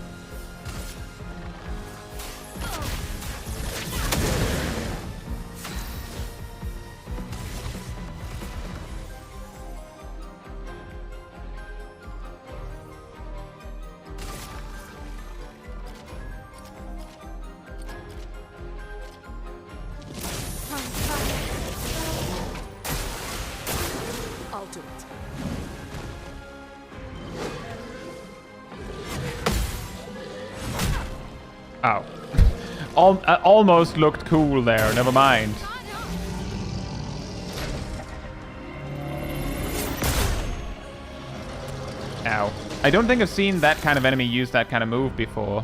Oh. Almost looked cool there. Never mind. Ow. I don't think I've seen that kind of enemy use that kind of move before.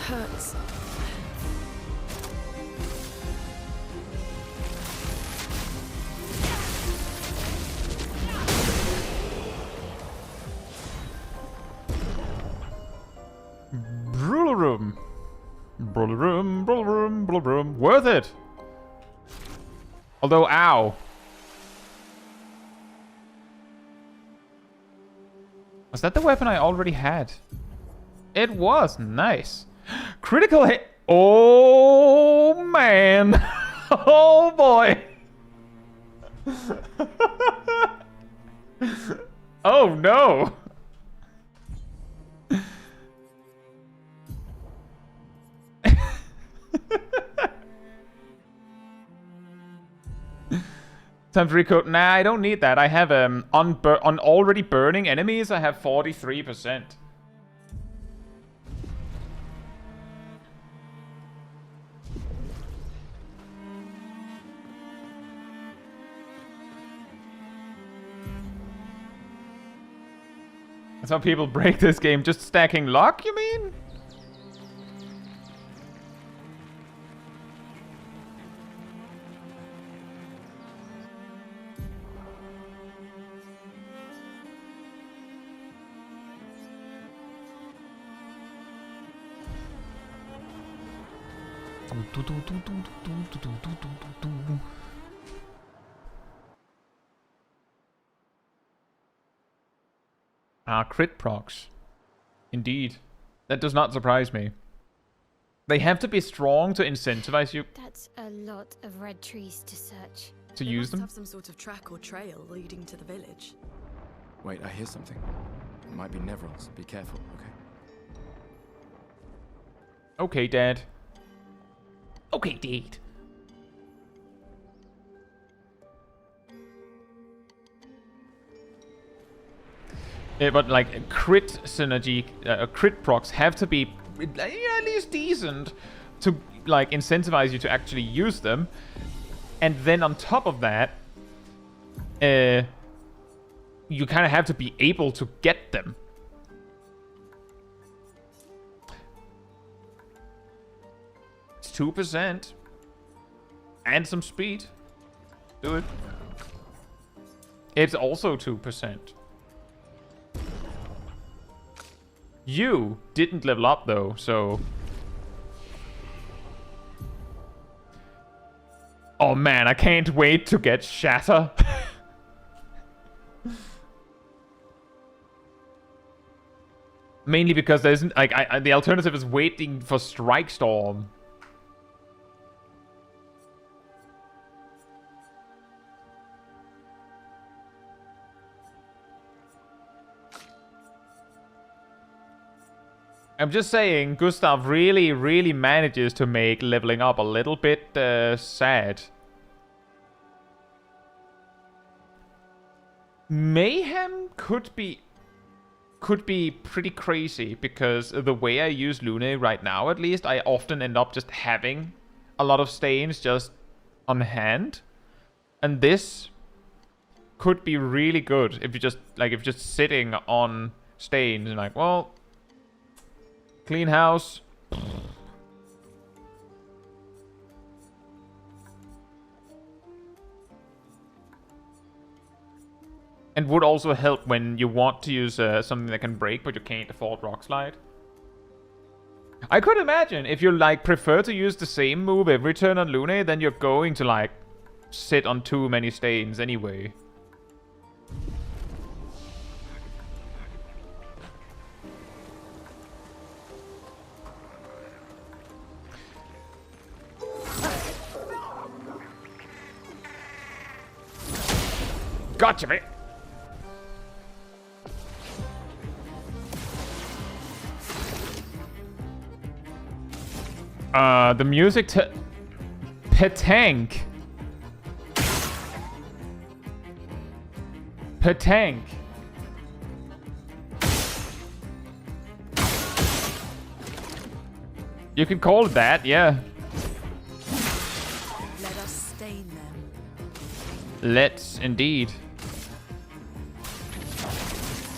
Hurts. Brularum. Brularum, brularum, brularum. Worth it. Although, ow. Was that the weapon I already had? It was. Nice. Critical hit. Oh, man. Oh, boy. Oh, no. Time to recode. Nah, I don't need that. I have on already burning enemies, I have 43%. That's how people break this game. Just stacking luck, you mean? Ah, crit procs. Indeed. That does not surprise me. They have to be strong to incentivize you That's a lot of red trees to search. to They use must them. have some sort of track or trail leading to the village. Wait, I hear something. It might be Nevrons. Be careful, okay? Okay, Dad. Okay, Dad. Yeah, but like crit synergy, crit procs have to be at least decent to like incentivize you to actually use them, and then on top of that, you kind of have to be able to get them. It's 2% and some speed. Do it. It's also 2%. You didn't level up though, so... Oh man, I can't wait to get Shatter. Mainly because there isn't like the alternative is waiting for Strike Storm. I'm just saying, Gustav really manages to make leveling up a little bit sad. Mayhem could be pretty crazy because the way I use Lune right now, at least, I often end up just having a lot of stains just on hand, and this could be really good if you just like if you're just sitting on stains and like, well, clean house. And would also help when you want to use something that can break, but you can't afford Rock Slide. I could imagine if you like prefer to use the same move every turn on Lune, then you're going to like sit on too many stains anyway. Gotcha, mate. The music to Petank. Petank. You can call it that, yeah. Let us stain them. Let's indeed.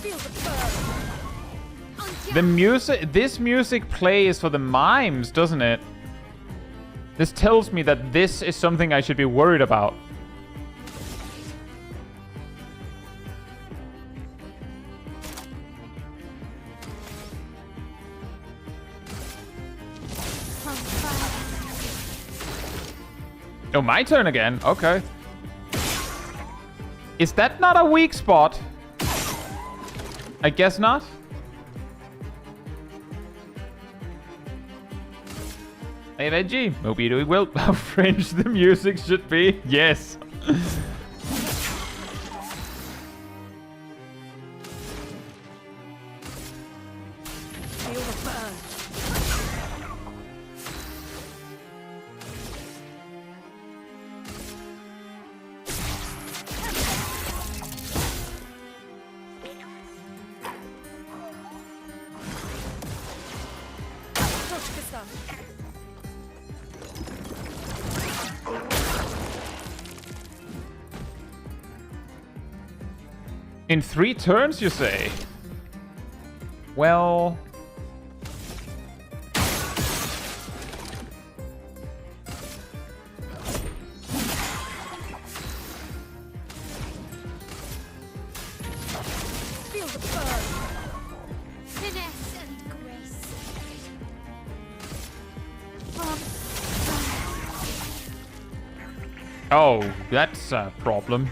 Feel the burn. The music, this music plays for the mimes, doesn't it? This tells me that this is something I should be worried about. Oh, my turn again. Okay. Is that not a weak spot? I guess not. Hey, Veggie. Hope you're doing well. How French the music should be. Yes. Feel the burn. Touch Gustav. In 3 turns, you say? Well... Feel the burn. Finesse and grace. Oh, that's a problem.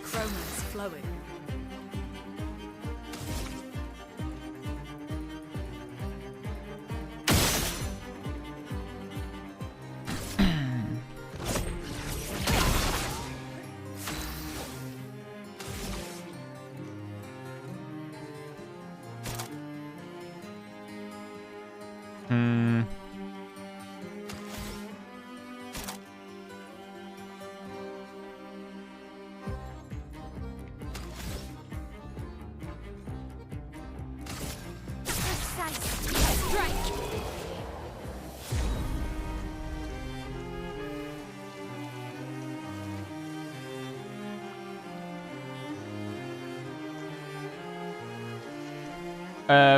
Chroma's flowing. Hmm. Precise strike.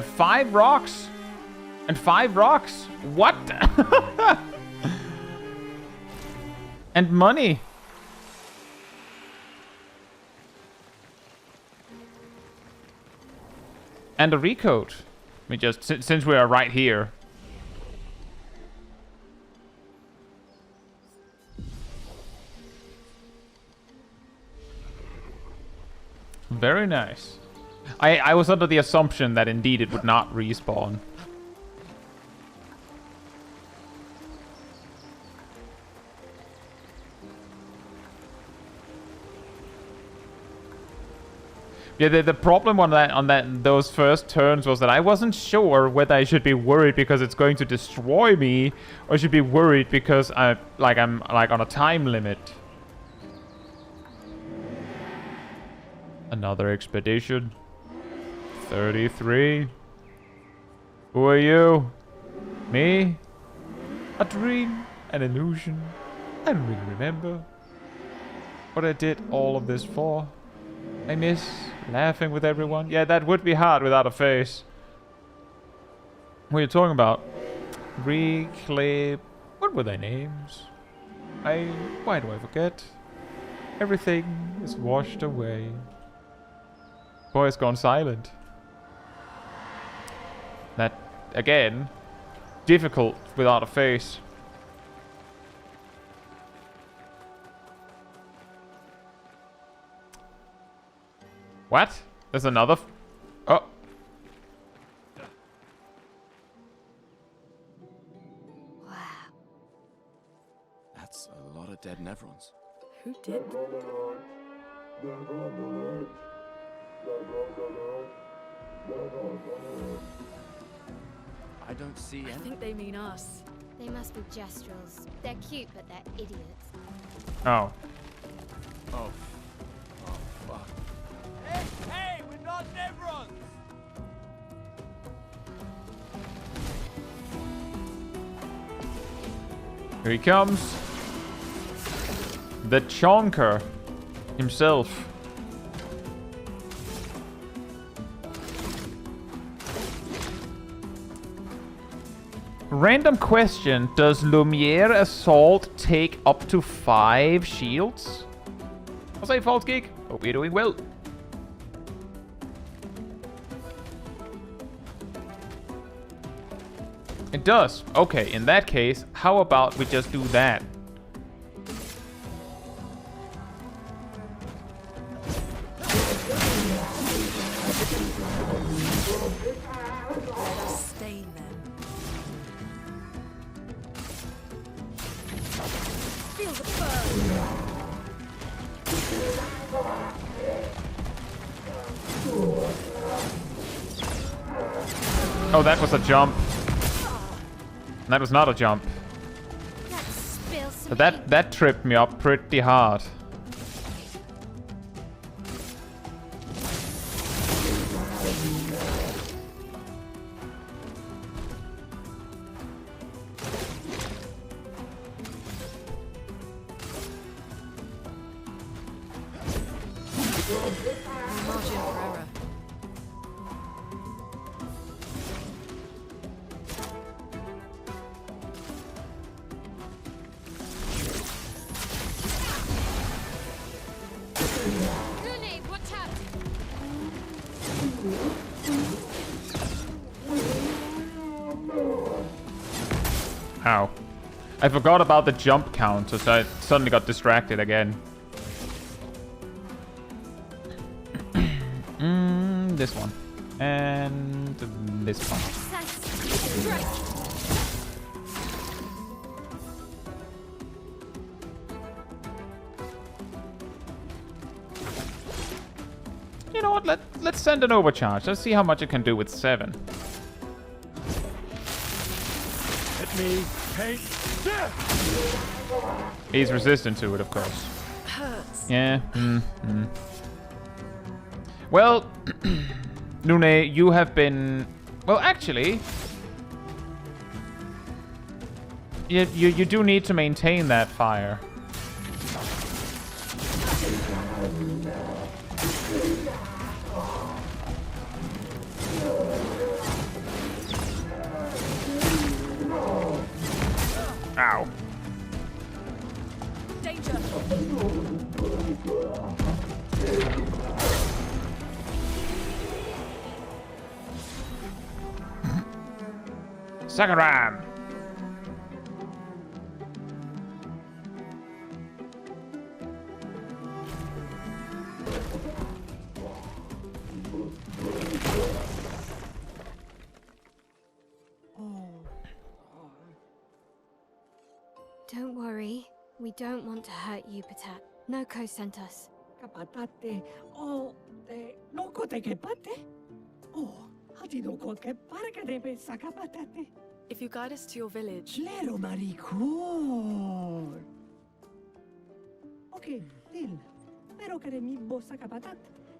Five rocks. And 5 rocks? What? And money. And a recode. Let me just, since we are right here. Very nice. I was under the assumption that indeed it would not respawn. Yeah, the problem on those first turns was that I wasn't sure whether I should be worried because it's going to destroy me, or I should be worried because I'm like on a time limit. Another expedition. 33. Who are you? Me? A dream? An illusion? I don't really remember what I did all of this for. I miss laughing with everyone. Yeah, that would be hard without a face. What are you talking about? Reclaim... What were their names? Why do I forget? Everything is washed away. Boy has gone silent. That, again, difficult without a face. What? There's another... Oh. Wow. That's a lot of dead Nevrons. Who did? I don't see I any. think they mean us. They must be gestrels. They're cute, but they're idiots. Oh. Oh. Oh, fuck. Hey, we're not Nevrons! Here he comes. The Chonker himself. Random question. Does Lumiere Assault take up to 5 shields? I'll say False Geek. Hope you're doing well. It does. Okay, in that case, how about we just do that? Let us stain them. Feel the burn! Oh, that was a jump. That was not a jump. Let's spill some But that tripped me up pretty hard. No margin for error. Grenade, watch out! Ow. I forgot about the jump counter, so I suddenly got distracted again. This one. And this one. Strike! You know what? Let's send an overcharge. Let's see how much it can do with 7. Let me paint death! He's resistant to it, of course. Hurts. Yeah. Well, Nune, you have been... Well, actually... You do need to maintain that fire. Ow. Danger. Second ram. Don't worry. We don't want to hurt you, Patat. Noko sent us. Kapatate. Oh, noko te kepate. Oh, hati noko ke parka debe sakapatate. If you guide us to your village, Lero maricor. Okay, Dil. Pero kare mi bossa kapatat.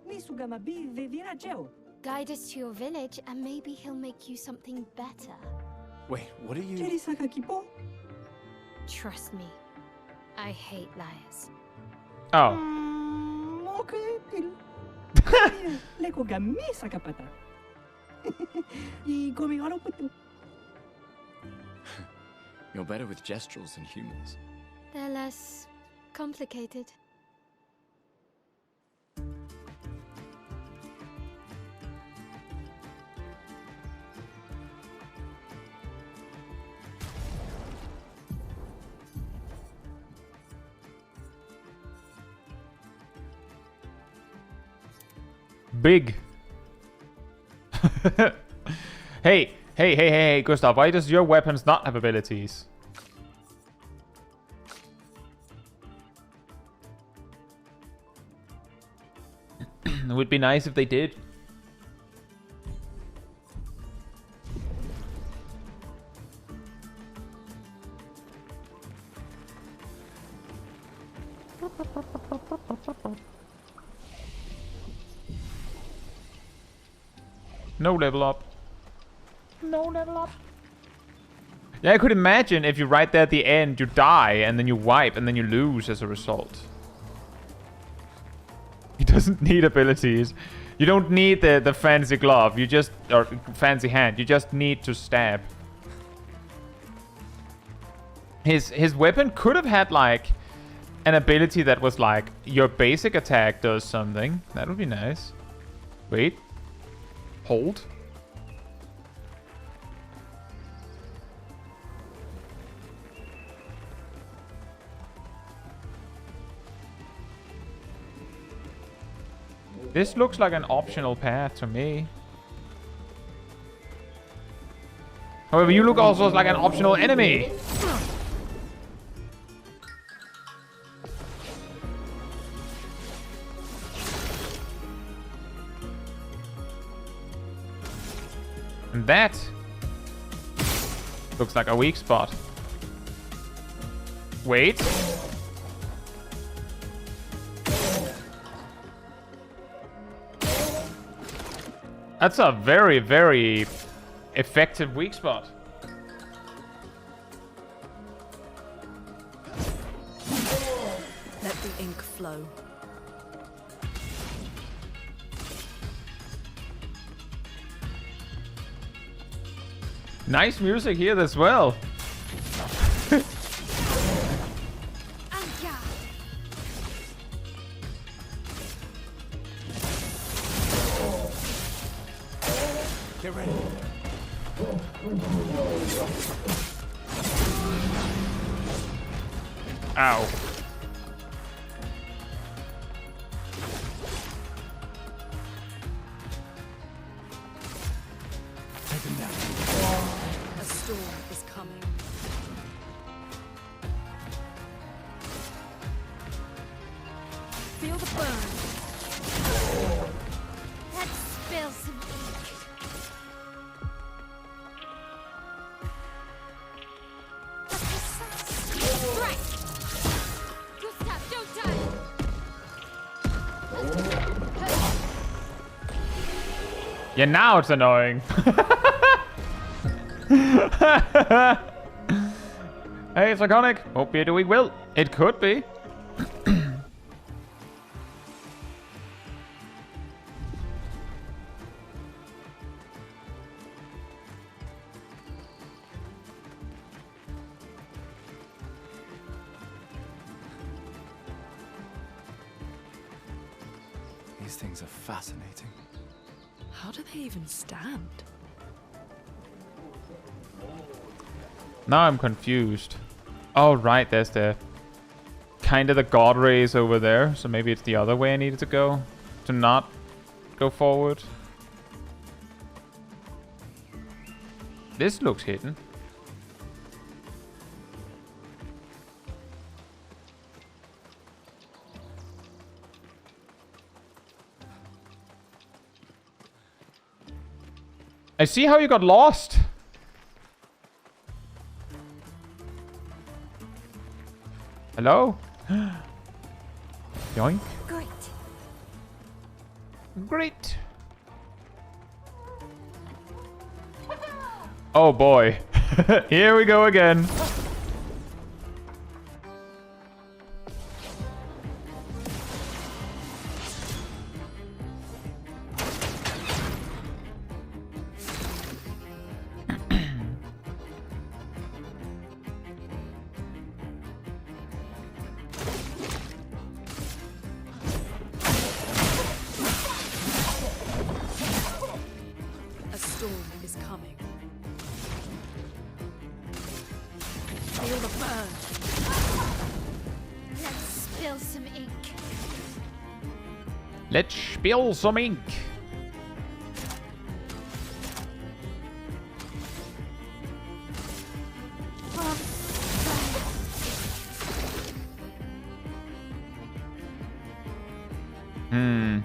Ni sugama bi de virageo. Guide us to your village and maybe he'll make you something better. Wait, what are you... Cheri sakakipo? Trust me. I hate liars. Oh. Okay, Dil. Leko gami sakapatat. I gomi haro putu. You're better with gesturals than humans. They're less complicated. Big. Hey, Gustav, why does your weapons not have abilities? It would be nice if they did. No level up. No level up. Yeah, I could imagine if you right there at the end, you die, and then you wipe, and then you lose as a result. He doesn't need abilities. You don't need the fancy glove. You just... or fancy hand. You just need to stab. His weapon could have had, like, an ability that was like, your basic attack does something. That would be nice. Wait. Hold. This looks like an optional path to me. However, you look also like an optional enemy. And that looks like a weak spot. Wait. That's a very, very effective weak spot. Let the ink flow. Nice music here as well. Get ready. Ow. A storm is coming. Feel the burn. Let's spill some ink. Right. Gustav, don't die. Yeah, now it's annoying. Hey, it's iconic. Hope you're doing well. It could be. These things are fascinating. How do they even stand? Now I'm confused. Oh, right, there's the... kind of the god rays over there. So maybe it's the other way I needed to go. To not go forward. This looks hidden. I see how you got lost. Hello? Yoink. Great. Great. Oh boy. Here we go again. A storm is coming. Feel the burn. Let's spill some ink. Let's spill some ink. Hmm.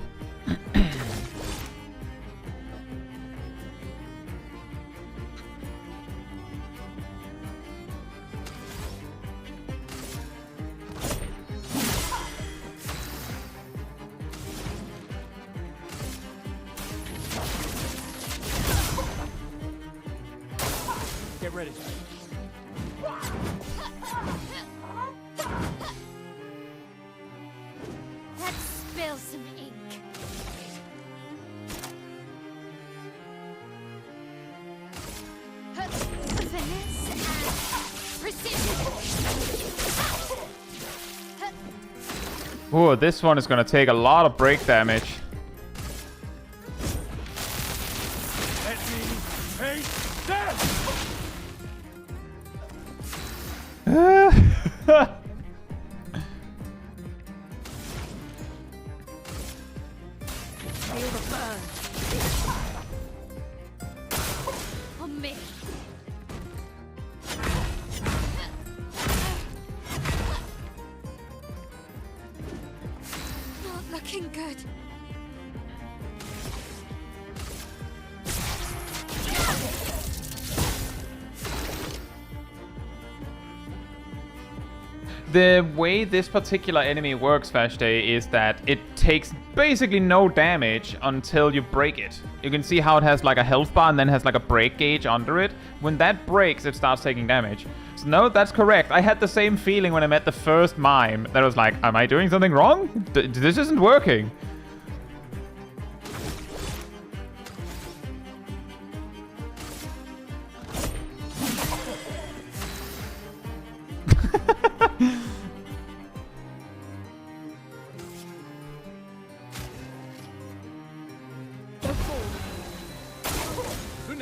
Get ready. Let's spill some ink. Finesse and precision. Ooh, this one is gonna take a lot of break damage. Let me face death! Feel the burn. On me. Not looking good. The way this particular enemy works, Vashti, is that it takes basically no damage until you break it. You can see how it has like a health bar and then has like a break gauge under it. When that breaks, it starts taking damage. So no, that's correct. I had the same feeling when I met the first mime. That was like, am I doing something wrong? This isn't working.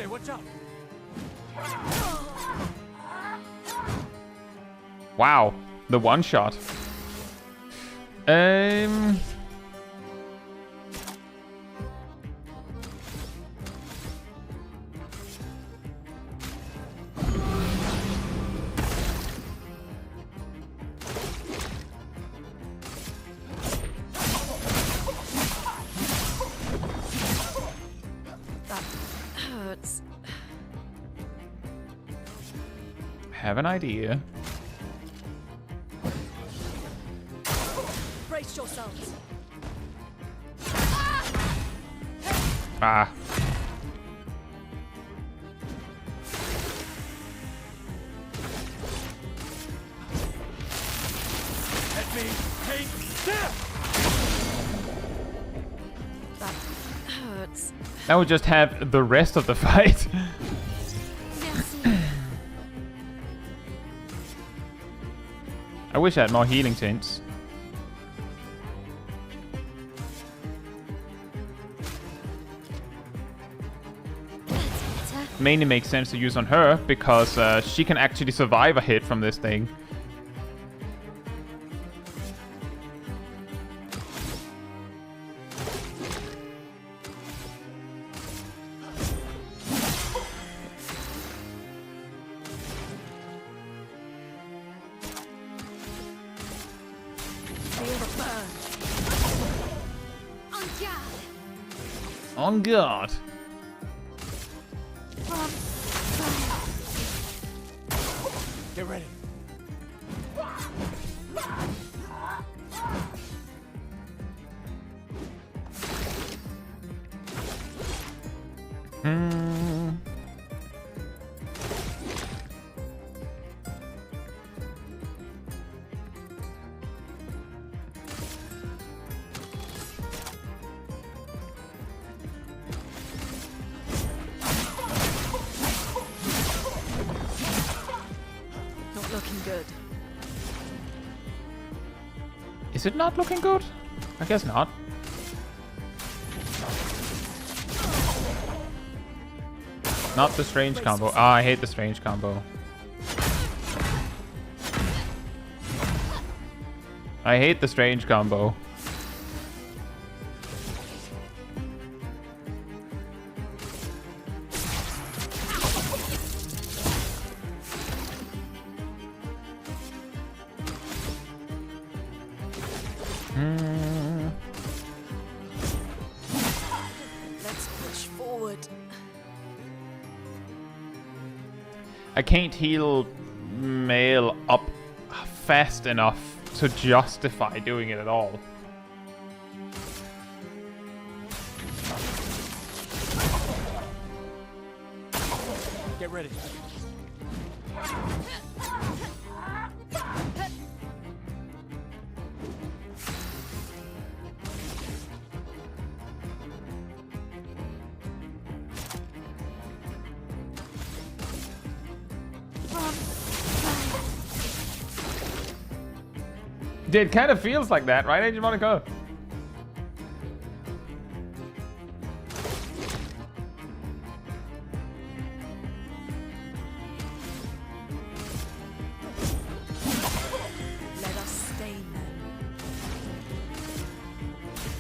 Watch out! Wow, the one shot. Hurts. Have an idea. Brace yourselves. Ah. Let me take death! That hurts. Now we just have the rest of the fight. I wish I had more healing tints. mainly makes sense to use on her because she can actually survive a hit from this thing. On guard. Get ready. Is it not looking good? I guess not. Not the strange combo. Ah, I hate the strange combo. I hate the strange combo. Let's push forward. I can't heal Maelle up fast enough to justify doing it at all. Get ready. It kind of feels like that, right, Agent Monaco? Let us stain them.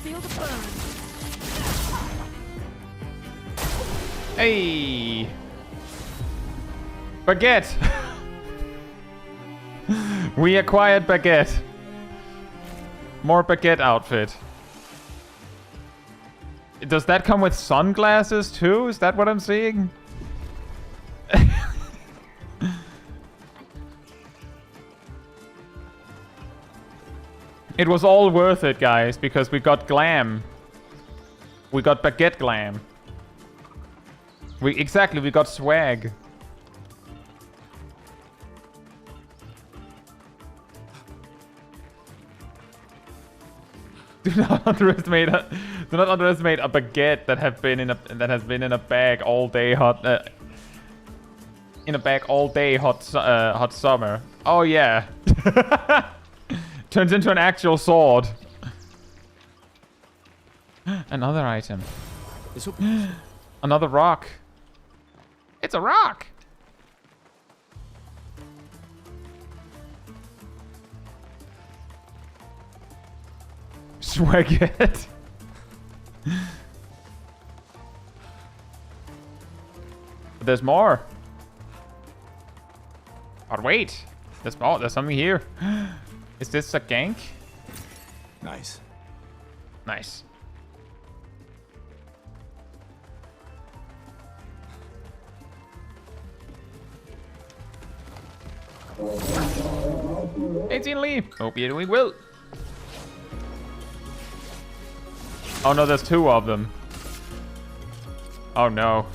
Feel the burn. Hey! Baguette! We acquired Baguette. More Baguette outfit. Does that come with sunglasses too? Is that what I'm seeing? It was all worth it, guys, because we got glam. We got Baguette glam. We got swag. Do not underestimate a baguette that has been in a bag all day hot hot summer. Oh yeah. Turns into an actual sword. Another item. Another rock. It's a rock. Swagget. But there's more. But wait, there's more. There's something here. Is this a gank? Nice. Nice. Lee. Hope you're doing well. Oh no, there's two of them. Oh no.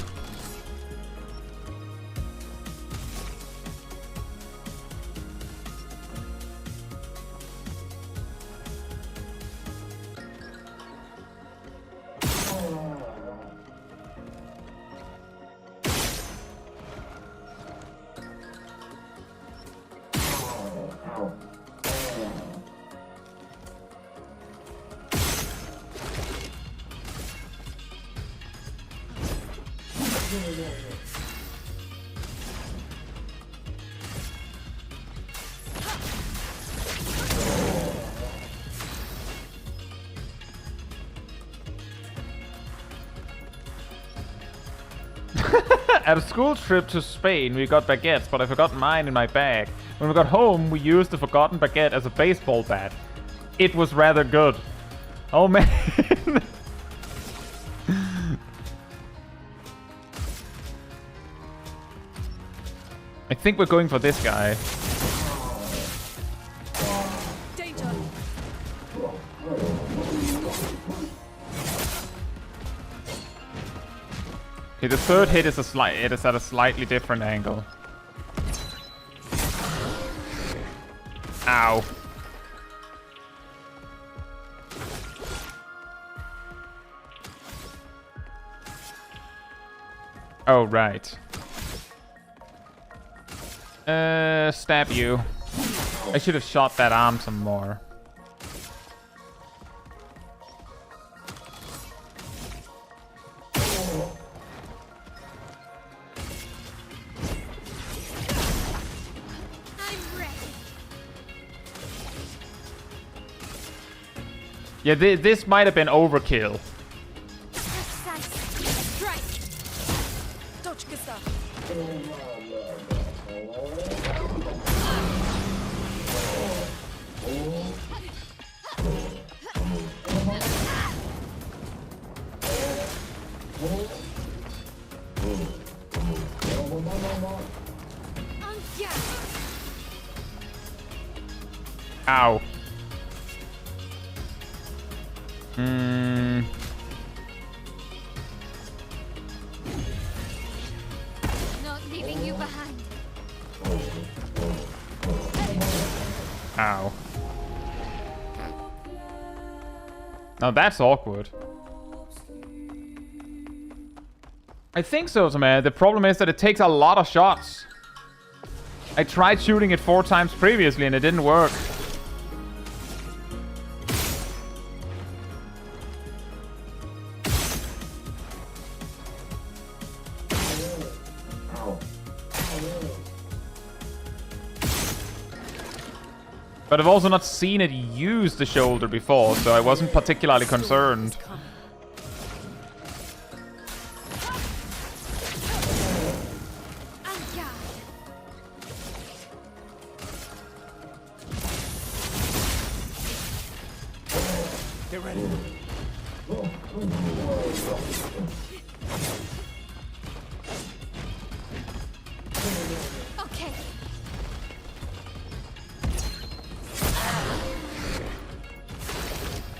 at a school trip to Spain, we got baguettes, but I forgot mine in my bag. When we got home, we used the forgotten baguette as a baseball bat. It was rather good. Oh, man. I think we're going for this guy. Danger. Okay, the third hit is at a slightly different angle. Ow. Oh, right. Stab you. I should have shot that arm some more. Yeah, this might have been overkill. Dodge, Gustav. Ow. Not leaving you behind. Ow. Now that's awkward. I think so, man. The problem is that it takes a lot of shots. I tried shooting it 4 times previously and it didn't work. But I've also not seen it use the shoulder before, so I wasn't particularly concerned. Get ready. Okay.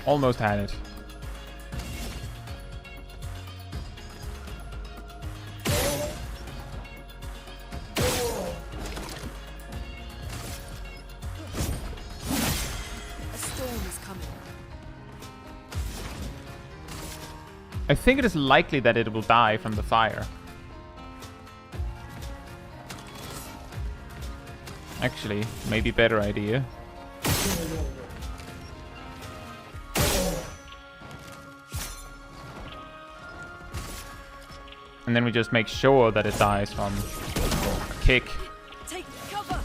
Almost had it. A storm is coming. I think it is likely that it will die from the fire. Actually, maybe better idea. And then we just make sure that it dies from a kick. Take cover.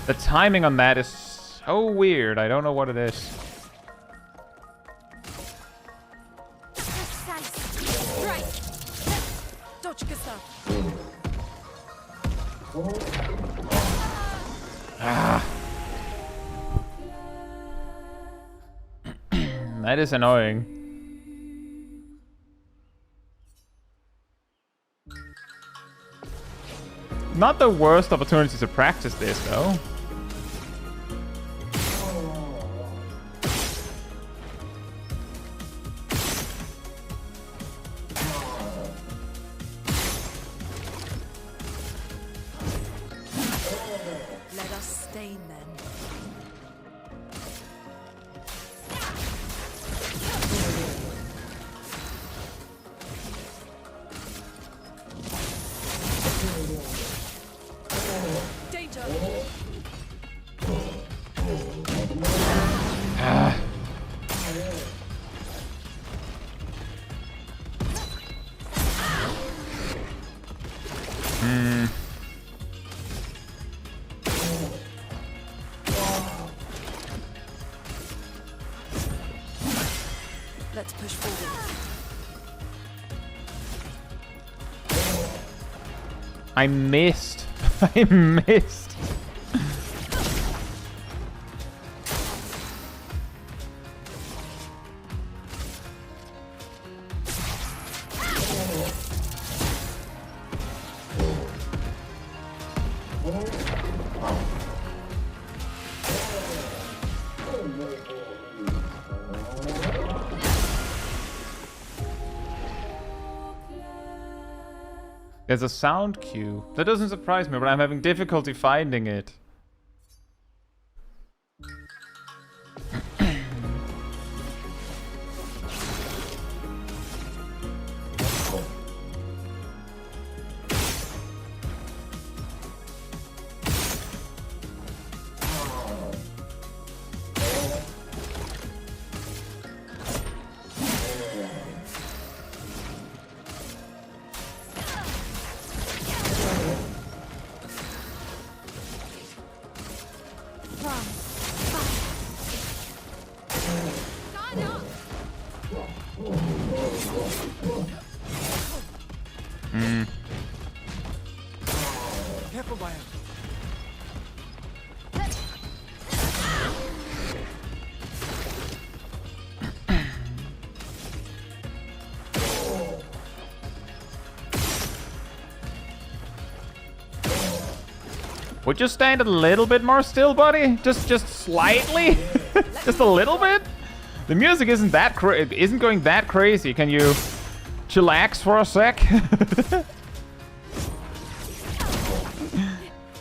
The timing on that is so weird. I don't know what it is. Dodge, Gustav. Ah. That is annoying. Not the worst opportunity to practice this, though. Let us stain them. Danger. Ah. Let's push forward. I missed. I missed. There's a sound cue. That doesn't surprise me, but I'm having difficulty finding it. Careful, Maelle. Would you stand a little bit more still, buddy? Just slightly? Just a little bit? The music isn't going that crazy. Can you chillax for a sec?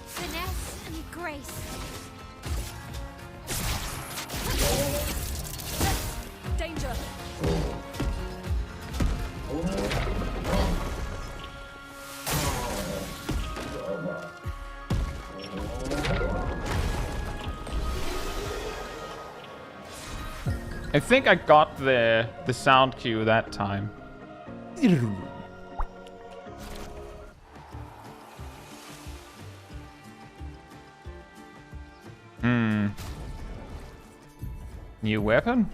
Finesse and grace. Danger. I think I got the sound cue that time. New weapon?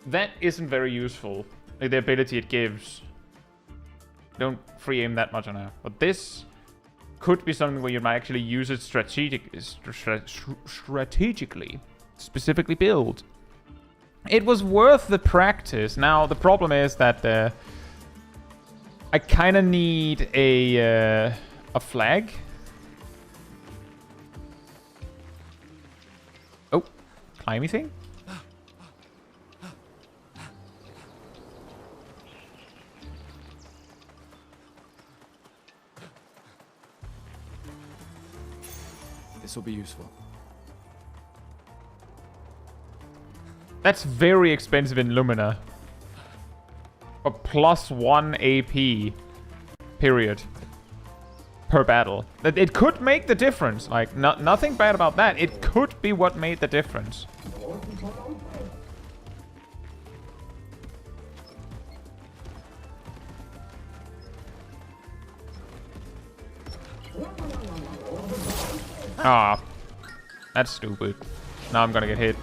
That isn't very useful. Like the ability it gives. Don't free aim that much on her. But this could be something where you might actually use it strategically. Specifically build. It was worth the practice. Now, the problem is that I kind of need a flag. Oh, climby thing? This will be useful. That's very expensive in Lumina. A +1 AP. Period. Per battle. It could make the difference. Like, nothing bad about that. It could be what made the difference. Ah. That's stupid. Now I'm gonna get hit.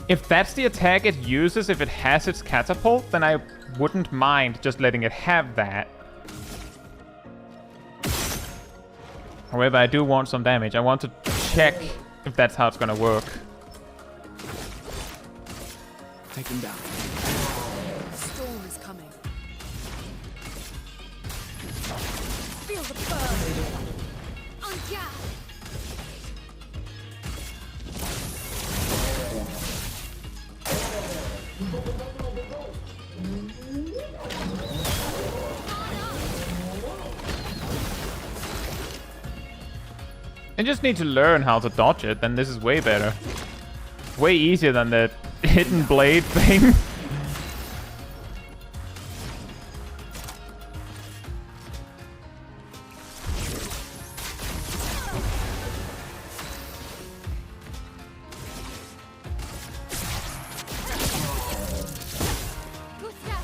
If that's the attack it uses, if it has its catapult, then I wouldn't mind just letting it have that. However, I do want some damage. I want to check if that's how it's gonna work. Take him down. Storm is coming. Feel the burn. On gas. I just need to learn how to dodge it, then this is way better. Way easier than the hidden blade thing. Gustav,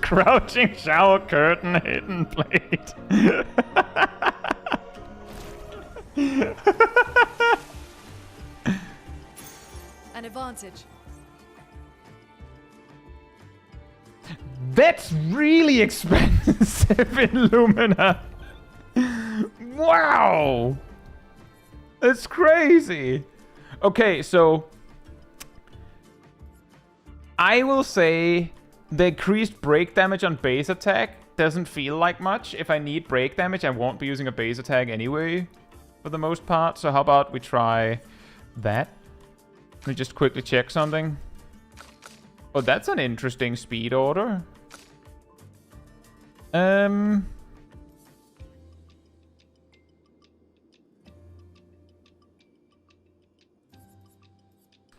Crouching shower curtain, hidden plate. An advantage. That's really expensive in Lumina. Wow. That's crazy. Okay, so I will say the increased break damage on base attack doesn't feel like much. If I need break damage, I won't be using a base attack anyway, for the most part. So how about we try that? Let me just quickly check something. Oh, that's an interesting speed order. How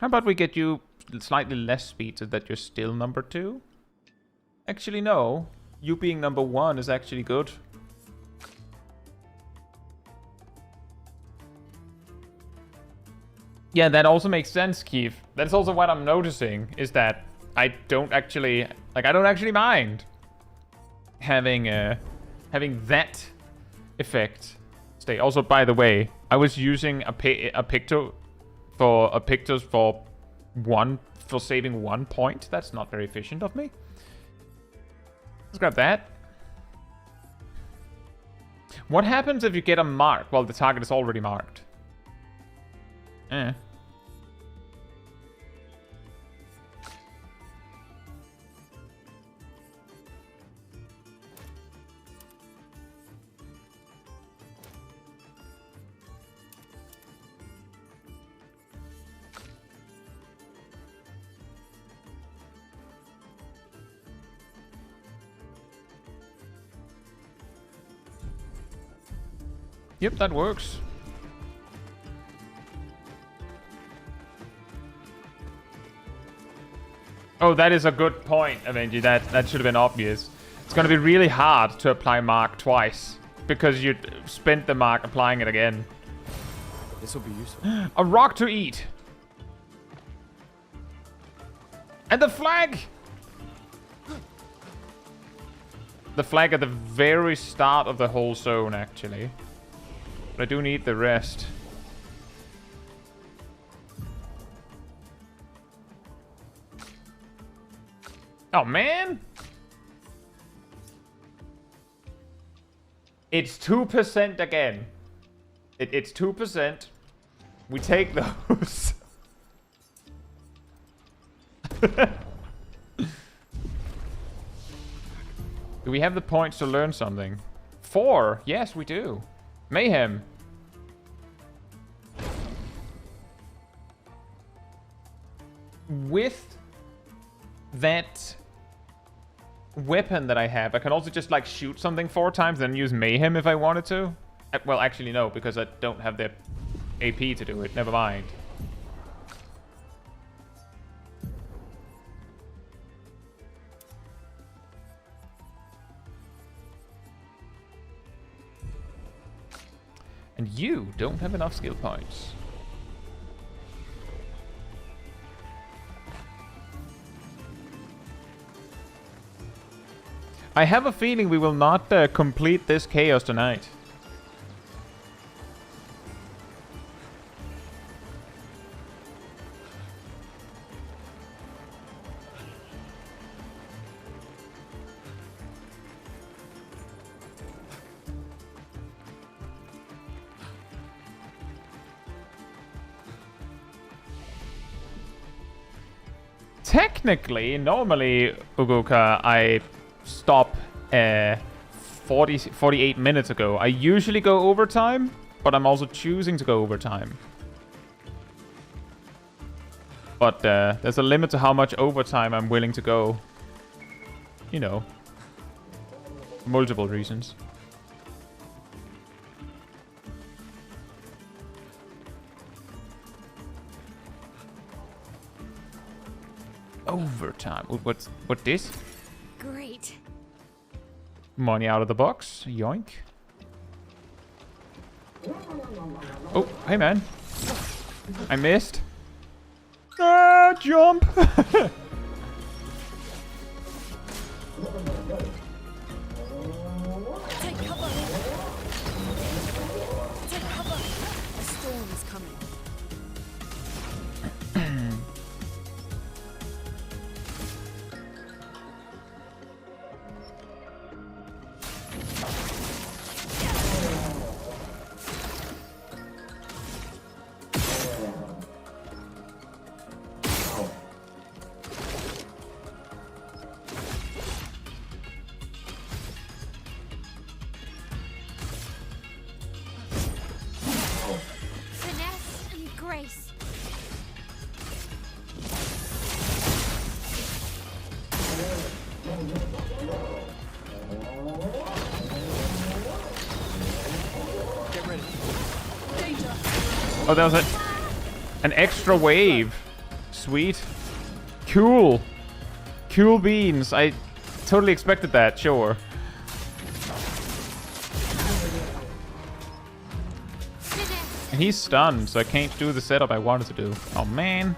about we get you slightly less speed so that you're still number 2? Actually, no. You being number 1 is actually good. Yeah, that also makes sense, Keith. That's also what I'm noticing, is that I don't actually mind having that effect stay. Also, by the way, I was using a Pictus for saving 1 point. That's not very efficient of me. Let's grab that. What happens if you get a mark while the target is already marked? Yep, that works. Oh, that is a good point, Avengi. That should have been obvious. It's going to be really hard to apply mark twice, because you spent the mark applying it again. This will be useful. A rock to eat. And the flag! The flag at the very start of the whole zone, actually. But I do need the rest. Oh, man! It's 2% again. It's 2%. We take those. Do we have the points to learn something? 4. Yes, we do. Mayhem. With that weapon that I have, I can also just like shoot something 4 times and then use Mayhem if I wanted to. Well, actually no, because I don't have the AP to do it. Never mind. And you don't have enough skill points. I have a feeling we will not complete this chaos tonight. Technically, normally, Ugoka, I stop 48 minutes ago. I usually go overtime, but I'm also choosing to go overtime. But there's a limit to how much overtime I'm willing to go. You know, for multiple reasons. Overtime. What this? Great. Money out of the box. Yoink. Oh, hey man. I missed. Ah, jump. Oh, that was an extra wave. Sweet. Cool. Cool beans. I totally expected that, sure. And he's stunned, so I can't do the setup I wanted to do. Oh, man.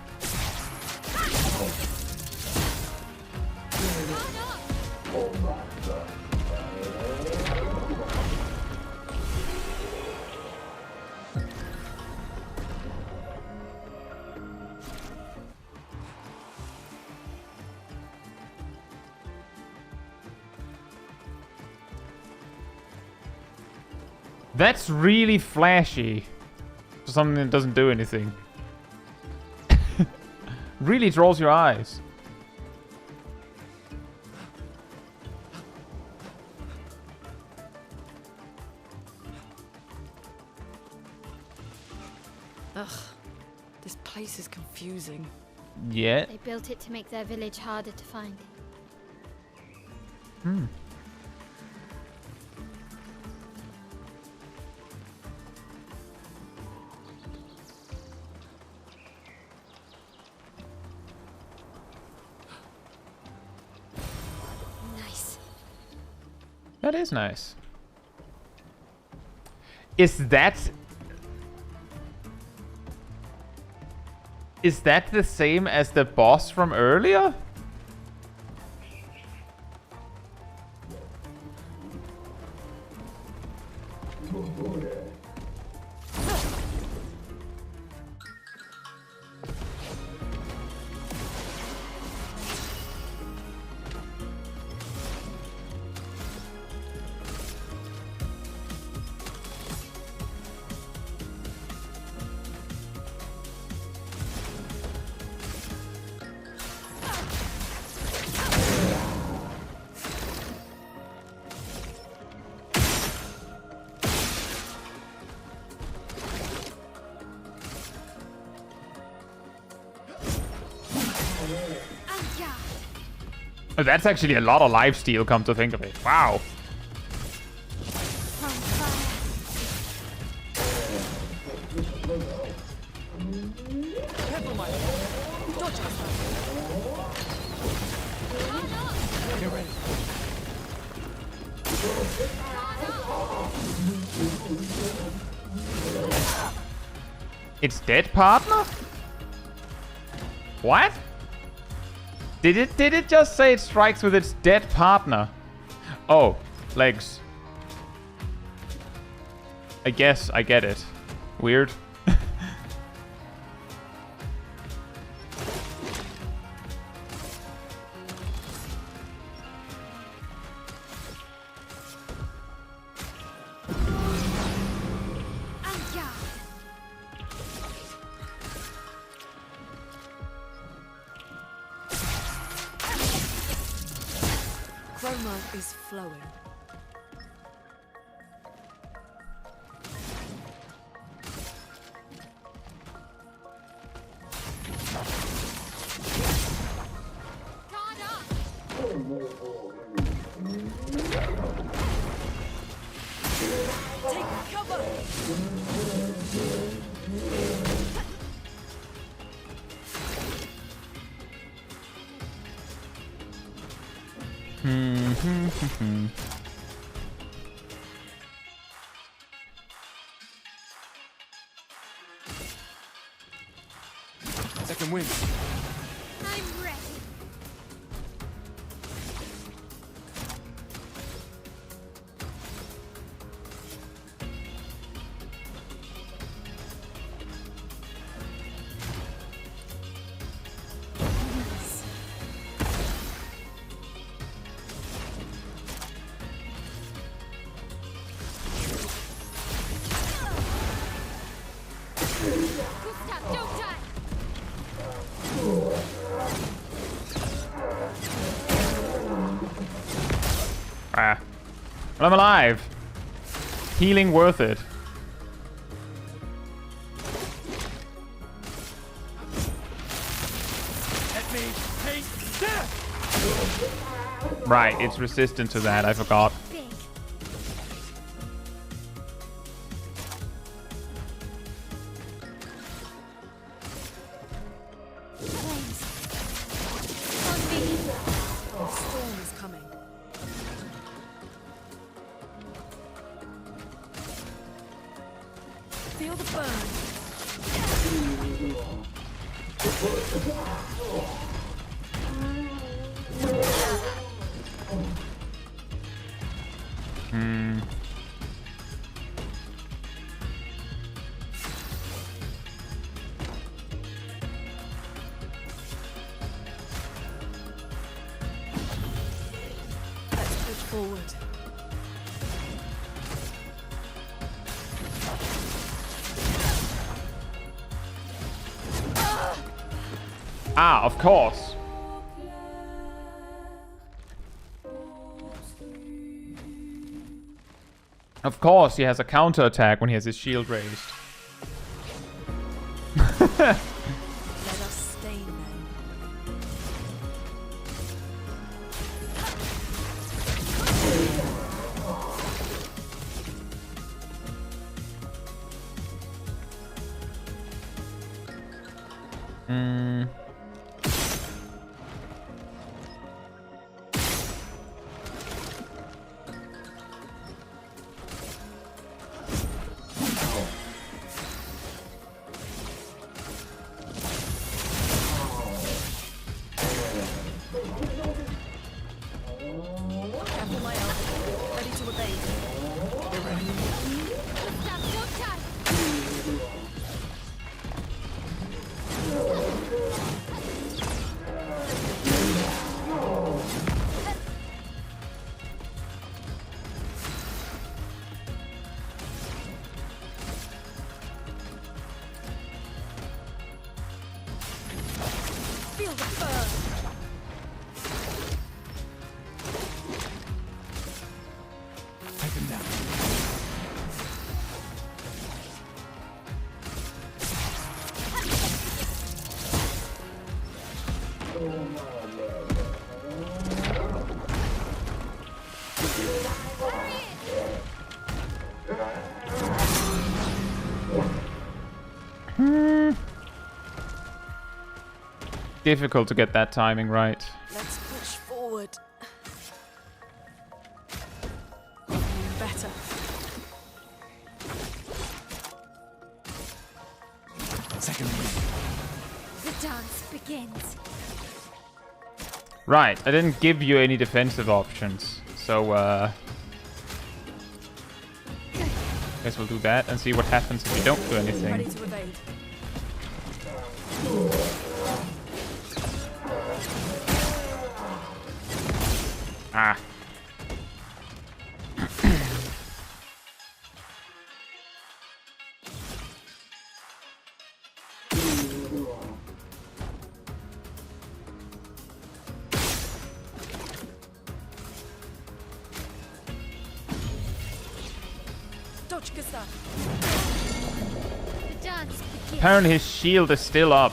That's really flashy for something that doesn't do anything. Really draws your eyes. Ugh, this place is confusing. Yeah. They built it to make their village harder to find. Hmm. Nice. That is nice. Is that the same as the boss from earlier? Oh, that's actually a lot of lifesteal, come to think of it. Wow. Get ready. It's dead, partner? What? Did it just say it strikes with its dead partner? Oh, legs. I guess I get it. Weird. Chroma is flowing. Take cover! Second wind. I'm ready. Gustav, don't die! Ah. Well, I'm alive. Healing worth it. Let me take death! Right, it's resistant to that, I forgot. Big. Let's push forward. Ah, of course. Of course, he has a counterattack when he has his shield raised. Let us stain them. Careful, Maelle. Ready to evade. Gustav, don't touch! Feel the burn. Take him down. Difficult to get that timing right. Let's push forward. Better. Second wind. The dance begins. Right, I didn't give you any defensive options. So, guess we'll do that and see what happens if we don't do Ready anything. to evade. Ah. Dodge, Gustav. The dance begins. Apparently his shield is still up.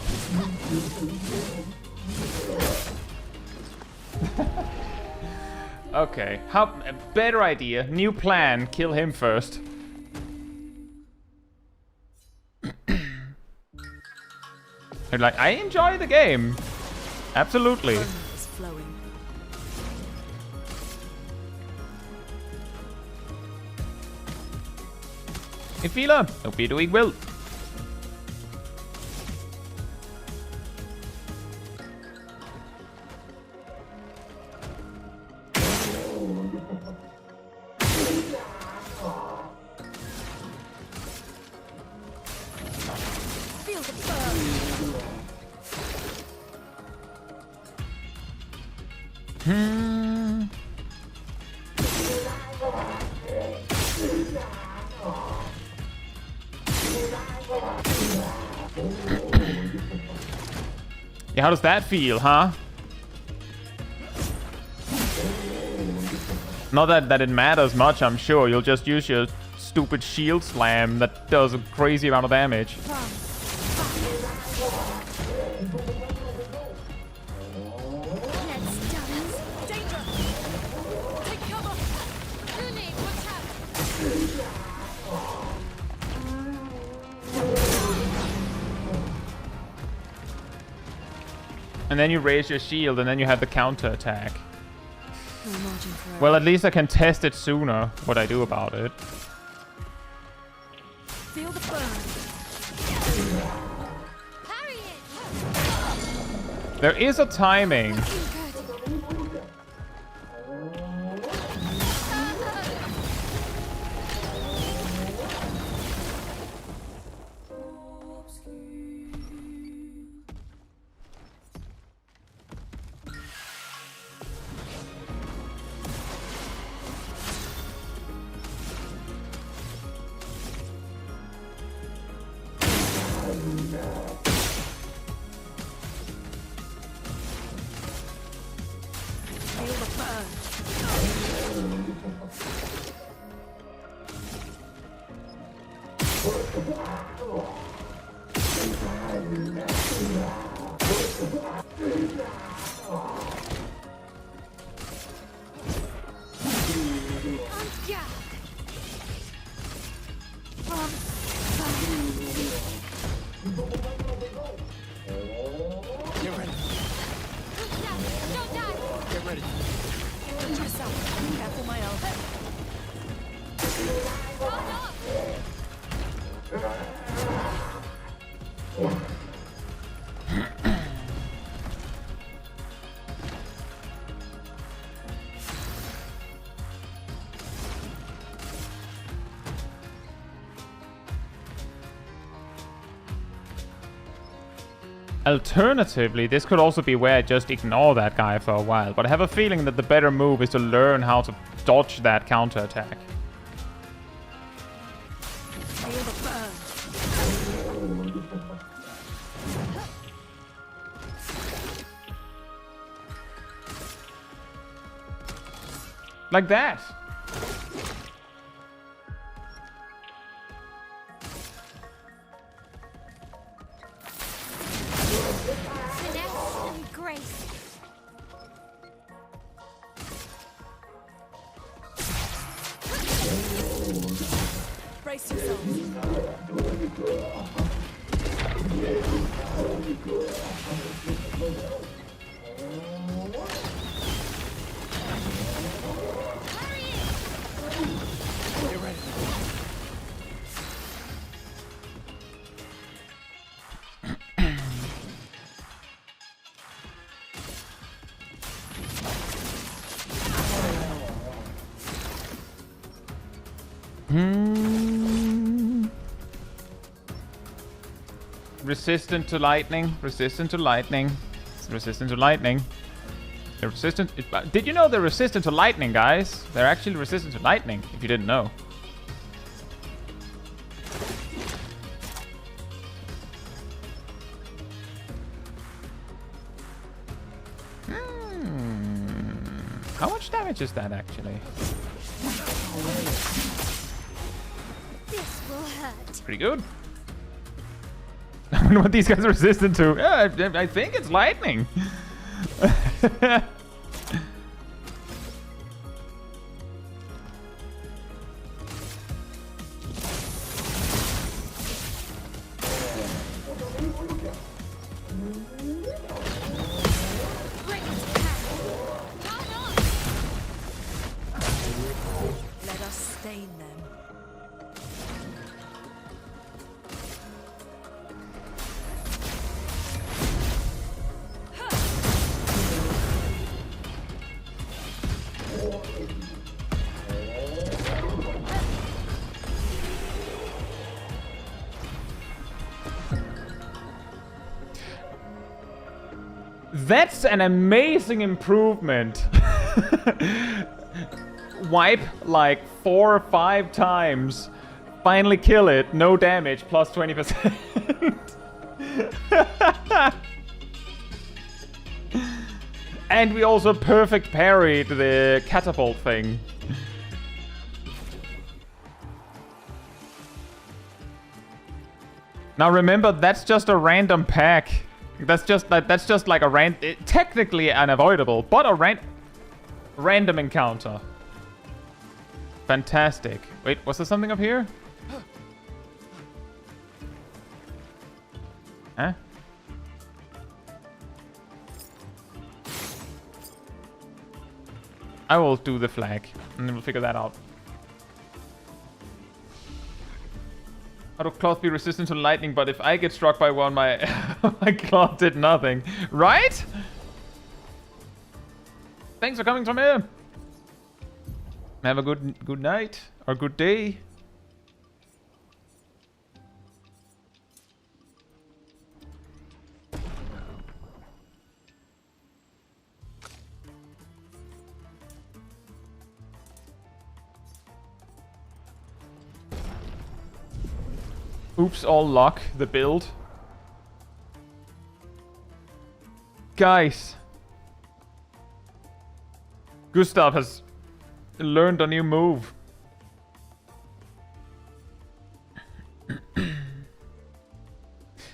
Okay, a better idea. New plan. Kill him first. And like, I enjoy the game. Absolutely. Burn is flowing. Ifila, hope you're doing well. Feel the burn. Yeah, how does that feel, huh? Not that it matters much, I'm sure. You'll just use your stupid shield slam that does a crazy amount of damage. Let's dance. Danger! Take cover! Rooney, watch out! And then you raise your shield and then you have the counter attack. No margin for error. Well, at least I can test it sooner, what I do about it. Feel the burn. There is a timing. Get ready. Don't die! Get ready. Watch yourself. Careful, Maelle. Alternatively, this could also be where I just ignore that guy for a while, but I have a feeling that the better move is to learn how to dodge that counterattack. Feel the burn. Like that. Finesse and grace. Brace yourself. Get ready. Resistant to lightning. Resistant to lightning. Resistant to lightning. They're resistant. Did you know they're resistant to lightning, guys? They're actually resistant to lightning, if you didn't know. How much damage is that, actually? This will hurt. Pretty good. I wonder what these guys are resistant to. Yeah, I think it's lightning. Bring it to power. Come on! Let us stain them. That's an amazing improvement. Wipe like 4 or 5 times. Finally kill it. No damage. Plus 20%. And we also perfect parried the catapult thing. Now remember, that's just a random pack. That's just like a technically unavoidable, but a random encounter. Fantastic. Wait, was there something up here? Huh? I will do the flag, and then we'll figure that out. How How do cloth be resistant to lightning? But if I get struck by one, my my cloth did nothing. Right? Thanks for coming from here. Have a good night or good day. Oops, all luck, the build. Guys. Gustav has learned a new move.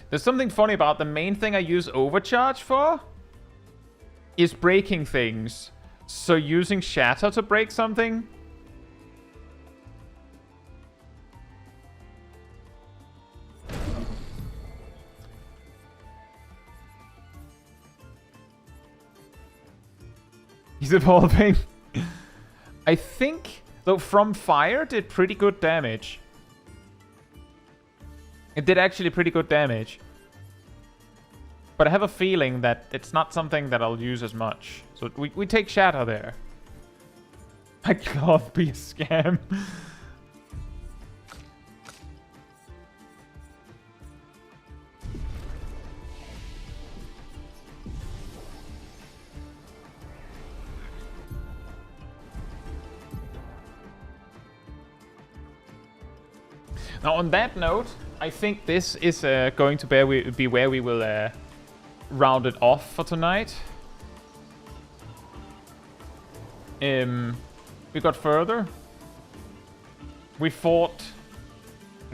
There's something funny about the main thing I use overcharge for is breaking things. So using shatter to break something. He's evolving. I think, though, from fire did pretty good damage. It did actually pretty good damage. But I have a feeling that it's not something that I'll use as much. So we take shatter there. My cloth be a scam. Now, on that note, I think this is going to be where we will round it off for tonight. We got further. We fought.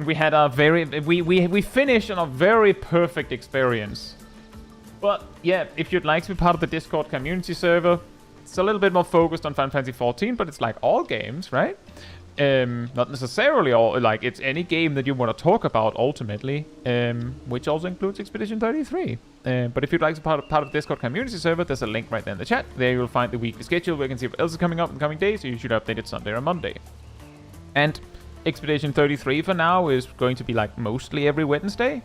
We had a very... We finished on a very perfect experience. But, yeah, if you'd like to be part of the Discord community server, it's a little bit more focused on Final Fantasy XIV, but it's like all games, right? Not necessarily all, like, it's any game that you want to talk about ultimately, which also includes Expedition 33. But if you'd like to be part of the Discord community server, there's a link right there in the chat. There you'll find the weekly schedule where you can see what else is coming up in the coming days, so you should update it Sunday or Monday. And Expedition 33 for now is going to be like mostly every Wednesday.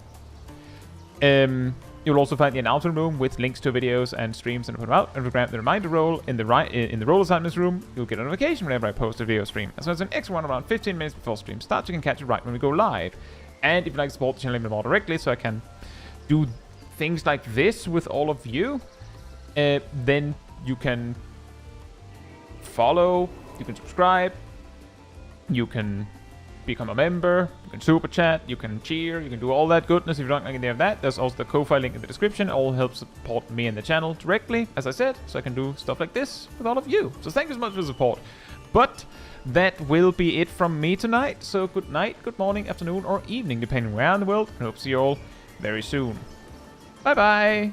You'll also find the announcement room with links to videos and streams and put them out. And if you grab the reminder roll in the role assignments room, you'll get a notification whenever I post a video stream. As well as an extra one around 15 minutes before stream starts, you can catch it right when we go live. And if you'd like to support the channel a bit more directly so I can do things like this with all of you, then you can follow, you can subscribe, you can become a member, you can super chat, you can cheer, you can do all that goodness. If you don't like any of that, there's also the Ko-Fi link in the description. All helps support me and the channel directly, as I said, so I can do stuff like this with all of you. So thank you so much for the support. But that will be it from me tonight. So good night, good morning, afternoon, or evening, depending where in the world. And I hope to see you all very soon. Bye bye!